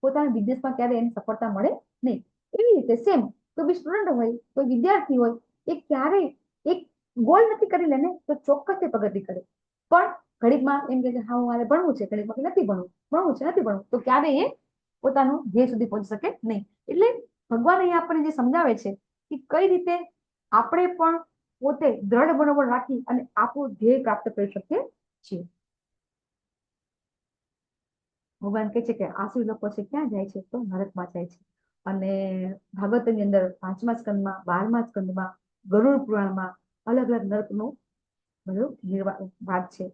પોતાના બિઝનેસમાં ક્યારે એની સફળતા મળે નહીં. એવી રીતે સેમ કોઈ બી સ્ટુડન્ટ હોય, કોઈ વિદ્યાર્થી હોય, એ ક્યારેય એક ગોલ નથી કરી લે ને તો ચોક્કસ તે પ્રગતિ કરે. પણ ઘડીકમાં એમ કે હા મારે ભણવું છે, ઘડીકમાં નથી ભણવું છે, નથી ભણવું, તો ક્યારેય એ પોતાનું ધ્યેય સુધી પહોંચી શકે નહીં. એટલે ભગવાન અહીંયા આપણને જે સમજાવે છે કે કઈ રીતે આપણે પણ પોતે દ્રઢ મનોબળ રાખી અને આપણું ધ્યેય પ્રાપ્ત કરી શકીએ છીએ. ભગવાન કહે છે કે આસુરી લોકો છે ક્યાં જાય છે? તો નરકમાં જાય છે. અને ભાગવતની અંદર 5મા સ્કંદમાં, 12મા સ્કંદમાં, ગરુડ પુરાણમાં અલગ અલગ નરકનું બધું વાત છે.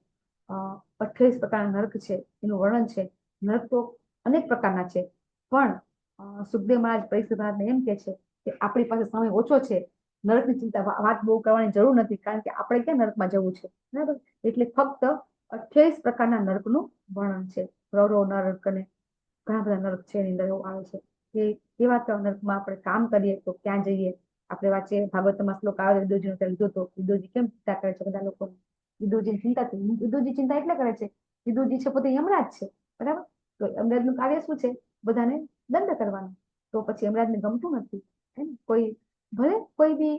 28 પ્રકારના નરક છે, એનું વર્ણન છે. નરક તો અનેક પ્રકારના છે, પણ સુખદેવ મહારાજ પરીક્ષિત મહારાજને એમ કે છે કે આપણી પાસે સમય ઓછો છે, નરકની ચિંતા વાત બહુ કરવાની જરૂર નથી, કારણ કે આપણે ક્યાં નરકમાં જવું છે, બરાબર? એટલે ફક્ત 28 પ્રકારના નરકનું વર્ણન છે. રૌરવ નરક અને ઘણા બધા નરક છે એની અંદર એવું આવે છે કે કેવા નરકમાં આપણે કામ કરીએ તો ક્યાં જઈએ. આપણે વાંચીએ ભાગવતમાં શ્લોક આવે વિદુજીનો લીધો તો વિદુજી કેમ ચિંતા કરે છે બધા લોકો? વિદુજી ચિંતા એટલે કરે છે, વિદુજી છે પોતે યમરાજ છે, બરાબર? તો યમરાજનું કાર્ય શું છે? બધાને દંડ કરવાનો. તો પછી યમરાજને ગમતું નથી. ભલે કોઈ બી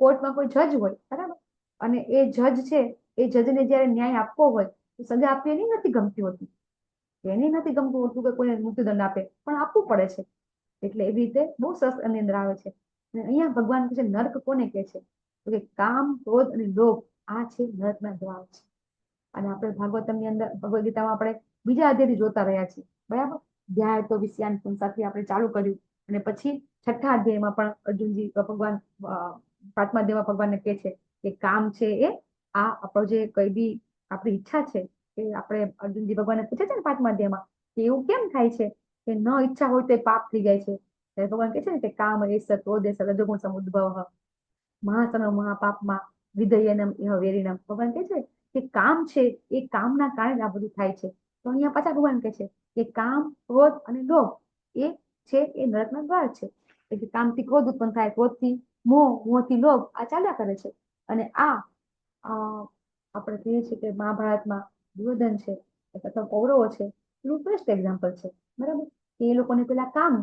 કોર્ટમાં કોઈ જજ હોય, બરાબર, અને એ જજ છે એ જજને જયારે ન્યાય આપવો હોય તો સજા આપવી એની નથી ગમતી હોતી, એને નથી ગમતું હોતું કે કોઈને મૃત્યુદંડ આપે, પણ આપવું પડે છે. એટલે એવી રીતે બહુ સરસ એની અંદર આવે છે. અને અહીંયા ભગવાન કહે છે નર્ક કોને કહે છે? તો કે કામ, ક્રોધ અને લોભ આ છે નર્કના દ્વાર છે. અને આપણે ભાગવતમની અંદર, ભગવદ ગીતામાં આપણે બીજા અધ્યાયથી જોતા રહ્યા છીએ, બરાબર? ધ્યાય તો વિષયાન સાથે આપણે ચાલુ કર્યું, અને પછી 6થા અધ્યાયમાં પણ અર્જુનજી ભગવાન 5મા અધ્યાયમાં ભગવાનને કહે છે કે કામ છે એ આ આપણો જે કઈ બી આપણી ઈચ્છા છે એ આપણે અર્જુનજી ભગવાનને પૂછે છે ને 5મા અધ્યાયમાં કે એવું કેમ થાય છે કે ન ઈચ્છા હોય તો પાપ થઈ જાય છે. ત્યારે ભગવાન કહે છે ને કે કામ એસ ક્રોધ રજોગુણ સમુદ્ભવ મહાસનો મહાપાપમાં વિધયનમ ઇહ વેરિણમ. ભગવાન કહે છે કે કામ છે એ કામના કારણે આ બધું થાય છે. તો અહીંયા પાછા ભગવાન કહે છે કે કામ, ક્રોધ અને લોભ એ છે એ નરકના દ્વાર છે. એટલે કામથી ક્રોધ ઉત્પન્ન થાય, ક્રોધથી મોહ, મોહથી લોભ, આ ચાલ્યા કરે છે. અને આ આપણે કહીએ છીએ કે મહાભારતમાં દુર્યોધન છે અથવા કૌરવો છે એનું બેસ્ટ એક્ઝામ્પલ છે. બરાબર, કે એ લોકોને પેલા કામ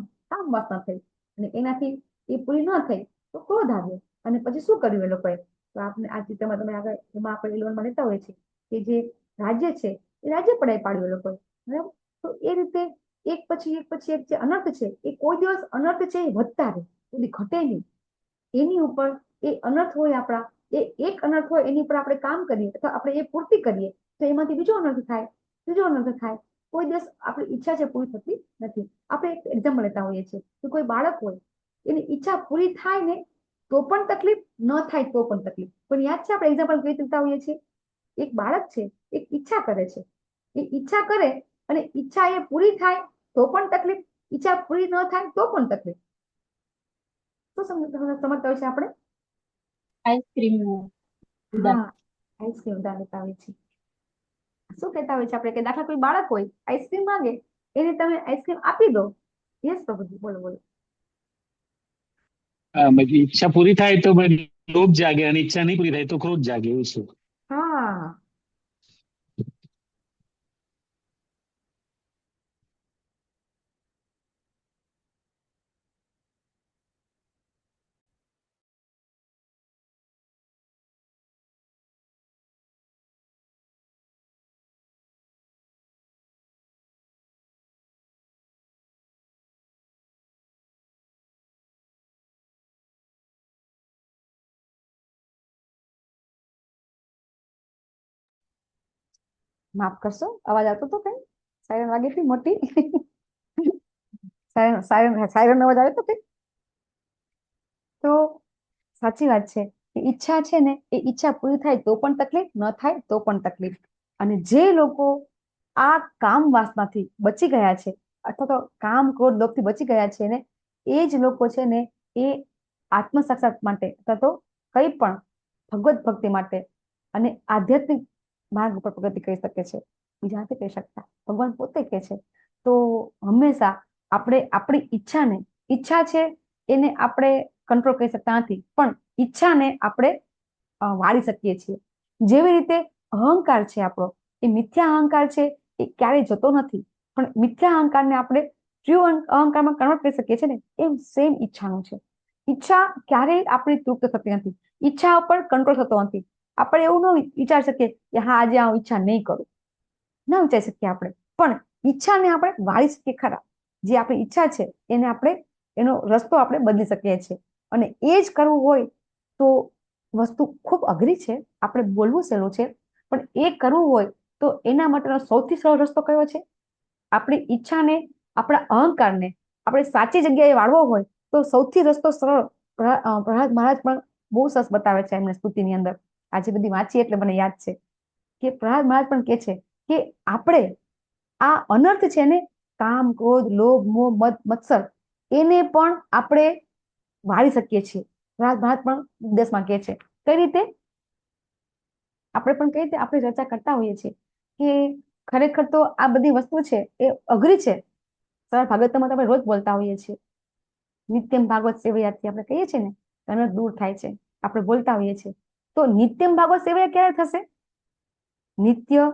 વાસના થઈ અને એનાથી એ પૂરી ન થઈ તો ક્રોધ આવ્યો અને પછી શું કર્યું એ લોકોએ? તો આપણે આ ચિત્રમાં તમે આગળ એમાં આપણે ઇલેવનમાં લેતા હોઈએ છીએ કે જે રાજ્ય છે એ રાજ્ય પડાવી પાડ્યું એ લોકોએ. બરાબર, તો એ રીતે એક પછી એક જે અનર્થ છે એ કોઈ દિવસ અનર્થ છે એ વધતા રહે, કોઈ ઘટે નહીં. એની ઉપર એ અનર્થ હોય આપણા, એ એક અનર્થ હોય એની ઉપર આપણે કામ કરીએ અથવા આપણે એ પૂર્તિ કરીએ તો એમાંથી બીજો અનર્થ થાય, ત્રીજો અનર્થ થાય. કોઈ દિવસ આપણી ઈચ્છા છે પૂરી થતી નથી. આપણે એક એક્ઝામ્પલ લેતા હોઈએ છીએ કે કોઈ બાળક હોય એની ઈચ્છા પૂરી થાય ને તો પણ તકલીફ, ન થાય તો પણ તકલીફ. પણ યાદ છે આપણે એક્ઝામ્પલ કઈ લેતા હોઈએ છીએ? એક બાળક છે એક ઈચ્છા કરે છે, એ ઈચ્છા કરે અને ઈચ્છા એ પૂરી થાય તો પણ તકલીફ, ઈચ્છા પૂરી ન થાય તો પણ તકલીફ. શું સમજતા હોય છે આપણે? આઈસ્ક્રીમ હા, આઈસ્ક્રીમ લેતા હોય છે. શું કહેતા હોય છે આપણે કે દાખલા કોઈ બાળક હોય આઈસ્ક્રીમ માંગે, એને તમે આઈસ્ક્રીમ આપી દો. યસ પ્રભુજી, બોલો બોલો. બાકી ઈચ્છા પૂરી થાય તો લોભ જાગે અને ઈચ્છા નહીં પૂરી થાય તો ક્રોધ જાગે, એવું છે. હા, માફ કરશો, અવાજ આવતો હતો કઈ? સાયરન વાગી હતી મોટી? સાયરન અવાજ આવ્યો હતો કઈ? તો સાચી વાત છે કે ઈચ્છા છે ને એ ઈચ્છા પૂરી થાય તો પણ તકલીફ, ન થાય તો પણ તકલીફ. અને જે લોકો આ કામ વાસનાથી બચી ગયા છે અથવા તો કામ, ક્રોધ, લોભથી બચી ગયા છે ને એ જ લોકો છે ને એ આત્મ સાક્ષાત માટે અથવા તો કઈ પણ ભગવત ભક્તિ માટે અને આધ્યાત્મિક માર્ગ ઉપર પ્રગતિ કરી શકે છે. બીજા નથી કહી શકતા, ભગવાન પોતે કહે છે. તો હંમેશા આપણે આપણી ઈચ્છા છે એને આપણે કંટ્રોલ કરી શકતા નથી, પણ ઈચ્છાને આપણે વાળી શકીએ છીએ. જેવી રીતે અહંકાર છે આપણો, એ મિથ્યા અહંકાર છે, એ ક્યારેય જતો નથી. પણ મિથ્યા અહંકારને આપણે ટ્રુ અહંકારમાં કન્વર્ટ કરી શકીએ છીએ ને, એમ સેમ ઈચ્છાનું છે. ઈચ્છા ક્યારેય આપણી તૃપ્ત થતી નથી, ઈચ્છા ઉપર કંટ્રોલ થતો નથી. આપણે એવું ન વિચારી શકીએ કે હા આજે આ ઈચ્છા નહીં કરું, ન વિચારી શકીએ આપણે. પણ ઈચ્છાને આપણે વાળી શકીએ ખરા. જે આપણી ઈચ્છા છે એને આપણે એનો રસ્તો આપણે બદલી શકીએ છીએ. અને એ જ કરવું હોય તો વસ્તુ ખૂબ અઘરી છે, આપણે બોલવું સહેલું છે, પણ એ કરવું હોય તો એના માટેનો સૌથી સરળ રસ્તો કયો છે? આપણી ઈચ્છાને, આપણા અહંકારને આપણે સાચી જગ્યાએ વાળવો હોય તો સૌથી રસ્તો સરળ પ્રહલાદ મહારાજ પણ બહુ સરસ બતાવે છે એમને સ્તુતિની અંદર. આજે બધી વાંચી એટલે મને યાદ છે કે પ્રહલાદ મહારાજ પણ કહે છે કે આપણે આ અનર્થ છે ને, કામ, ક્રોધ, લોભ, મોહ, મદ, મત્સર, એને પણ આપણે વાળી શકીએ છીએ. પ્રહલાદ મહારાજ પણ ઉપદેશમાં કહે છે કઈ રીતે. આપણે પણ કઈ રીતે આપણે ચર્ચા કરતા હોઈએ છીએ કે ખરેખર તો આ બધી વસ્તુ છે એ અઘરી છે. સરળ ભાગવતમાં આપણે રોજ બોલતા હોઈએ છીએ, નિત્યમ ભાગવત સેવયાથી આપણે કહીએ છીએ ને, અનર્થ દૂર થાય છે, આપણે બોલતા હોઈએ છીએ. તો નિત્યમ ભાગવત સેવયા ક્યારે થશે? નિત્ય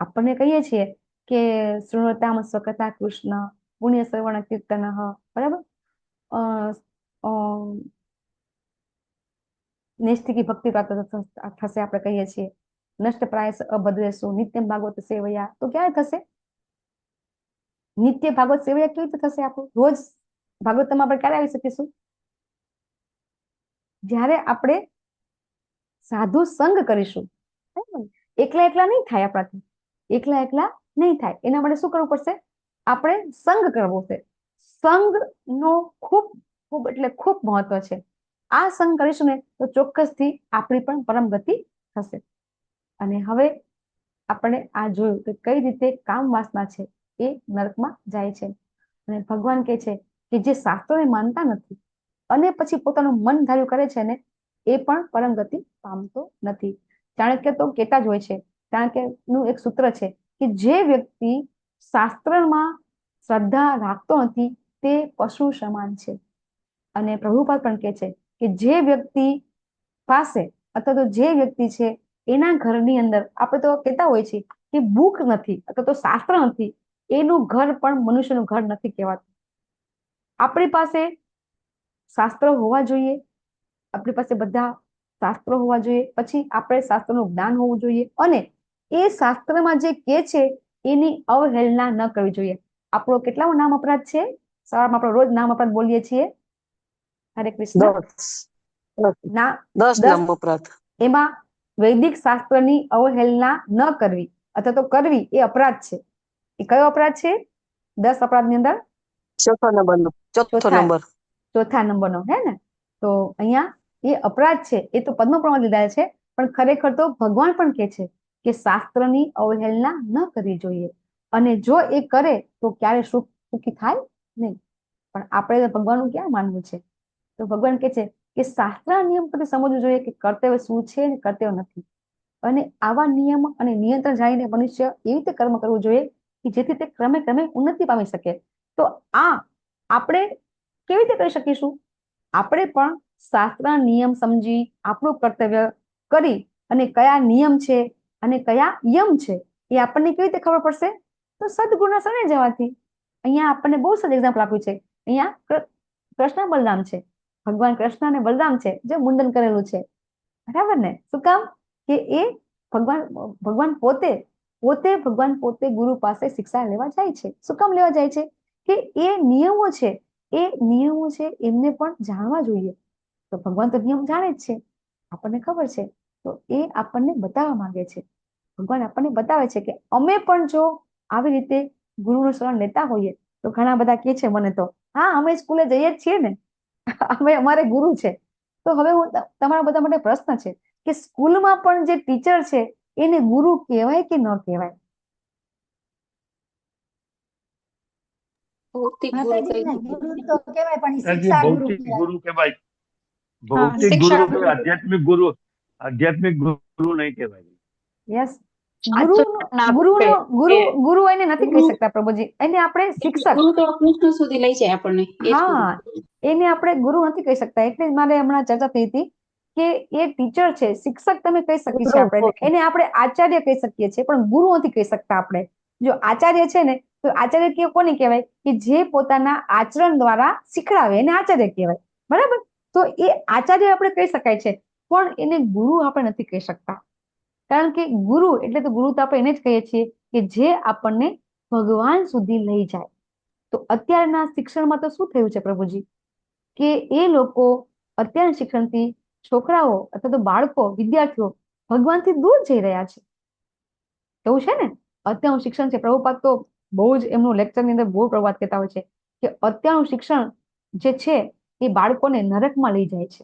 આપણને કહીએ છીએ કે શૃણવતામ સ્વકથા કૃષ્ણ પુણ્ય શ્રવણ કીર્તન, બરાબર, નૈષ્ઠિકી ભક્તિ પ્રાપ્ત થશે આપણે કહીએ છીએ. નષ્ટ પ્રાયસ અભદ્રેશુ નિત્યમ ભાગવત સેવયા, તો ક્યારે થશે? નિત્ય ભાગવત સેવયા કેવી રીતે થશે? આપણું રોજ ભાગવતમાં આપણે ક્યારે આવી શકીશું? જ્યારે આપણે સાધુ સંગ કરીશું. એકલા એકલા નહીં થાય આપણાથી, એકલા એકલા નહીં થાય. એના માટે શું કરવું પડશે? આપણે સંગ કરવો છે. સંઘનો ખૂબ ખૂબ એટલે ખૂબ મહત્વ છે. આ સંગ કરીશું ને તો ચોક્કસથી આપણી પણ પરમ ગતિ થશે. અને હવે આપણે આ જોયું કે કઈ રીતે કામ વાસના છે એ નરકમાં જાય છે. અને ભગવાન કહે છે કે જે શાસ્ત્રોને માનતા નથી અને પછી પોતાનું મન ધાર્યું કરે છે ને એ પણ પરમ ગતિ પામતો નથી. ચાણક્ય તો કહેતા જ હોય છે, ચાણક્યનું એક સૂત્ર છે કે જે વ્યક્તિ શાસ્ત્રમાં શ્રદ્ધા રાખતો નથી તે પશુ સમાન છે. અને પ્રભુપાદ પણ કહે છે કે જે વ્યક્તિ પાસે અથવા તો જે વ્યક્તિ છે એના ઘરની અંદર આપણે તો કહેતા હોય છે કે બુક નથી અથવા તો શાસ્ત્ર નથી, એનું ઘર પણ મનુષ્યનું ઘર નથી કહેવાતું. આપણી પાસે શાસ્ત્રો હોવા જોઈએ, આપણી પાસે બધા શાસ્ત્રો હોવા જોઈએ, પછી આપણે શાસ્ત્રનું જ્ઞાન હોવું જોઈએ અને એ શાસ્ત્રમાં જે કહે છે એની અવહેલના ન કરવી જોઈએ. આપણો કેટલામો નામ અપરાધ છે? સવારમાં આપણે રોજ નામ અપરાધ બોલીએ છીએ. હરે કૃષ્ણ. 10 નામ અપરાધ. એમાં વૈદિક શાસ્ત્રની અવહેલના ન કરવી અથવા તો કરવી એ અપરાધ છે. એ કયો અપરાધ છે? 10 અપરાધની અંદર ચોથા નંબરનો, હે ને? તો અહીંયા એ અપરાધ છે એ તો પદ્મપુરાણમાં લીધા છે, પણ ખરેખર તો ભગવાન પણ કહે છે કે શાસ્ત્રની અવહેલના ન કરવી જોઈએ અને જો એ કરે તો ક્યારે સુખી થાય નહીં. પણ આપણે ભગવાનનું ક્યાં માનવું છે? તો ભગવાન કહે છે કે શાસ્ત્રના નિયમ પરથી સમજવું જોઈએ કે કર્તવ્ય શું છે અને કર્તવ્ય નથી. અને આવા નિયમ અને નિયંત્રણ જાણીને મનુષ્ય એવી રીતે કર્મ કરવું જોઈએ કે જેથી તે ક્રમે ક્રમે ઉન્નતિ પામી શકે. તો આ આપણે કેવી રીતે કરી શકીશું? આપણે પણ શાસ્ત્રના નિયમ સમજી આપણું કર્તવ્ય કરી અને કયા નિયમ છે અને કયા યમ છે એ આપણને કેવી રીતે ખબર પડશે? તો સદગુરુના શરણે જવાથી. અહીંયા આપણને બહુ સરસ એક્ઝામ્પલ આપ્યું છે. અહીંયા કૃષ્ણ બલરામ છે, ભગવાન કૃષ્ણ અને બલરામ છે જે મુંડન કરેલું છે, બરાબર ને? શું કામ? કે એ ભગવાન પોતે ગુરુ પાસે શિક્ષા લેવા જાય છે. શું કામ લેવા જાય છે? કે એ નિયમો છે એમને પણ જાણવા જોઈએ. તો ભગવાન તો નિયમ જાણે જ છે, આપણને ખબર છે, તો એ આપણને બતાવવા માંગે છે. ભગવાન આપણને બતાવે છે કે અમે પણ જો આવી રીતે ગુરુનું શરણ લેતા હોઈએ તો ઘણા બધા કહે છે મને તો, હા અમે સ્કૂલે જઈએ જ છીએ ને, અમારે ગુરુ છે. તો હવે તમારા બધા માટે પ્રશ્ન છે કે સ્કૂલમાં પણ જે ટીચર છે એને ગુરુ કહેવાય કે ન કહેવાય? ભૌતિક ગુરુ માતાજીને કહી ગુરુ તો કહેવાય પણ ઈ જે શિક્ષા ગુરુ ભૌતિક કહેવાય. ગુરુ કહેવાય. ભૌતિક ગુરુ કહેવાય, આધ્યાત્મિક ગુરુ નહીં કહેવાય. યસ, ગુરુ એને નથી કહી શકતા પ્રભુજી, એને આપણે શિક્ષક, ગુરુ તો કૃષ્ણ સુધી લઈ જાય આપણને. હા, એને આપણે ગુરુ નથી કહી શકતા. એટલે જ મારે હમણાં ચર્ચા થઈ હતી કે એ ટીચર છે, શિક્ષક તમે કહી શકીએ છીએ આપણે એને આપણે આચાર્ય કહી શકીએ છીએ, પણ ગુરુ નથી કહી શકતા આપણે. જો આચાર્ય છે ને તો આચાર્ય કોને કહેવાય? કે જે પોતાના આચરણ દ્વારા શીખડાવે એને આચાર્ય કહેવાય, બરાબર? તો એ આચાર્ય આપણે કહી શકાય છે, પણ એને ગુરુ આપણે નથી કહી શકતા. કારણ કે ગુરુ એટલે તો ગુરુ તો આપણે એને જ કહીએ છીએ કે જે આપણને ભગવાન સુધી લઈ જાય. તો અત્યારના શિક્ષણમાં તો શું થયું છે પ્રભુજી કે એ લોકો અત્યારના શિક્ષણથી છોકરાઓ અથવા તો બાળકો, વિદ્યાર્થીઓ ભગવાનથી દૂર જઈ રહ્યા છે. એવું છે ને? અત્યારનું શિક્ષણ છે, પ્રભુપાદ તો બહુ જ એમનું લેક્ચરની અંદર બહુ પ્રવાદ કહેતા હોય છે કે અત્યારનું શિક્ષણ જે છે એ બાળકોને નરકમાં લઈ જાય છે.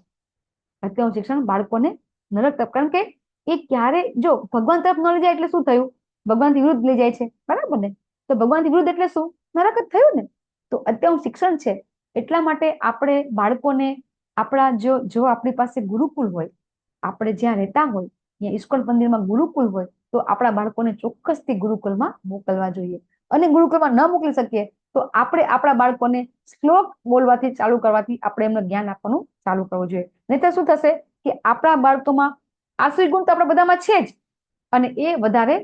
અત્યારનું શિક્ષણ બાળકોને નરક તરફ, કારણ કે એ ક્યારે જો ભગવાન તરફ ન લઈ જાય એટલે શું થયું? ભગવાનથી વિરુદ્ધ લઈ જાય છે, બરાબર ને? તો ભગવાનથી વિરુદ્ધ એટલે શું? નરક જ થયું ને? તો અત્યારનું શિક્ષણ છે એટલા માટે આપણે બાળકોને આપણા જો આપણી પાસે ગુરુકુલ હોય, આપણે જ્યાં રહેતા હોય ત્યાં ઇસ્કોન મંદિરમાં ગુરુકુલ હોય તો આપણા બાળકોને ચોક્કસથી ગુરુકુલમાં મોકલવા જોઈએ. અને ગુરુકુલમાં ન મોકલી શકીએ તો આપણે આપણા બાળકોને શ્લોક બોલવાથી ચાલુ કરવાથી આપણે એમને જ્ઞાન આપવાનું ચાલુ કરવું જોઈએ. નહીંતર શું થશે કે આપણા બાળકોમાં આસુરી ગુણ તો આપણા બધામાં છે જ, અને એ વધારે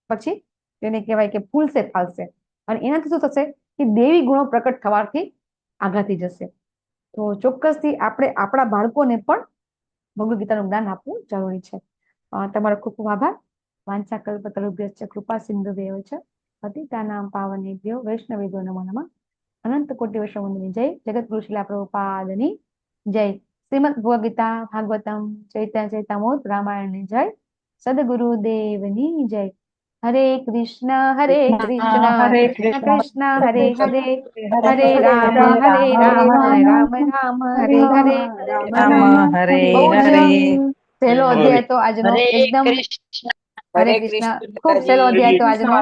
પછી તેને કહેવાય કે ફૂલશે ફાલશે, અને એનાથી શું થશે કે દેવી ગુણો પ્રકટ થવાથી આઘાતી જશે. તો ચોક્કસથી આપણે આપણા બાળકોને પણ ભગવદ ગીતાનું જ્ઞાન આપવું જરૂરી છે. તમારો ખૂબ ખૂબ આભાર. વાંચા કલ્પતરુભ્યશ્ચ કૃપા સિંધુભ્યૈવ ચ પતિતાનાં પાવનેભ્યો વૈષ્ણવેભ્યો નમો નમઃ. અનંત કોટિ વૈષ્ણવવંદની જય. જગતગુરુ શિલા પ્રભુપાદની જય. શ્રીમદ ભગવદ ગીતા ભાગવતમ ચૈતન્યમૃત રામાયણની જય. સદગુરુ દેવની જય. હરે કૃષ્ણ કૃષ્ણ કૃષ્ણ હરે હરે, હરે રામ રામ રામ હરે હરે. બહુ જ સહેલો અધ્યાય તો આજનો, એકદમ હરે કૃષ્ણ, ખૂબ સહેલો અધ્યાય તો આજનો.